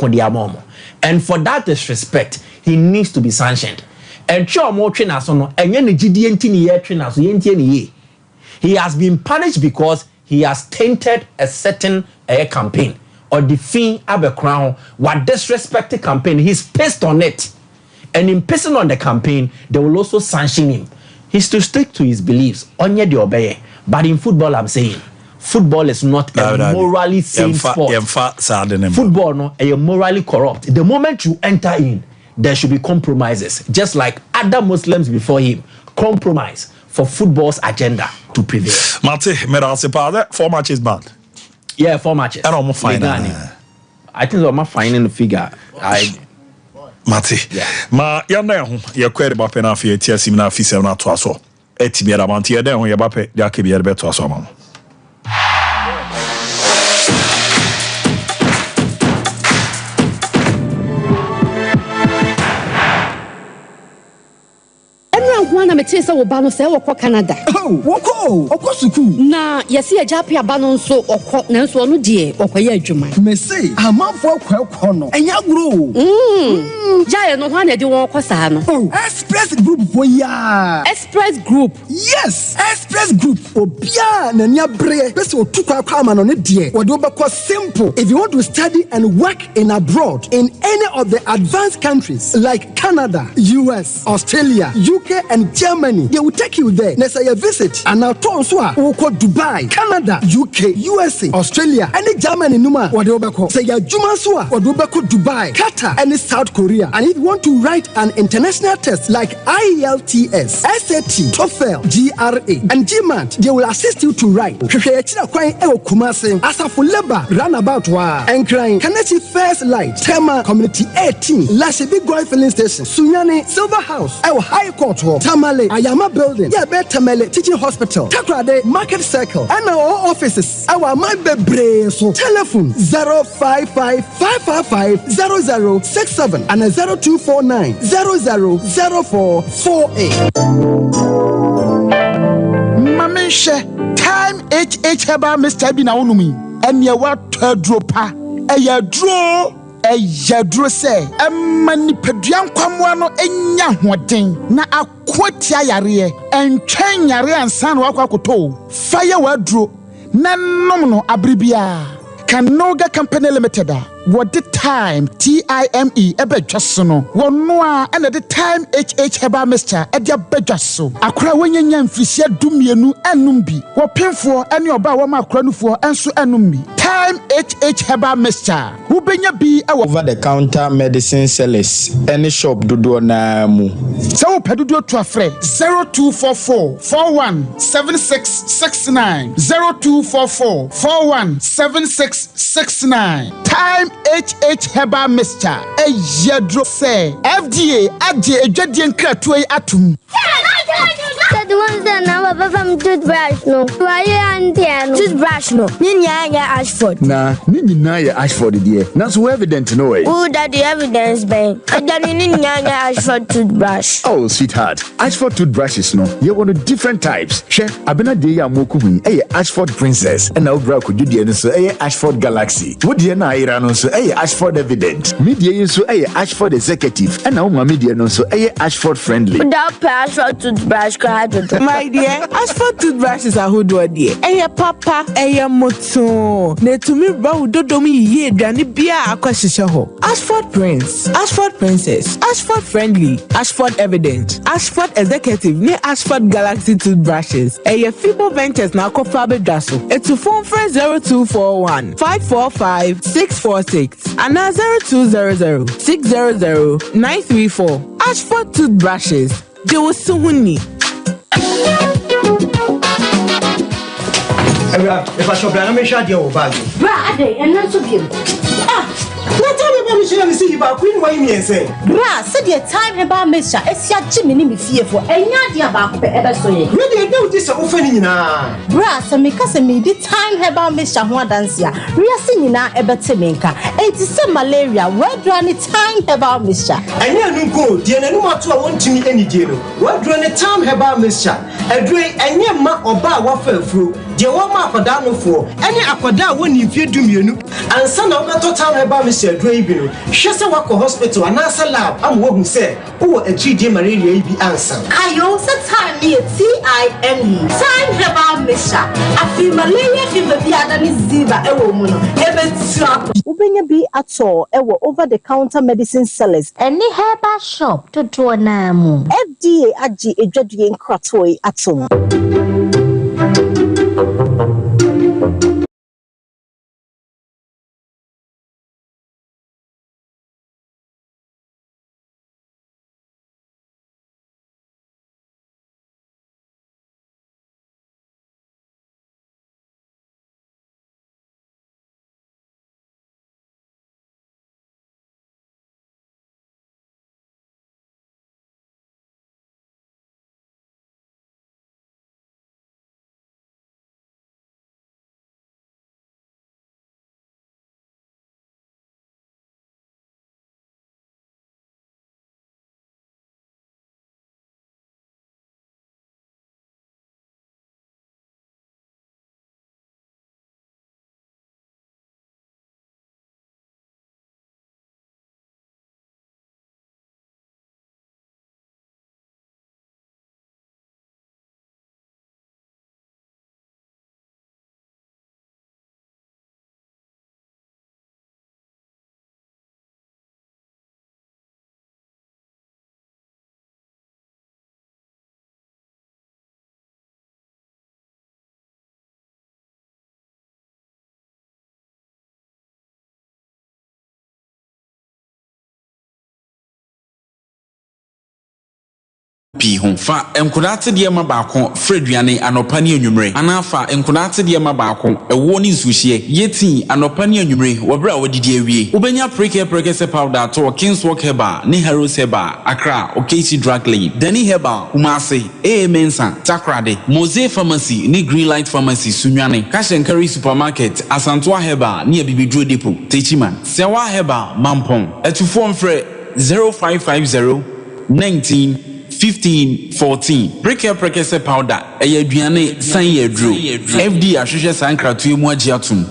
and for that disrespect, he needs to be sanctioned. And he has been punished because he has tainted a certain campaign or defeat Abercrown, what disrespected campaign. He's pissed on it, and in pissing on the campaign, they will also sanction him. He's to stick to his beliefs. Onye de obey. But in football, I'm saying, football is not a morally sane sport. Football no, is morally corrupt. The moment you enter in, there should be compromises. Just like other Muslims before him, compromise for football's agenda to prevail. Mate, 4 matches bad. Yeah, 4 matches. I don't find I think I'm finding the figure. Mate, ma yanda ho ye kwere ba pena afie tia sim na afise na to aso etibia da mantie den ho ye ba pe ya ke biere beto aso ma mete say wo ba no say wo kɔ Canada. Oh, woko, school. Na yesi agya pe aba no nso okɔ nanso ɔno de ɔkɔyɛ adwuma. Me say, amanfo kɔ no. Enya gro. Jaye no ho na de wɔn kɔ saa no. Oh, Express Group for ya. Express Group. Yes, Express Group. Obia na nya bre. Pese otukwa kwa ama no ne de. Wo de obekɔ simple. If you want to study and work in abroad in any of the advanced countries like Canada, US, Australia, UK and Germany, they will take you there. Na say you visit and now turn so a wo kɔ Dubai, Canada, UK, USA, Australia, and Germany numa wo de obekɔ. Say ya juma so a wo de obekɔ Dubai, Qatar and South Korea. And if you want to write an international test like IELTS, SAT, TOEFL, GRA, and GMAT, they will assist you to write. Hwehwɛ kwan ewo Kumasi, Asafo Leba, Roundabout wa, Enkran, Kanachi First Light, Tema Community 18, Lashibi Goy Filling Station, Sunyani, Silver House, ewo High Court wa, Tamale, Ayama Building, Yabe Tamale Teaching Hospital, Takrade Market Circle, and our offices, our my bebre so telephone 055550067 and 0249 000448. Mamisha, time HH heba Mr. Bina Unumi, and ya what dropa, a ya draw. Yadro say, mani pedian kwamwano enya hoden na akwatia yare en twen yare ansan wakwakoto fire wadro na nomno abribia Kanoga Company Limited. What the time TIME ebedwasono wono a na the time HH heba Mr. edia bedwaso akra wonyanya mfirisia dumienu enum bi wo pemfo ene oba wo ma akra nufo enso enum bi time HH heba Mr. who benya bi over the counter medicine sellers any shop dodo na mu so wo pedodo to afre 0244 417669 0244 417669 time HH heba Mr. Yadro say FDA adje edwadie nkratoe atum the ones that now from toothbrush no why and toothbrush no ninya Ashford na ninya ya Ashford there na so evident no way who that the evidence ben adani ninya Ashford toothbrush. Oh sweetheart, Ashford toothbrushes no you want different types she abena dey amoku hu Ashford Princess and now bra could do so Ashford Galaxy what dey na ira no so Ashford Evident media so Ashford Executive and now media no so Ashford Friendly without Ashford toothbrush. My dear, Ashford toothbrushes are who do dear. Papa, moto. Ne to me bro dodomi ye dani bia akwashisha ho. Ashford Prince, Ashford Princess, Ashford Friendly, Ashford Evident, Ashford Executive, ne Ashford Galaxy toothbrushes. Fibo Ventures na kofabe daso. To phone friend 0241 545 646 and 0200 600 934. Ashford toothbrushes. They were so winning. If I shall be a shot your bag. Brother, and not so beautiful. What time about me see about Queen Wayne and say? Bra, said your time about Mister Esia Jimmy me fearful, and Yadia about ever so. Really, do this offending now. Bra, so me cousin me the time about Mr. Huadansia. We are singing now about Timinka. And to some malaria, where do any time about Mister? And you go, dear, no matter what to me any deal. What do any time about Mister? A drink and your mark or bar waffle fruit. Dear, one mark for down for any aquada when you fear do you and son of the time about Mr. Draven. Shasa Wako Hospital and answer lab. I'm what who said, oh, a GD Managerial be answer. I also time me TIME. Time about Mister. I feel malaria fever be than Ziva a woman. Ever trap. Ubenya be at all, over the counter medicine sellers. Any herbal shop to do a namu. FDA aji a judging cratoi at all. Pi Honfa, Enkodate Diama Bako, Fredriane, Anopani Numre, Anafa, Enkodate Diama Bako, a warning sushi, Yeti, Anopani Numre, Wabra, what did you Ubenya Prekese powder to a Kingswalk Heba, Niharos Heba, Accra, Okesi Drug Lane, Danny Heba, Umase, A Mensa, Takrade, Mose Pharmacy, Ni Green Light Pharmacy, Sunyane, Cash and Carry Supermarket, Asantwa Heba, near Bibidro Depot, Techiman, Sewa Heba, Mampong, a to form fre 0550 19 15-14. Prekese powder. Eye aduane san ye dro. FD ahwehwe san kratoe mu agiatum.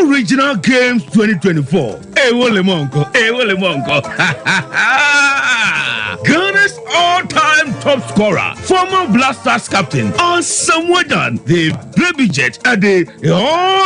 Original Games 2024. Wole monko. Ghana's all-time top scorer, former Black Stars captain, Samuel the Baby Jet at the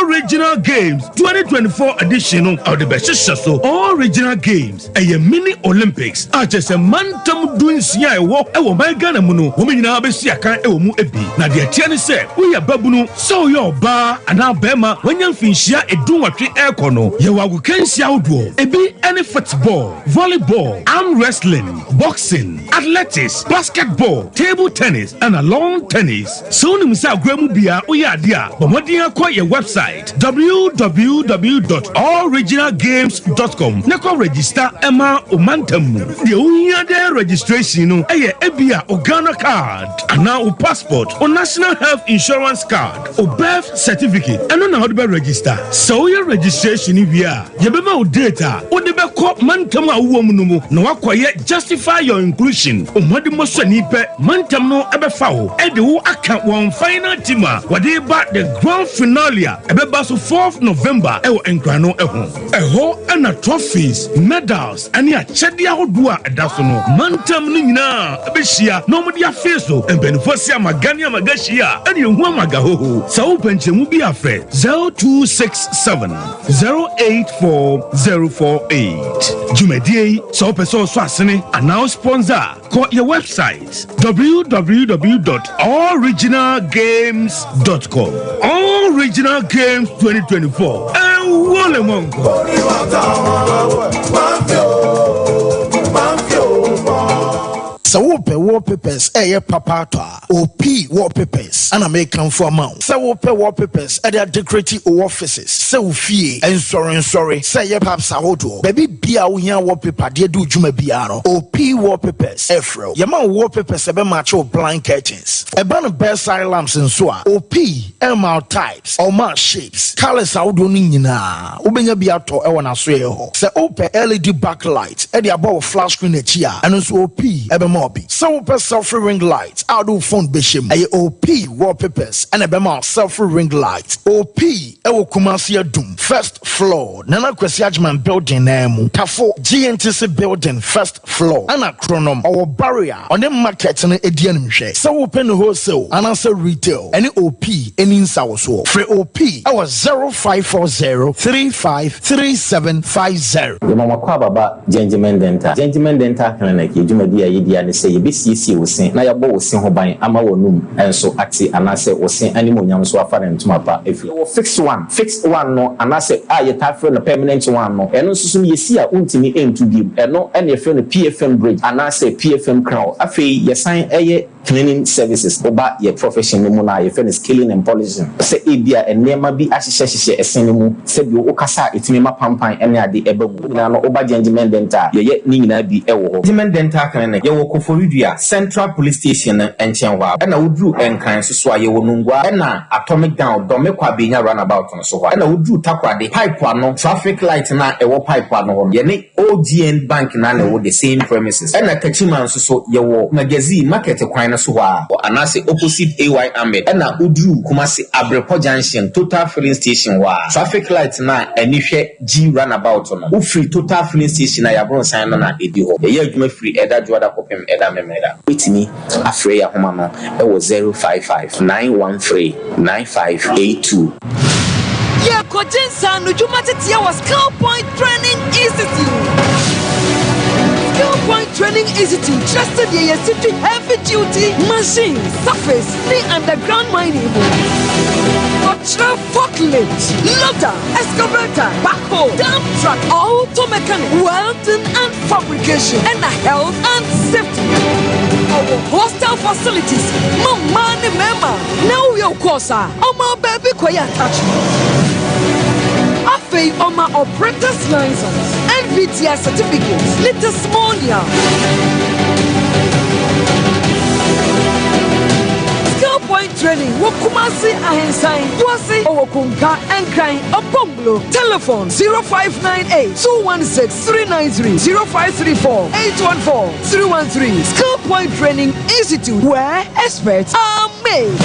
Original Games 2024 edition of the Beshishaso Original Games, a mini Olympics. Just a mantam doing Sia walk. I will buy Ghana Muno, women now be Siaka, Ewomu Ebi. Now the Tiani said, we are Babuno, so your bar and now Bema, when you finish a do a tree air corner, you are can see outdoor. Ebi any football, volleyball, arm wrestling, boxing, athletics, basketball, table tennis, and a lawn tennis. Soon Misa Gremubia Uyadia, but what do you call your website? www.alloriginalgames.com. Nako register Emma Omantamu. The Unyade registration, Ebia Ogana card, and now a passport or national health insurance card or birth certificate. And on how to register. So your registration via Yabema data or the back Mantama woman no acquire justify your inclusion. Umadimo Sanipe Mantamno Ebefao Edu account one final tima Wadiba the grand finale Ebebaso 4th November Enkrano Eho and a trophies, medals, and ya Chedia Odua Adasono Mantam Nina Ebeshia no Modia Feso and Benefosia Magania Magashia and you Wamagaho Sao Penchemubi Afre 0267 084048 Jumedie so Peso Swasene and now sponsor. Call your website www.alloriginalgames.com. Original Games 2024 and Wolemongo. So wallpapers, papa OP wallpapers, and American for amount. So wallpapers at their decorative offices. So fee and sorry. Say ye perhaps ahodo. Baby bia unya wallpaper, dear do jume biano. OP wallpapers, Efro. Yama wallpapers ebe macho blind curtains. Ebana bedside lamps and so OP MR types, or mark shapes. Colors ahodo nina. Ubenya biato ewana suyeho. Se OP LED backlight, edi above flash screen echia. And also OP ebe so selfie ring lights, I'll phone bishim, a OP wallpapers, and a bema selfie ring lights. OP, Ewo Kumasia Doom, first floor, Nana Kwesiajman building name, Tafo GNTC building, first floor, and a chronom or barrier on the market and a DNM. So open wholesale and answer retail, any OP, any in South. Free OP, our 0540 353750. The Mama Kwababa, Gentleman Dental. Gentleman Dental Clinic, you do my say BCC was saying, na yabo was saying Hobai, Amawonum, and so Axi, and I say, was saying animal yam so far and to my part. If you fix one no, and I say, you have friend a permanent one no, and also you see a ultimate aim to give, and no, and you friend a PFM bridge, and I say PFM crown. I feel you sign a cleaning services about your profession, your friend is killing and polishing. Say, India and never be as a cinema, said you Okasa, it's me, my pampa, and I the Ebo, no, Oba Gentleman Dental, yet Nina be a Gentleman Dental Clinic, Koforidua Central Police Station and Chenwa, and I would do and kind so sway Wonungwa, and atomic down, Domekwa being a runabout on so and I would do Takwa the pipe one, traffic light and a pipe one, Yannick OGN Bank and with the same premises, and a Kachiman so your magazine market a quina soa, and I say opposite AY Ahmed, and I would do Kumasi Abrepo Junction, Total Filling Station, traffic light now, and if G runabout on free Total Filling Station, I have run sign on a video, a year free Eda Juada Popim. With me, Afreya Homano, it was 055 913 9582. Yeah, Kojinsa, Nujumatia was Skill Point Training Institute. Skill Point Training Institute trusted the city heavy duty machines, surface, the underground mining. Kotra forklift, loader, excavator, backhoe, dump truck, auto mechanic, welding and fabrication, and health and safety. Our hostel facilities, mama and mama. Now your course, my baby kwaya attachment. Afe on my operator's license, NVTI certificates, little small yard. Point training, Wakumasi Ahensign, Wasi, Owakunka, and Crying, Apombo. Telephone 0598 216 393 0534 814 313. Skill Point Training Institute, where experts are made.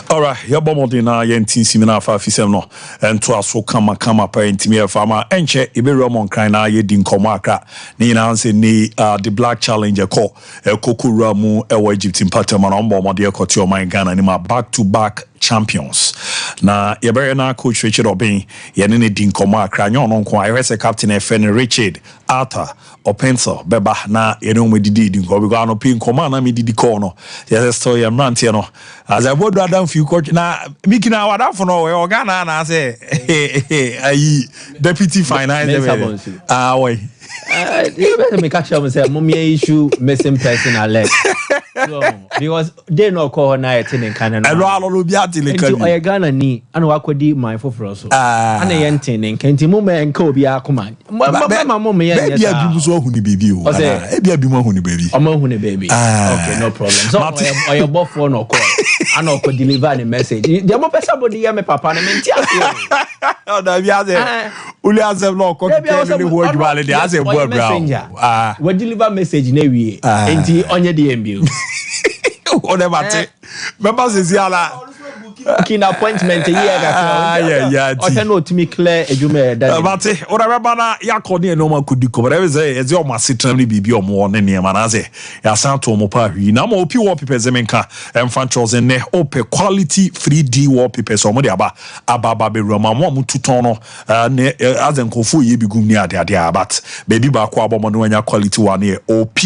Alright, your bomodina yentin simina fa fisem no ento aso kama pa intimi fama enche ibero mon kran na ye din komo akra ni na anse ni the black challenger ko kokura mu ewo Egypt impata ma no bomode ekoti o man Ghana ni ma back to back champions na yebere na coach Richard Obin ye ne din komo akra nyo no nko ayese captain FN Richard Arthur Openso beba na ye no medidi din ko because no pin komo na medidi ko no yes story am rantie no as I would rather few coach na mikina wada for no we Ghana na say ayi deputy finance why you better make sure say mommy issue missing person alert so because they no call na in Canada I all be at the can Ghana ni and wakodi my for so and yentin in kenti mo me nka obi akoma mama mo me yen ya bi so hu ni baby o e bia bi mo hu ni baby o mo hu ni baby okay no problem so oyo bofo no call and I could deliver the message. The more person body me papa na menti aso. Oh da bi ase. Uli ase no ko ke ni wo dwale de ase bo bra. We deliver message na wie. Enti onye de mbio. O de mate. Member se ala booking appointment yeah. I cannot to me clear ejume that. Mate, o remember na ya koni no ma kudi ko. But say e o ma sitram ni bibi o mo ne ne ma na say ya santo mo pa hwi na ma opi wallpaper zemenka emfa chosen ne ope quality 3D wallpaper so mo de aba be roma mo tuton no ne azenkofo ye bigum ni ade but baby ba ko abo mo no anya quality one e OP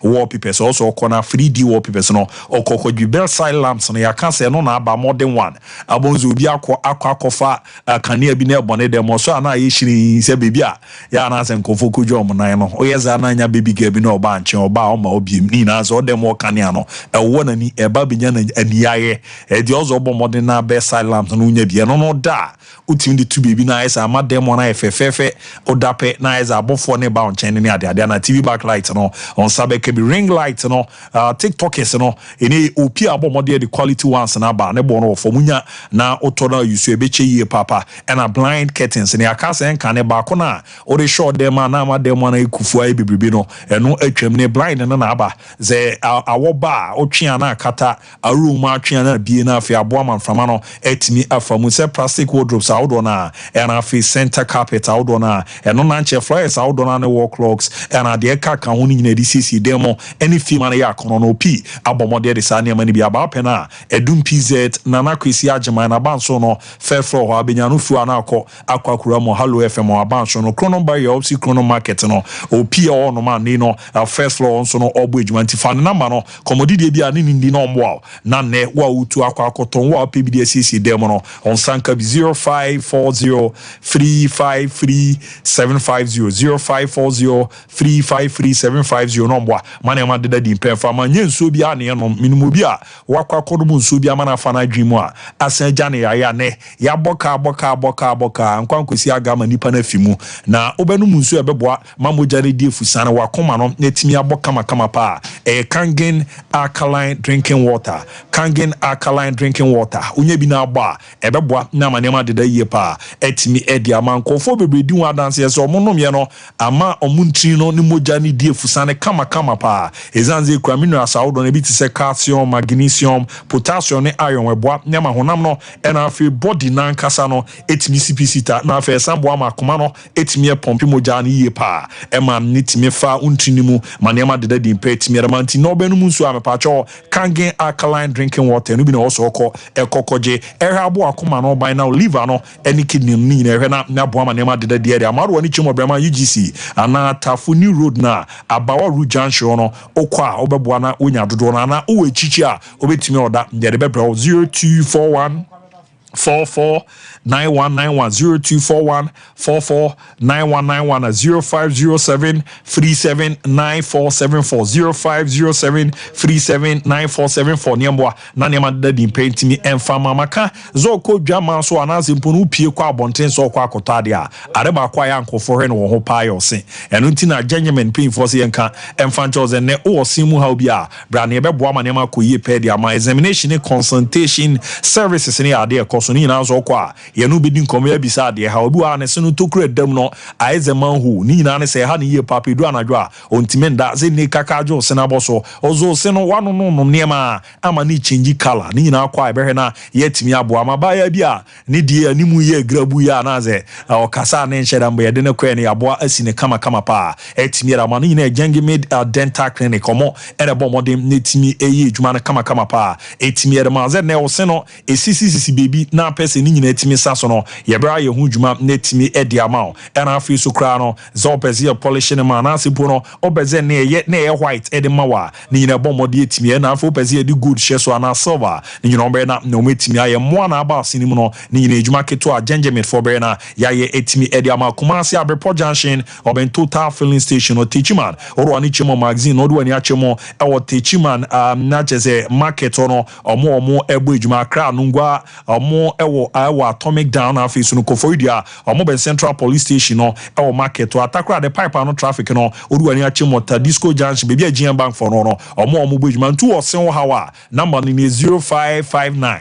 wallpaper so also corner 3D wallpaper no okoko dwebel side lamps no ya kan say no na aba modern one abonzo bi akofa kanea bi na ebone dem so ana ye shiri se baby a ya na azenkofo kojo mo nan no oyeza na anya baby girl bi na oba anche oba o ma obiem ni na so dem o kanea no ewo na ni eba binya na aniaye e di ozo obo modern na be side lamps no nya bi no da utim di tu baby na esa ama dem na efefefe odape na esa abofo ne ba onchen ne ade na TV backlight no on sabe ke bi ring light no TikTokers no eni opi abomode the quality ones na ba ne bo no for munya na otoda yusu ebeche yie papa and a blind curtains ne akasa enka ne ba ko na o de show dem na ama dem na ekufu ai bibibi no eno atwam ne blind na aba ze awoba otwea na akata a room atwea na bie na afi abo amanframa no etimi afamu se plastic wardrobes outdoor na and afi center carpet outdoor na eno na nche flyers outdoor na ne wall clocks and ade ka kan ho ni nyina di sisi demo any film na ya kono no pi abomode de sa ne mani bi aba pena edum PZ na na kwesi agema na banso no fair floor ho abenya no fu ana akwa mo Hello FM o abanso no chrono bar ya opsi chrono market no opi o no man ni no first floor nso no obo ejuma ntifa na number no komodidi bia ni ndi no mbo na ne wa utu akwa akoton wa pbd sisi demo no on sanka 0540353750 0540353750 no mbo mane ma deda di mpefa ma nye nso bia ne no minimu bia wakwa kodumu nso bia mana fa na dwimu a asan jane ya ne ya boka nkwankwesi aga ma nipa na fimu na obenu nso ebeboa mamoja ne die fusana wakoma no netimi aboka makama pa Kangen alkaline drinking water onye bi na agba ebeboa na manema deda yie pa etimi edi amankofo bebredi wan dance yeso omonom ye no ama omuntri no ni moja ne die fusana kama pa ezanze kwa mineral sawodo ne bi ti se calcium magnesium potassium ne iron weboa nyama honam no ena afi body na nkasa no etimi sipisita na afi sambo ama akoma no etimi pompi moja na yie pa ema nitimi fa untinimu manema deda di mpa etimi ramanti no benu mu nso amepacho Kangen alkaline drinking water no bi na oso okọ ekokoje ehwe abo akoma no ban na liver no eni kidney ni na ehwe na abo ama nema deda di area amaro ani chimo brema UGC ana tafu new road na abawa road junction no okwa obeboa na onya dodo na o echichi a obetimi oda ndere bebra 0241 449191 0241 4491 0507 niamboa na niam dadi mpentimi enfama maka zoko dwama so anase mponu pie kwa abonten so kwa akotade a areba kwa ya nkofo hwe no wo ho pa yose eno ntina Benjamin pinfo se yenka emfancho ze ne o simu ha obi a bra ne beboa ma niam akoyie pedi ama examination consultation services ne ade ekoso ni na so kwa ye no bedi nkomo ya bisa ade ha obi wa ne se no tokure dam no aizeman hu ni na ne se ha ne ye papa edu anadwo a ontimenda ze ne kakajo se na boso ozo se no wano no niema ama ni change color ni na kwa ebehwe na yetimi abo ama ba ya bia ni die animu ye grabu ya na ze okasa ne nhyeda mbo ye de ne kwa ne abo asine kama pa etimi ra ma ni na Jangi made dental clinic omo ere bo modem netimi eye adwuma na kama pa etimi ra ma ze ne wo se no esisi baby na person ni nyina etimi saso no ye bra ye hu dwuma netimi edi ama ena afi so kra no zo obezi polishing ma na sipo no obeze ne ye white edi mawa ni nyina bo mode etimi na afi obezi edi good share so na silver ni nyina ombe na no metimi aye mo na aba sinimu no ni nyina adwuma keto a Benjamin for be na ya ye etimi edi ama Kumasi Abepo Junction oben total filling station o Techiman oro ani chemo magazine odo ani achemo e wo Techiman na jeze market no omo ebo adwuma kra nungwa omo ewo atomic down afi sunu kofoidia omo ben central police station no ewo market to atakra the pipe no traffic no odu ani achemo ta disco junction bebi agian bank for no omo bojuma ntu osen hawa number ni 0559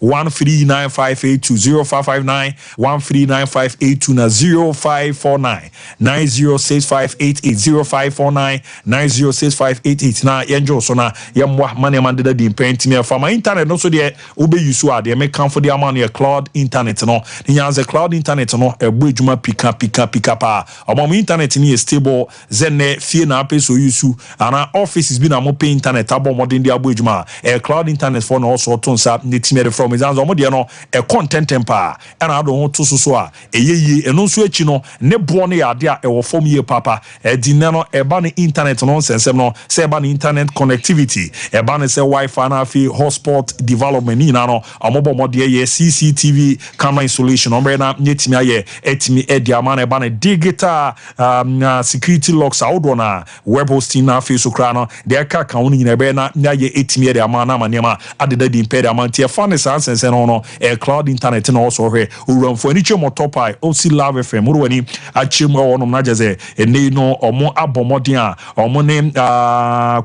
1395820 0559 1395820 na 0549 906588 0549 906588 na yenjo so na yemwa mane mandeda di mpentimi afama internet no so de obe use ade me kan for the amount your cloud internet no nya ze cloud internet no egbo adwuma pika pa omom internet ni stable zenne fie na apeso use ana offices bi na mo pay internet abo modern dia agbo adwuma cloud internet for no also to nsa netime from example omo de no content temper ana ado ho to so a eyeye eno nso achi no ne bo no ya ade a ewo form ye papa di ne no eba ne internet no sensem no se eba ne internet connectivity eba ne se wifi na fi hotspot development ni na no omobo modie ye CCTV camera installation ombre na nyetimi aye etimi edi amana eba ne digital security locks awdo na web hosting na fi so kra no de ka ka woni nyina be na ye etimi edi amana manema adeda di impede amantie fane sanse no cloud internet no also hwe uramfo ani chemo topai osi love fm urwani achemo wonom na jeze ene no omo abomodin a omo ne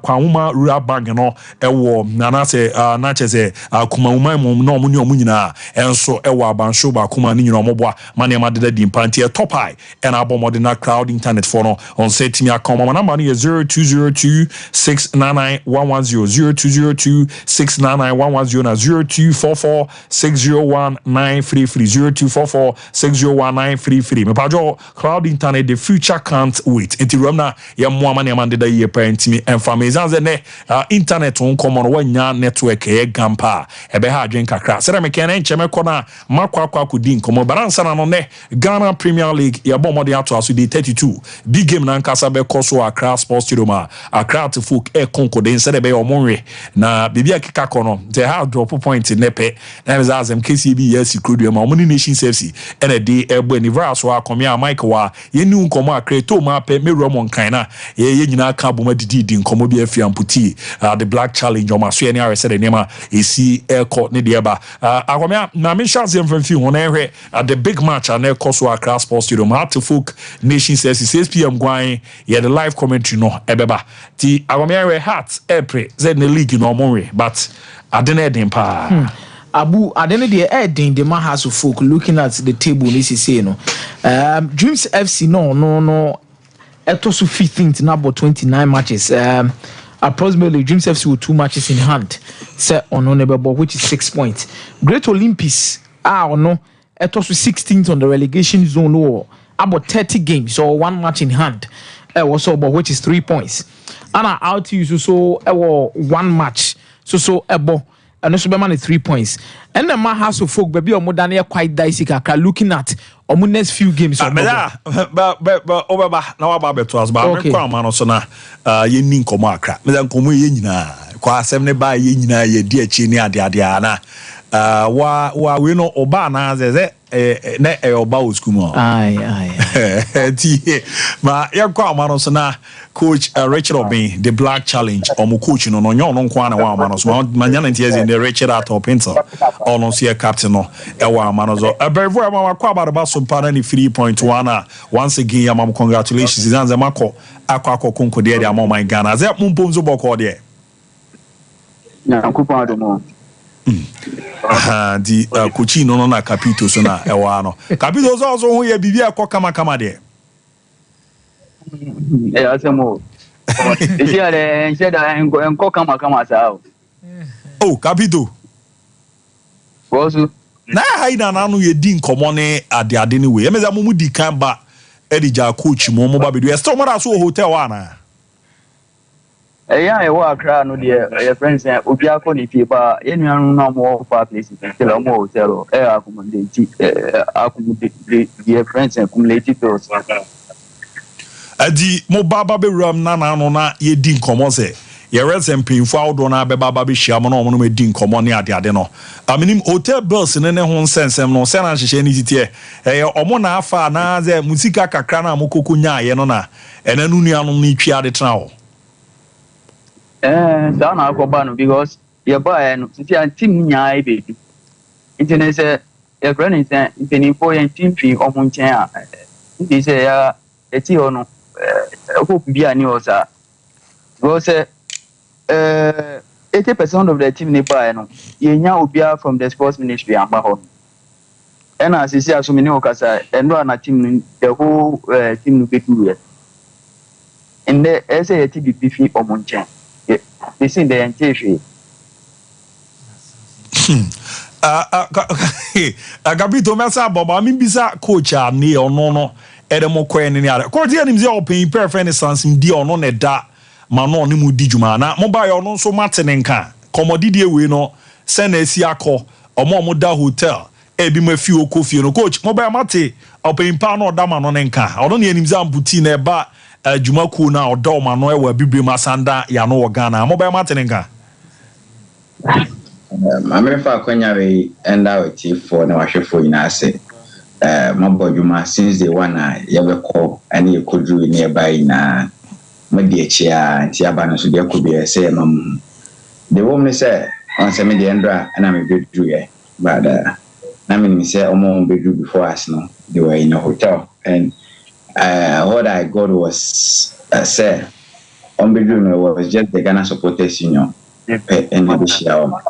kwawuma rural bank no ewo nanase na cheze kumawuma mu no omo ni omo nyina enso ewo abansho ba kuma ni nyina omo boa manema deda di impantie topai ena abomodin na cloud internet for no on setimi akoma number no 0202 699 110 0202 699 110 na 0244 601 933 0244 601 933 mepajo cloud internet the future can't wait enti ramna ya moama ne amande da ye parentimi enfamezanze ne internet on common wanya network e gampa ebe ha adwen kakra sere me ken encheme kona makwa kudi nkomo baransa na no ne Ghana Premier League ya bomode ato aso de 32 big game na nkasa be koso Accra Sports Stadium Accra to folk e konkode insede be omonwe na bibia kika kono they have drop point nepe na mezazem KCB yes ikrodu ma omuni nation safety ene de ebo ni vraso akomia Mike wa yeni nkomo akreto ma pe meru mo nkan na ye nyina ka boma didi nkomo bi afia amputi the black challenge o maso ene are said nema esi airport ne de ba akomia na me chance mfamfi ho na ehwe the big match na ekoso Accra Sports Stadium hat to folk nation safety 6 pm gwan ye the live commentary no ebeba ti akomia we hat April z ne league no monwe but adene den pa Abu adene de the Mahasu folk looking at the table this is say no Dreams FC no eto so 15th na about 29 matches approximately Dreams FC with 2 matches in hand. Set on ball, which is 6 points. Great Olympics no. It was 16th on the relegation zone or about 30 games or 1 match in hand. Was about which is 3 points. And out to you so 1 match. So about and also be 3 points. And the man has to folk baby or more than quite dicey looking at or next few games. But over now about beto as ba me kwa man so na ye nin komo akra. Me dan komo ye nyina. Kwa asem ne ba ye nyina ye di achi ni ade na. Wa we no oba na ze na oba oskumo. Aye. Ti ma ye kwa man so na coach Richard Obin the black challenge omo coach no nyo no kwa na wa man so manyana ntieze in the Richard atop pencil ono see captain no e wa man so abevu ma kwa ba Sompa na ni 3.1 once again yamam congratulations izanze mako akwa konko de de amon my Ghana ze mumpomzo boko de na kupon do mo di coach no na capito so na e wa no capito so hu ye bibia kama de asemo isi ale nsheda enko kama sao oh capito bosu na haida na no ye di nkomo ne ade ne we emeza mu di kan ba edija coach mo ba bedu e still mara so hotel wa na ya e wa kra no de e friends obi akọ ni fie ba ye nuanu na mo fa place tell mo hotel accommodate the friends accumulate to adi mo baba be ram na no na ye di nkomo se ye resem pinfo awdo na be baba be hia mo na omo no me di nkomo ne ade no aminim hotel bills ne ho nsensem no se na hyehyɛ ni titie omo na afa na ze musika kakra na mo kokonya ye no na enanu nuanom ni twa de tena ho da na akoba no because ye ba no titie team nya e be du intene se ye kra ni se intene fo ye team fi omo nchen a intene se ya eti ho no hope bi ani o sa go say 80% of the team nearby no yenya obia from the sports ministry amba ho and as you see asumini okasa and no na team the whole team no betu yet and the SATB fi omonchen they see the entry Agabito mesa baba mi bisa coach a ne ono no edemo kwen ni ara coach ya nimze open perfect sense ndi ono ne da ma no ne mu di juma na mo ba yo no so matene nka komodidi ewe no se na esi akọ omo da hotel ebi ma fi okofie no coach mo ba mate open pa no da ma no ne nka ono ne nimze amputi na eba juma ku na odo ma no e wa bibre masanda ya no wo Ghana mo ba matene nka Mamefa kwenya we enda weti for na wahwefo ina ase maboduma since the one yebeko ani ekodru ni eba ina madi echia nti aba no so de akobia say mam the woman say on say me de endra na me bedru ye but na me say omo bedru before us no they were in a hotel and what I got was say on bedru no was just the Ghana supporters union and the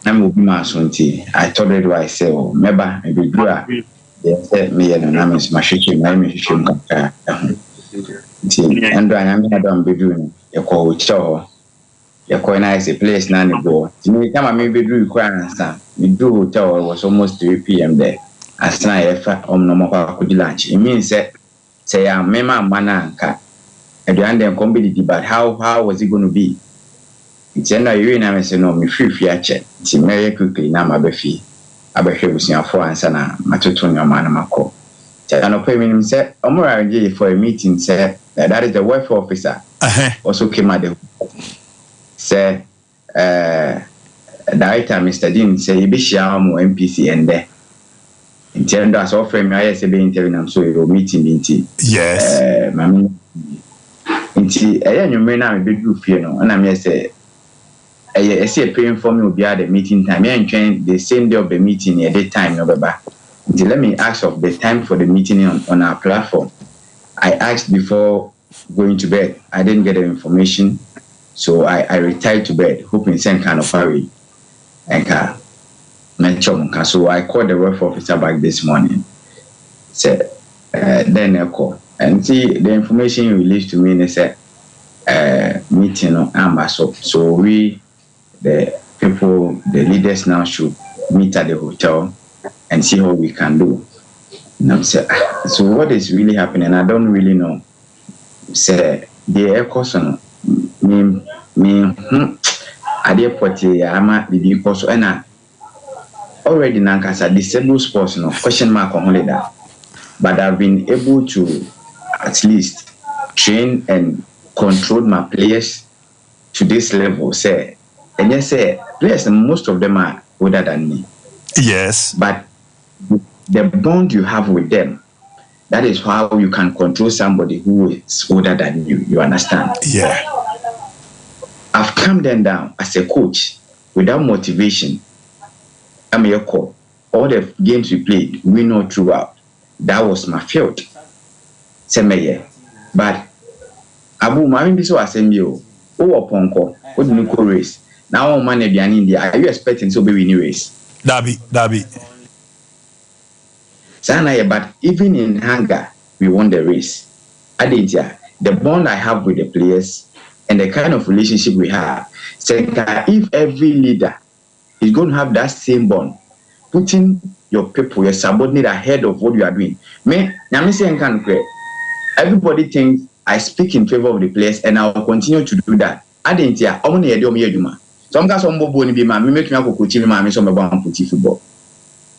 I'm will be my sonti. I told her I say, oh, meba, maybe dura. They said me and I'm my shaking, my mission. And I don't be doing a call show. You're quite nice a place, none go. You come and maybe do requirements. We do hotel was almost 3 p.m. there. As I no more could lunch. It means say, I'm Mema Mananka. And you under competitive, but how was it going to be? It's na you na me say no me free ache ti very quickly na ma be fi abehwe busuafo ansa na matoto nyoma na mako ta no pay me say omura nje for a meeting say that is the welfare officer also came at the say director Mr. Dean say e be share mo MPC ende intendo as offer me I say be interview na so your meeting binti yes mami inti nyoma na me be du fie no na me say I see a praying for me will be at the meeting time. I train the same day of the meeting at the time, no baba. Let me ask of the time for the meeting on our platform. I asked before going to bed. I didn't get the information, so I retired to bed, hoping some kind of hurry. And so I called the welfare officer back this morning. Said then I call and see the information you released to me. And they said meeting on Ambaso. So we, the people, the leaders now should meet at the hotel and see what we can do. And I'm saying, so what is really happening? I don't really know. Say the air person me I did put I'm at the course and already Nankasa disabled sports no question mark on that. But I've been able to at least train and control my players to this level. Say, and yes, say players, most of them are older than me. Yes. But the bond you have with them, that is how you can control somebody who is older than you. You understand? Yeah. I've calmed them down as a coach without motivation. I'm your call. All the games we played, we know throughout. That was my field. Same year. But Abu Marin Biso Assemblio, upon call, what do you call race? Now, man, in India, are you expecting to be winning race? Dabi. But even in hunger, we won the race. The bond I have with the players and the kind of relationship we have, if every leader is going to have that same bond, putting your people, your subordinate ahead of what you are doing. Everybody thinks I speak in favor of the players and I will continue to do that. Football.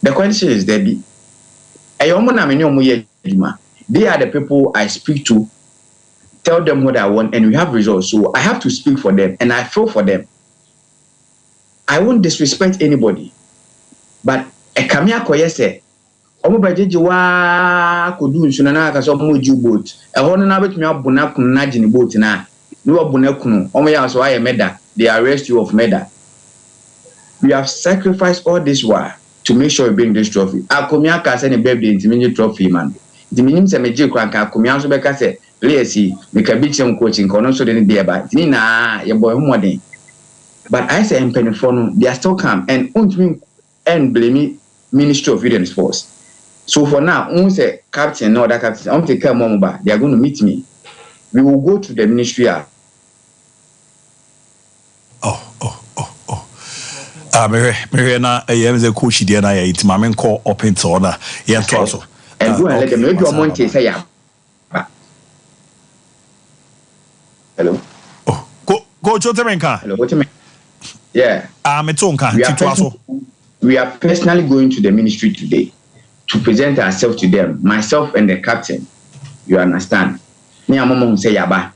The question is Debbie. They are the people I speak to, tell them what I want, and we have results. So I have to speak for them, and I feel for them. I won't disrespect anybody. But a Kamia Koyese, Omobajiwa could do Sunana as a moju boat. A honor with me up Bonakun Najin boat now. No Bonakun, Omoya, so I am Meda, the arrest you of Meda. We have sacrificed all this while to make sure we bring this trophy. Akomia can send a baby into mini trophy, man. The minimum a major crank, Akomia so because players see, make a big coaching, or so then there, but Nina, your boy, more than. But I say, they are still calm and won't and blame Ministry of Youth and Sports. So for now, I say captain, no, that captain, I'm take care of Momba. They are going to meet me. We will go to the ministry. Mary na am the coach there na it mamen call open to order yeah to also and go and let them know your money say yeah. Hello. Go Chotemenka. Hello, what you mean? Yeah. Metonka we are personally going to the ministry today to present ourselves to them, myself and the captain. You understand? Me and mama say yaba.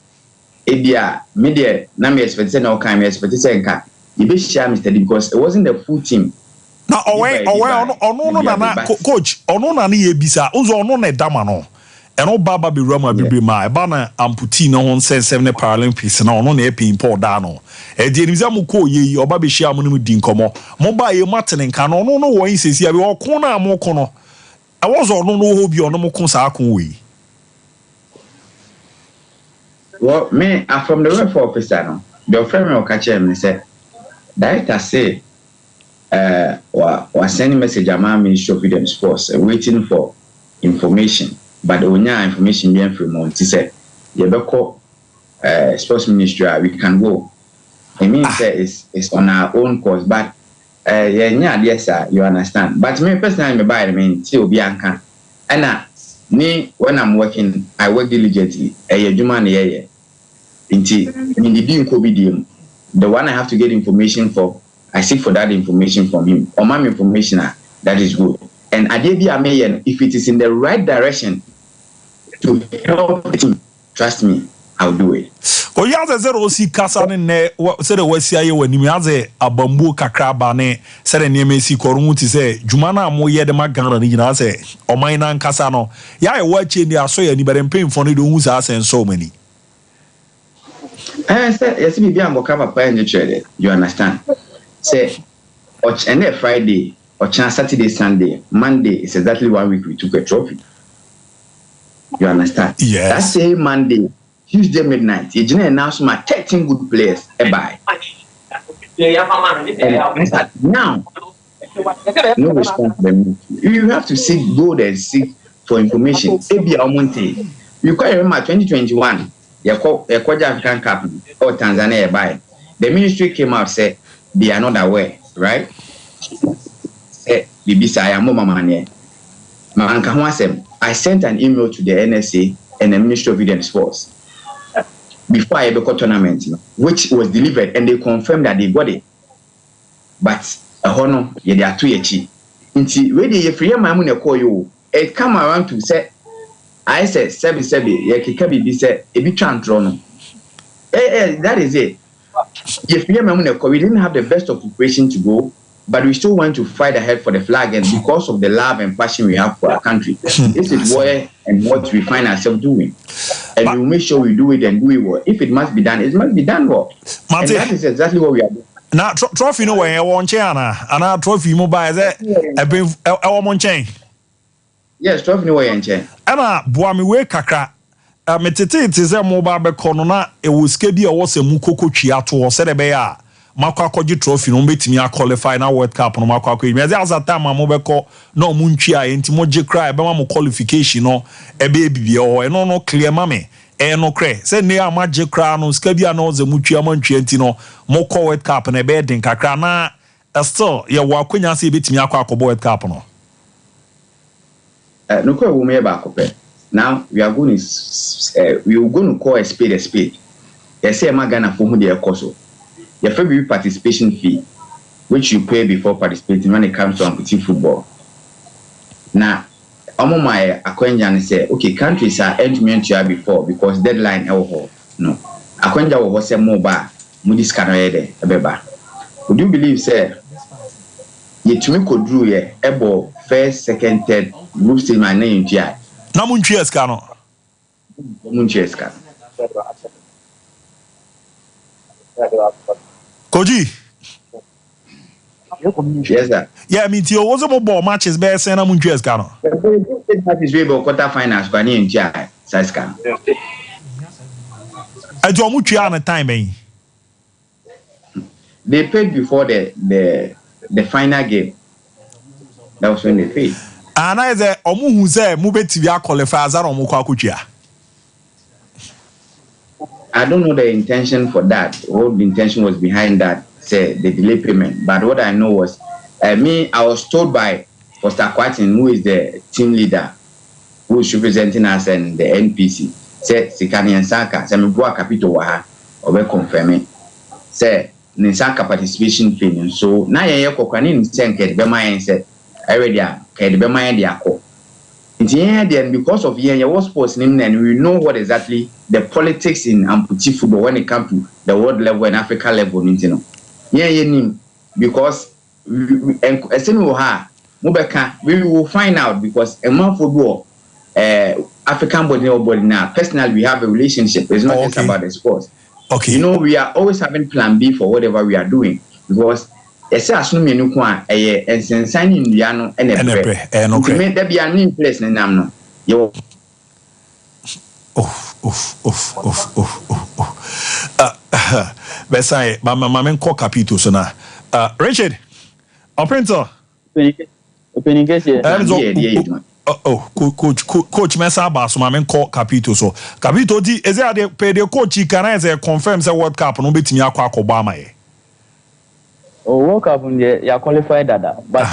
Edia media na me expect say no kind me expect say nka. You be share Mr. D because it wasn't the full team. Now, coach, ono na ni ebisa, unzo ono na dama no. Eno baba bi rama bi ma, eba na amputi na hon sen 7 Paralympics na ono na epi import da no. E di enimza mu ko ye oba be share mu di nkomo. Mo ba ye matene nka no ono no wo yin sesi abi okon na mo ko no. E was ono no ho bi ono mo kon sa akon we. Well, me I'm from the welfare officer no. The friend me o ka che me say director say was sending message about Ministry of Youth and Sports waiting for information, but onya information being from Monty said Yebeko sports ministry we can go. It means that it's on our own course, but yes sir, you understand. But me personally me buy still be anka. And me when I'm working, I work diligently. Juma na ye. Inti in the being COVID, the one I have to get information for, I seek for that information from him. Or my information, that is good. And if it is in the right direction to help the team, trust me, I'll do it. Oh, yeah, there's a Rossi Cassan ne said the West Sia when you have a bamboo cacrabane, said an MSC Cormuti say, Jumana Moya de Magana, you say, or mine and Casano. Yeah, I watch in the Asoya, but I'm paying for the who's ass and so many. I said, yes, maybe I'm going to you understand? Say, and then Friday, or chance Saturday, Sunday, Monday is exactly 1 week we took a trophy. You understand? Yes. That same Monday, Tuesday midnight, you didn't announce my 13 good players. Bye. Now, no response. You have to seek, go there, seek for information. You quite remember 2021. Yako African Cup or Tanzania by. The ministry came out said they are not aware, right? Bibisa I am mama I sent an email to the NSA and the Ministry of Youth and Sports before I ever got tournament, which was delivered, and they confirmed that they got it. But a honor, they are too itchy. Until when they free my money call you, it come around to say, I said, Sebi, you can be said, a bit chantron. That is it. If we didn't have the best of preparation to go, but we still want to fight ahead for the flag, and because of the love and passion we have for our country, this is where and what we find ourselves doing. And we will make sure we do it and do it well. If it must be done, it must be done well. And that is exactly what we are doing. Now, trophy no way, I want China, and our trophy mobile, yes, trophy no way, and Chen. Anna, Boami we kakra. Metete it is a mobile beconona, it was skedi or was a mukoko chiato or sedebea. Makwakoji trophy no betimi a qualify na World Cup no makwako. Me as a time mobeko no munchia intimoje cry be ma qualification no e be bibia o e no clear mame e no cre say ne amaje cry no skabia no ze mutua mantwa nti no moko World Cup na be den kakra na still ye wa kwanya say betimi akwa World Cup no no ko wo me ba kope. Now we are going to call a spade a spade. Yes, I'm gonna for who they are cost. Your favorite participation fee, which you pay before participating when it comes to amputee football. Now, I'm my acquaintance say, okay, countries are entering to before because deadline no. Acquaintance was say mobile, Moody's Canada, Abeba. Would you believe, sir? Yet me could drew ye ebo first, second, third group stage my name GI. Namunchies cano. Munchies can. Koji. Yes, sir. Yeah, I mean, you was a ball matches best and Namunchies cano. Matches we about quarter finals, but in GI, size can. I do Muchiana time. They paid before the final game. That was when they paid. And I said, Omu who said, Mubetia qualifiers are on Mukakuchia. I don't know the intention for that. What the intention was behind that, say the delay payment. But what I know was, I was told by Foster Quatin, who is the team leader, who is representing us and the NPC, said Sikani and Saka, Samibua Capito Waha, or we confirm say Nisaka participation fee. So now you're cooking Senke, Bema said, I already are, Bema the Ako. Then because of your sports name, and we know what exactly the politics in amputee football when it comes to the world level and Africa level, because we will find out because a month football African body now personally we have a relationship. It's not just about the sports. Okay. You know, we are always having plan B for whatever we are doing because assume you know and signing Indiano and a make there be a new place in Namno. Yo. Besai, Mamma call capito sona. Richard, operator. Opening case here. Coach Mesa Bass, Mamma call capito so. Capito di is there the pay the coach can I confirm the World Cup no bit me akwa Obama. Oh, World Cup ya qualified dada, but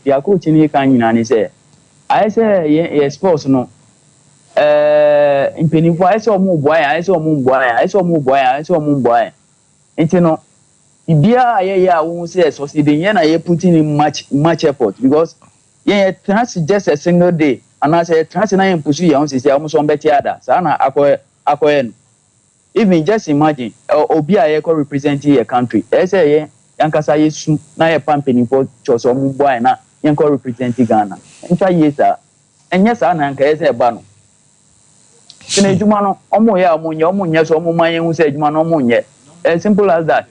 ya coach ni kan nyina say I say ye sports no impeni I say omo boy I say omo boy nti no ibia ya won say so say den na ye putting in much effort because ye trans just a single day and I say trans na yen pursue ya won say am so mbeti ada sa na akoye even just imagine obi a ye ko represent your country I say ye yankasa yesu na ye pampeni for choso mu boy na yanko represent Ghana nfa yesa enye sa na nka yesa ba no kene juma no omo ya omo nya so omo man hu say juma no omo nye as simple as that.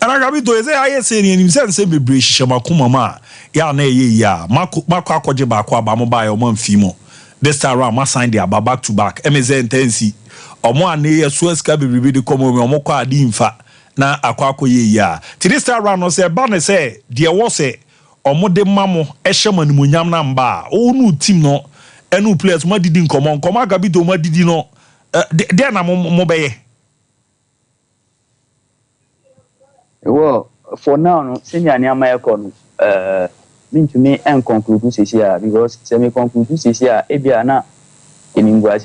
And I got to say I say ni himself say be breach makuma ma ya na ye ya makwa akwaje ba kwa ba mo ba ya omo mfimo this time around ma sign their back to back MZ intensi omo ane ye so ska be de komo me omo kwa adi mfa na akwako ye ya ti this time around no say ba ne say there was say omo de mamo ehye manimunyam na mba onu team no enu players ma didi nkomo agabito ma didi no there na mo beye. Well, for now, no, senior near my economy, mean to me and conclude this year because semi conclude this year, Ebiana in English.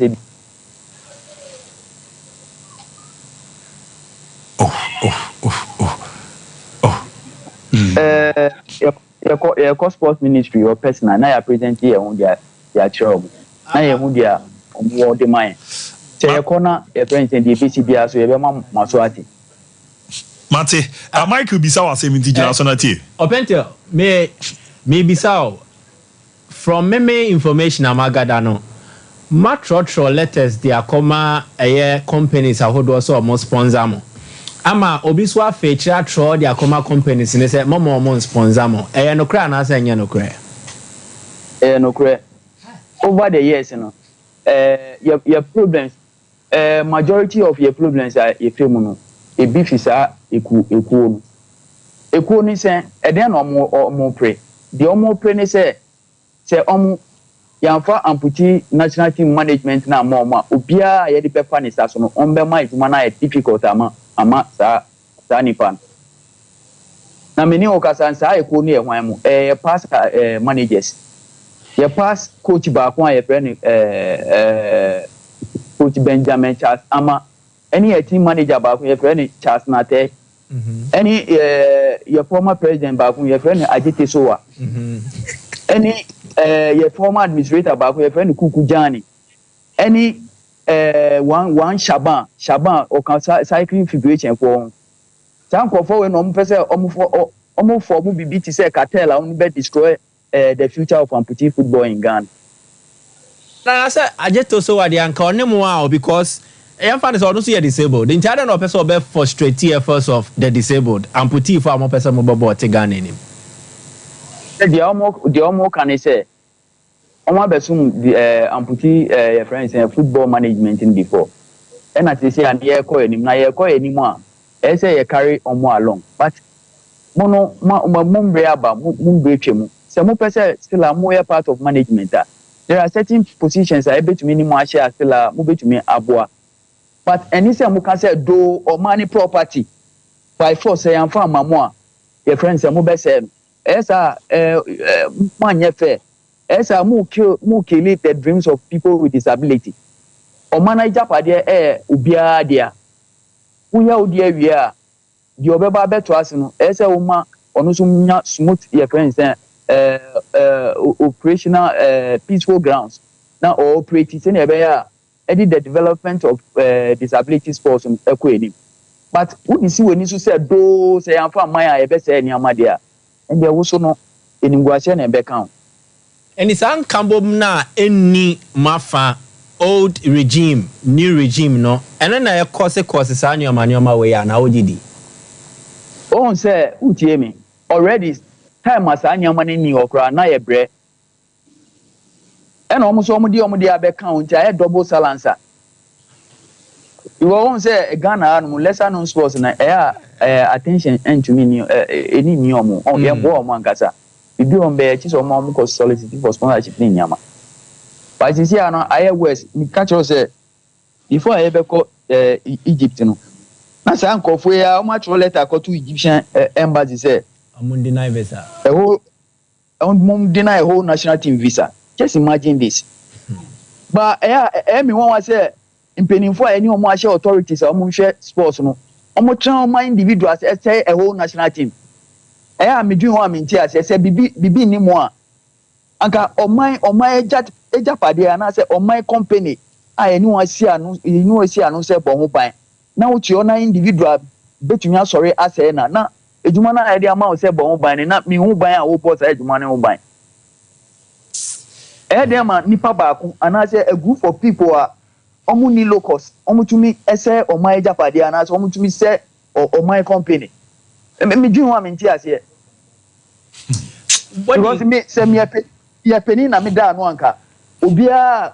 Your sports ministry or personal, now you present here on their job. Now you have their more demand. So your corner, your friends and the BCBR, so you have a Maswati. Mate, Michael Bissau say minti jina so na tie. Opente me Bissau from me information amagada no. Matro letters they are comma companies ahodo so mo sponsor mo. Ama obi so afecha tro they are comma companies ne say mo sponsor mo. No kra na say nya no kra. No kra. Over the years no. Your problems majority of your problems are your no. A beef is eku ni say e den no pray the omo pray ni say omo yanfa amputi national team management na ma obia ye de pepa ni sa so no onbe ma ituma na difficult ama sa nipa na meni okasa sa eku ni e hwan mu pass managers ye pass coach ba ko ye friend coach Benjamin Charles ama any team manager back your friend Charles Nate. Any your former president back your friend Ajite Sowa. Any your former administrator back your friend Kuku Jani. Any one Shaban or cycling figuration for some for when almost for BBT say cartel only be destroy the future of amputee football in Ghana. Now I said Ajite Sowa the anchor because I find it's also disabled. The entire no person be frustrate efforts of the disabled. Amputee for more person mobile te Ghana nim. The almost can say omo be sum amputee your friends football management in before. And as they say and ye call him na ye call anymore. I say you carry omo along. But mono mum aba mum brechemu. Se mo person still a more part of management. There are certain positions I bet to minimum share still a move to me aboa. But any say muka say do or money property by force say am fa mamoa your friends say mo be say esa man ye fair esa mu kill the dreams of people with disability o manager pade obia dia uya odia wia di obeba beto ase no esa wo ma onu so nya smooth your friends operational peaceful grounds now operate say na be ya the development of disability sports in Equanim. But what you see when you say do say I'm from my best any amadia, and there also no in Guasian and Beckham. And it's uncambum na any mafa old regime, new regime, no, and then I course on your manuma way and how did he? Oh, say, Utiemi, already time as I your money in your crown, na bread. And almost almost account I double salansa. You won't say Ghana lesser known sports and attention and to me any new on your war mancasa. You do on bear cheese or more because soliciting for sponsorship in Yama. But you see, I was catch say before I ever go Egypt. Now, some of where how much letter go to Egyptian embassy say I'm deny visa. A whole deny a whole national team visa. Just imagine this. But everyone was in penning for any more authorities or share sports. No, almost my individuals say a whole national team. I am doing one in tears. I said, Bibi ni more. Anka on my ejapade and I say on my company. I knew I see no say bon by. Now to your individual between sorry I say na ejumana idea amount say bon by na me who buy a whole pot ejumana who buy. Edema nipa baako and I say a group of people are omuni locals to me say or my japade and I to me say or my company. Me do one in tears here. Because me say me ya penny na me da no anka obia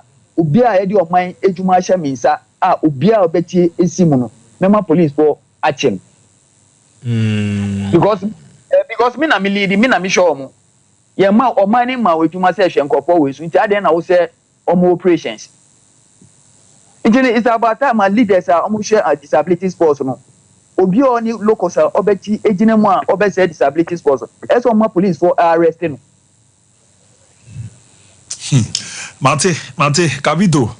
edi of my ejuma hye me nsa obia obeti esimu no mema police for achem. Because me na me lead me na me show mo ye ma o man ma we tuma say hwe nkofo we so nti ade na wo say omo operations It's about time my leaders are almost share disability sports. No, Obi only locals are obeti ejinema obese disability sports. As on my police for arresting. Mate, Kavito.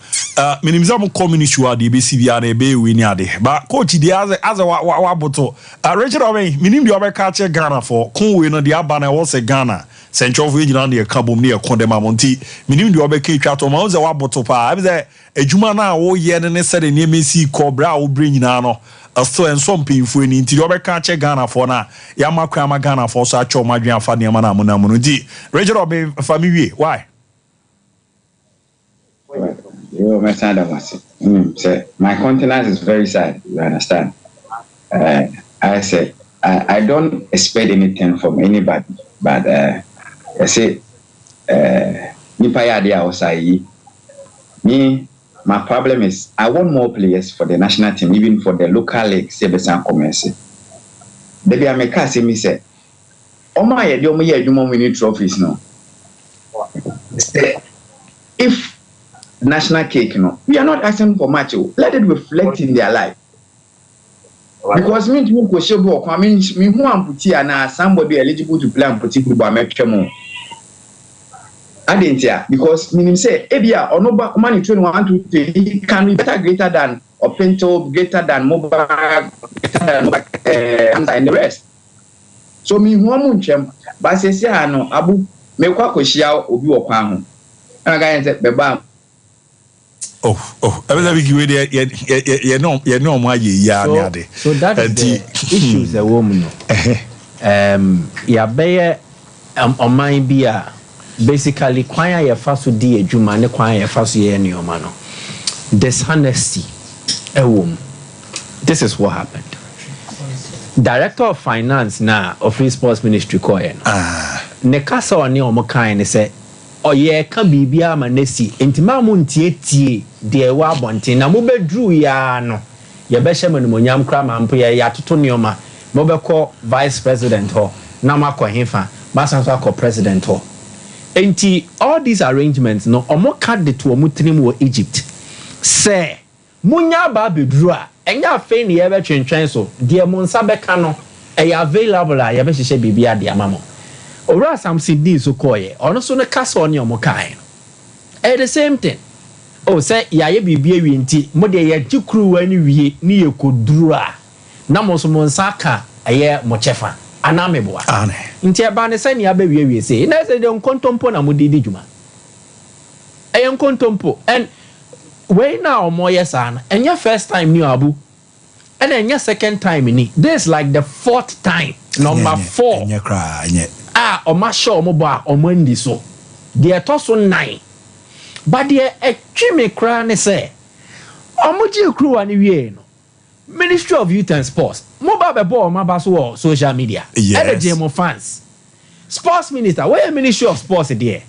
Minimum community wa de BCB and be we near de. But coach the as a waboto. Richard Ome, minim the other catch Ghana for Conway no the Abana was a Ghana. Central Region and the Kabum near Condema Monti. Minim the other catch out on the waboto pa. I was a Jumana o yen and said in MSC Cobra will bring nano. A so and some painful into the other catch Ghana for na. Yamakrama Ghana for such a Madrian Fania Manamuna Munuji. Richard Ome family. Why? My countenance is very sad, you understand? I say, I don't expect anything from anybody, but I say, me, my problem is, I want more players for the national team, even for the local league, Sebesan Commerce. Baby, I make us say, me say, oh my, you win trophies now. If national cake, we are not asking for much. Let it reflect in their life. Because me who amputi and somebody eligible to play amputi football make chemo. I didn't hear because meaning say ebia or no money 21 to 3 can be better greater than or Pinto, greater than mobile, greater than and the rest. So me who amunchem, but say no abu me kwa koshia obi okwan ho. And I say beba. Oh, every week you know why you so that is the issues a woman. Ya be on my beer basically kwanya ya faso di ejuma ne kwanya ya faso ye ni oma no. Dishonesty a woman. This is what happened. Director of Finance na of Free Sports Ministry koyen. Ne kasa oni omo kan ne say oye ka bibia manesi entima mu ntie de wa bonten na mo bedru ya no ye be hye manumonyam kra mampo ye ya toto neoma mo be ko vice president ho na makọ hefa basanso akọ president ho enti all these arrangements no omo ka de to omo tinim wo Egypt say munya ba bedru a enya afi ne ye be twentwen so de mo nsa be ka no e available a ye be hye bibia de amamo Ora Samson D so koye ono so ne kasa oni omo kan the same thing say yaye bibia wi nti mo de ye gikru wani wie ni ye koduru a na mo so mo nsaka aye mo chefa anameboa nti e ba ne se ni aba wie say na se de nkontompo na mo di djuma nkontompo and we na omo yesa na enya first time ni abu and enya second time ni this like the fourth time number 4 enya kra enya oma show omo ba omo ndi so de to so 9 but de etwime kra ne say omo ji kru ani wie no Ministry of Youth and Sports mo ba be bo ma ba so social media energy mo fans Sports Minister where Ministry of Sports there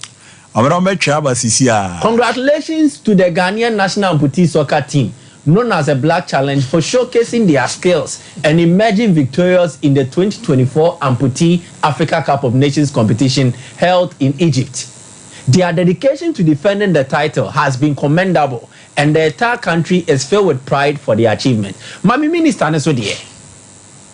congratulations to the Ghanaian national amputee soccer team known as a Black Challenge for showcasing their skills and emerging victorious in the 2024 Amputee Africa Cup of Nations competition held in Egypt. Their dedication to defending the title has been commendable and the entire country is filled with pride for their achievement. Mami Minister Neso die.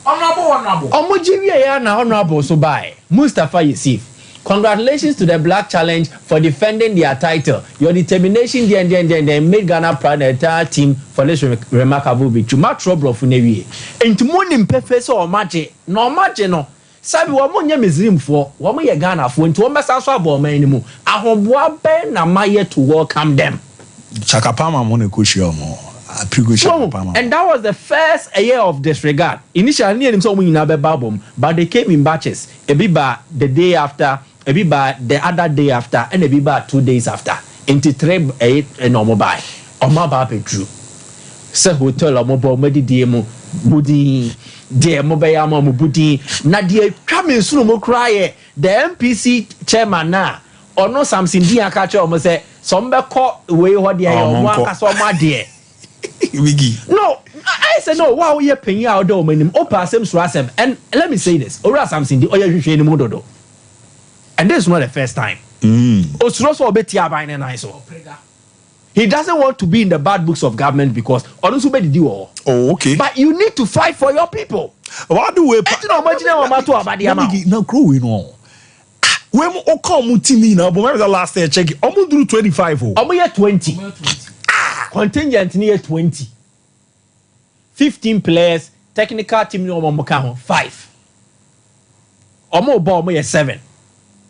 Honorable. Honorable so by Mustafa Yusuf. Congratulations to the Black Challenge for defending their title. Your determination they made Ghana proud the entire team for this remarkable victory. Ma trouble for newie. Enti mo nim perfect or magic. No magic no. Sabi wo mo nya Muslim for, wo mo ye Ghana for enti wo mesa so abo man ni mu. Ahoboa ben na maye to welcome them. Chakapama mo ne koshia mo. And that was the first year of disregard. Initially, near himself we never babum, but they came in batches. A biba the day after, a biba the other day after, and a biba 2 days after. Into 3 8 and normal buy. Or my baby true. Say hotel or mobile medi demo budi dear mobile mama budi. Nadia coming soon mo cry. The MPC chairman na or no something dear catcher almost say some call away what dear one so my dear. No, I said no. Wow, you're paying out door when opa same swasem. And let me say this: Ora something the oya you mododo. And this is not the first time. Osroso betia by na so. He doesn't want to be in the bad books of government because oh, okay. But you need to fight for your people. What do we now when o come to me now, but remember the last day check almost do 25 year 20. Contingent near 20. 15 players, technical team no 5. Omo 7.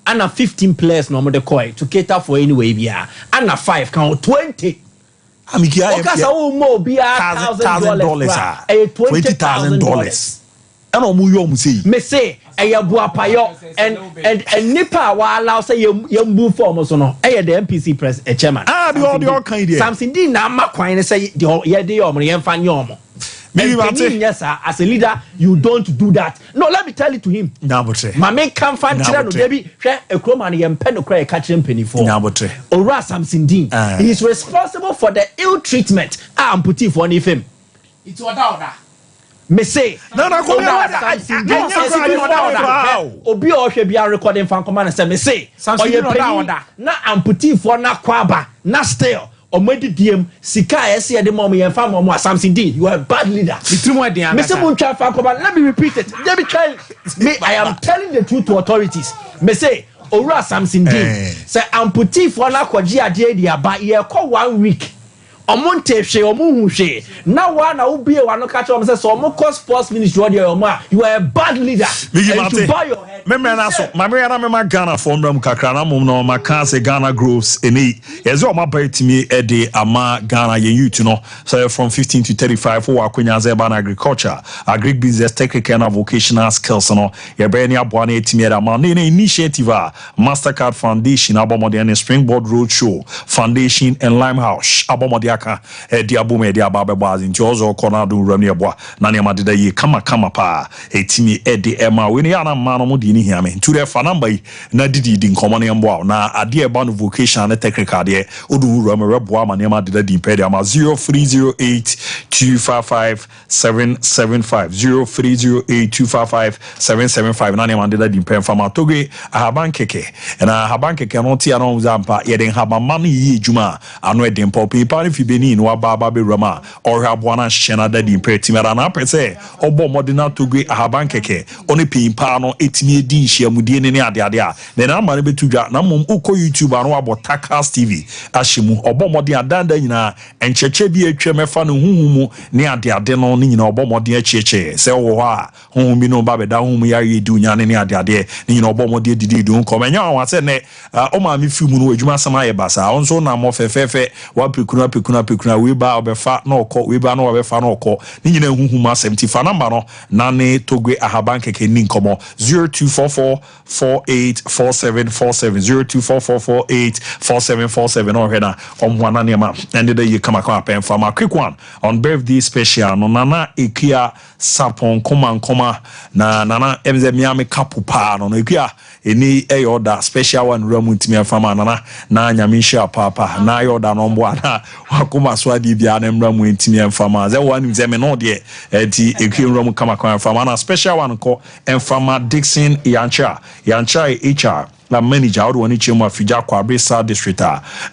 And 15 players no the coin to cater for anyway bia. And 5 count 20. I mean, $1,000. $20,000. Me say and nipa wa allow say you move for so no the MPC press chairman the kind something din na ma kwan say the ye dey yemfa nyom yes as a leader you don't do that. No, let me tell it to him. Mame can find no debi hwe ekroma na yempe no kra e ka kire mpanifo ora something din he is responsible for the ill treatment amputee for any fame. It's order. Me say no obi o hwe bia recording fan command say me say order na amputee for na kwaba na still omedi diem sika ese de mom yen fa mom Samson D, you are a bad leader. Me say mun try fan command, let me repeat it. Let me try me I am telling the truth to authorities. Me say owura Samson D say amputee for na kwaji ade dia ba ye ko 1 week omonte hwe omuhu hwe na wa na ubie wa no catch say so omo sports ministry or you are a bad leader. Remember na so mamre na me Ghana for ndam kakra na mom no maka say Ghana grows eni yezo ma baitimi ede ama Ghana ye youth no so from 15 to 35 for akwanya ze ba na agriculture agric business technical and vocational skills no ye be ni aboa na etimi ede ama na initiative a Mastercard Foundation abomode and Springboard Road Show Foundation and Limehouse abomode aka edi abome edi ababebo azinti ozo kona do ram ne aboa na ne madeda ye kama pa etimi ede ema we ni ana ma no mudi ni hiame to the fa number na didi di nkomo ne mboa na ade eba no vocational and technical de odu ram reboa ma ne madeda di pede ama 0308255775 0308255775 na ne madeda di pem fama toge ahaban keke na ahaban keke no ti ano zampa ye den haba man yi juma ano e den pop pa fi beni no aba be rama or habwana shena da di peti mera na pese obo modena toge ahaban keke oni pimpa no etimi edi nhyiamudie ne ade a na ma ne betudwa na mom uko YouTube ano abo Takas TV ashimu obo modena adanda nyina encheche bi atwa mefa no huhumu ne ade no nyina obo modena cheche se wo ha huhum bi no ba be da huhum ya yedu nya ne ade ne nyina obo modena didi du nkomanya wa se ne o ma mi fi mu no adwuma sama ye basa onso na mo fefefe wa pekuna we ba obefa na okọ we ba na obefa na okọ ni nyina huhuma 70 number no na ne togwe ahaban keke ni nkomo 0244484747 0244484747 or hena omwana ne ma and the ye kama pen for my quick one on birthday special no nana ekia sapon koma na nana emze miami kapupa no ekia eni e order special one ramuntimi afama nana na nyamisha papa na order no mbo ana wakoma swadi bia na ramuntimi afama ze one ze me no de enti ekia ramu kama afama na special one ko enfama Dixon Yancha HR na manager odo woni chemu afija kwabre sa district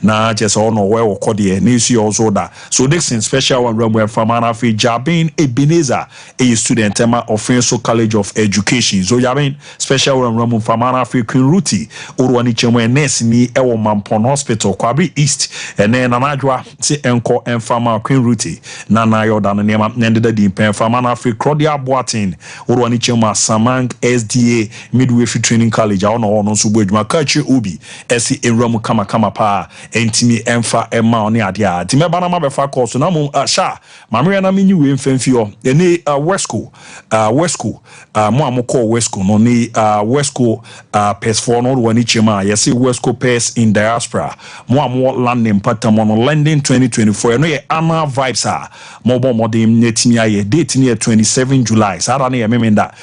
na just ono we okode na isi also da so Dixon special one ramu enfama na fi Jabin Ebenezer a student tema Offensive College of Education so Jabin special one ramu enfama na fi Ruti odo woni chemu nurse ni ewo Mampon Hospital kwabre East ene na najwa se enko enfama Queen Ruti na yoda na nema ndeda di enfama na fi Claudia Boatin odo woni chemu Samang SDA Midwifery Training College ono so adwuma kachi obi esi enramu kama pa entimi emfa ema oni ade a ti meba na mabefa course na mum sha mamre na menyi we mfamfio ene Wesco mo amoko Wesco no ni Wesco PES 4 no wani chema yesi Wesco PES in diaspora mo amo landing pattern no landing 2024 no ye ana vibes mo bo modem netimi aye date ni 27 July sara na ye memenda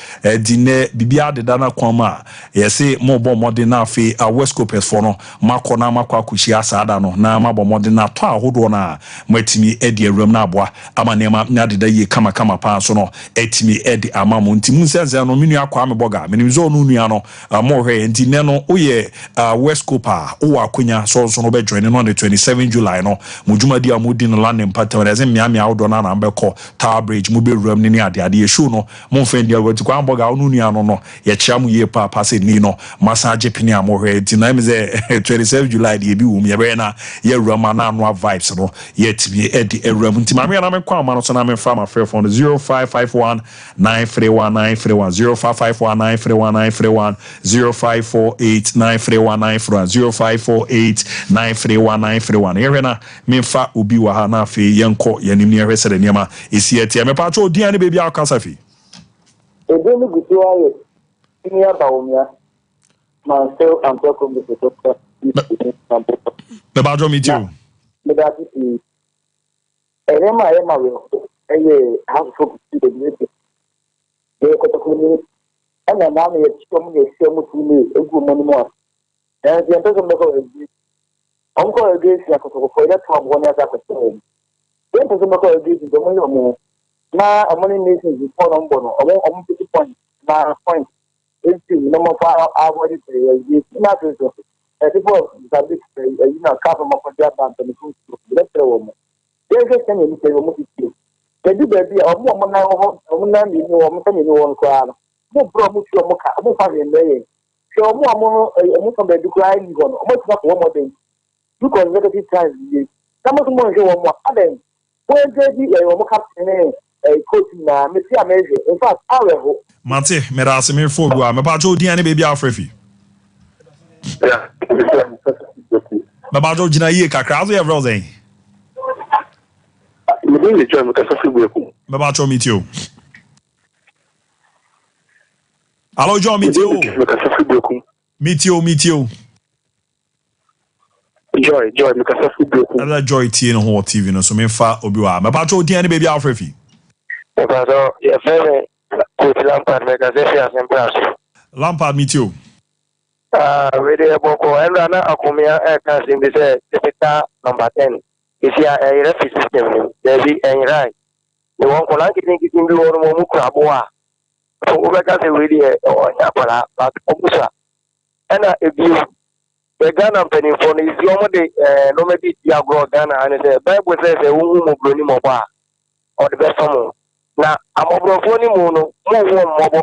di ne bibia de dana kwama yesi mo bo modem na afi West Coast for no makọ na makọ akushi asada no na mabọ modern na to ahodo na matimi edi awram na aboa ama nema na deda ye kama pa so no etimi edi amamo ntimu nsense no menu akwa ameboga menimzo no nua no mo hwe nti ne no oye West Coast o akonya so no be join no on the 27 July no mujumadi amudi no land empata where ze miami ahodo na na mbekọ Tower Bridge mu be awram ni ade show no mo mfa ndia wati kwa amboga no nua no ye chiamu ye pa se ni no massage pini amohwe nti na me ze 27 July de bi wum ye be na ye awram na anwa vibes no yet me edi awram nti ma me na me kwa ama no so na me fa ma fair phone 0551 931 0551 931 0548 0548 931 here na me fa obi wa ha na afi yenko yanim ne hwese de niam esi atia me pa cho odian ne bebi akasa fi Edeni gutuaye senior baumia myself and welcome to the doctor. The badro meet you. Me that is Ema will have to the meeting. They got to and then now it's coming a same to me a good money more. And the doesn't make uncle against for that one as I was saying. Then doesn't make against the money more. Now a money nation is for on bono. I won't 50 points. Now point. It's no more our body. Not people that cover my job and the food. Let's go. There's a thing in the they do baby or more now. You one crowd. No problem. I'm finding a so more a bed to cry. You go almost not one more thing. You can negative times. Some of the more you want more. Then when they be a captain. Coaching na me see amazing. In fact, I will. Mate, me da se me fo gua me pa cho odian ne baby afrefi. Yeah. Me ba jo gina ye kakra so ye vro zen. Me dey le join me ka so gbeku. Me ba cho meet you. Allo John meet you. Me ka so gbeku. Meet you. Joy me ka so gbeku. Ala Joy tie no ho TV no so me fa obi wa. Me pa cho odian ne baby afrefi. Because your favorite coach Lampard make us say Lampard meet you. We dey boko and na akumia can sim be say the number 10. Is here a referee system. There be any right. The one ko lan kitin bi wonu mo mu kraboa. So we ka say we dey o nya para but obusa. And ebi the Ghana penny for is your de no maybe dia go Ghana and say Bible says e wu mo broni mo ba or the best one. Na amobrofo ni mu no mo wo mmobo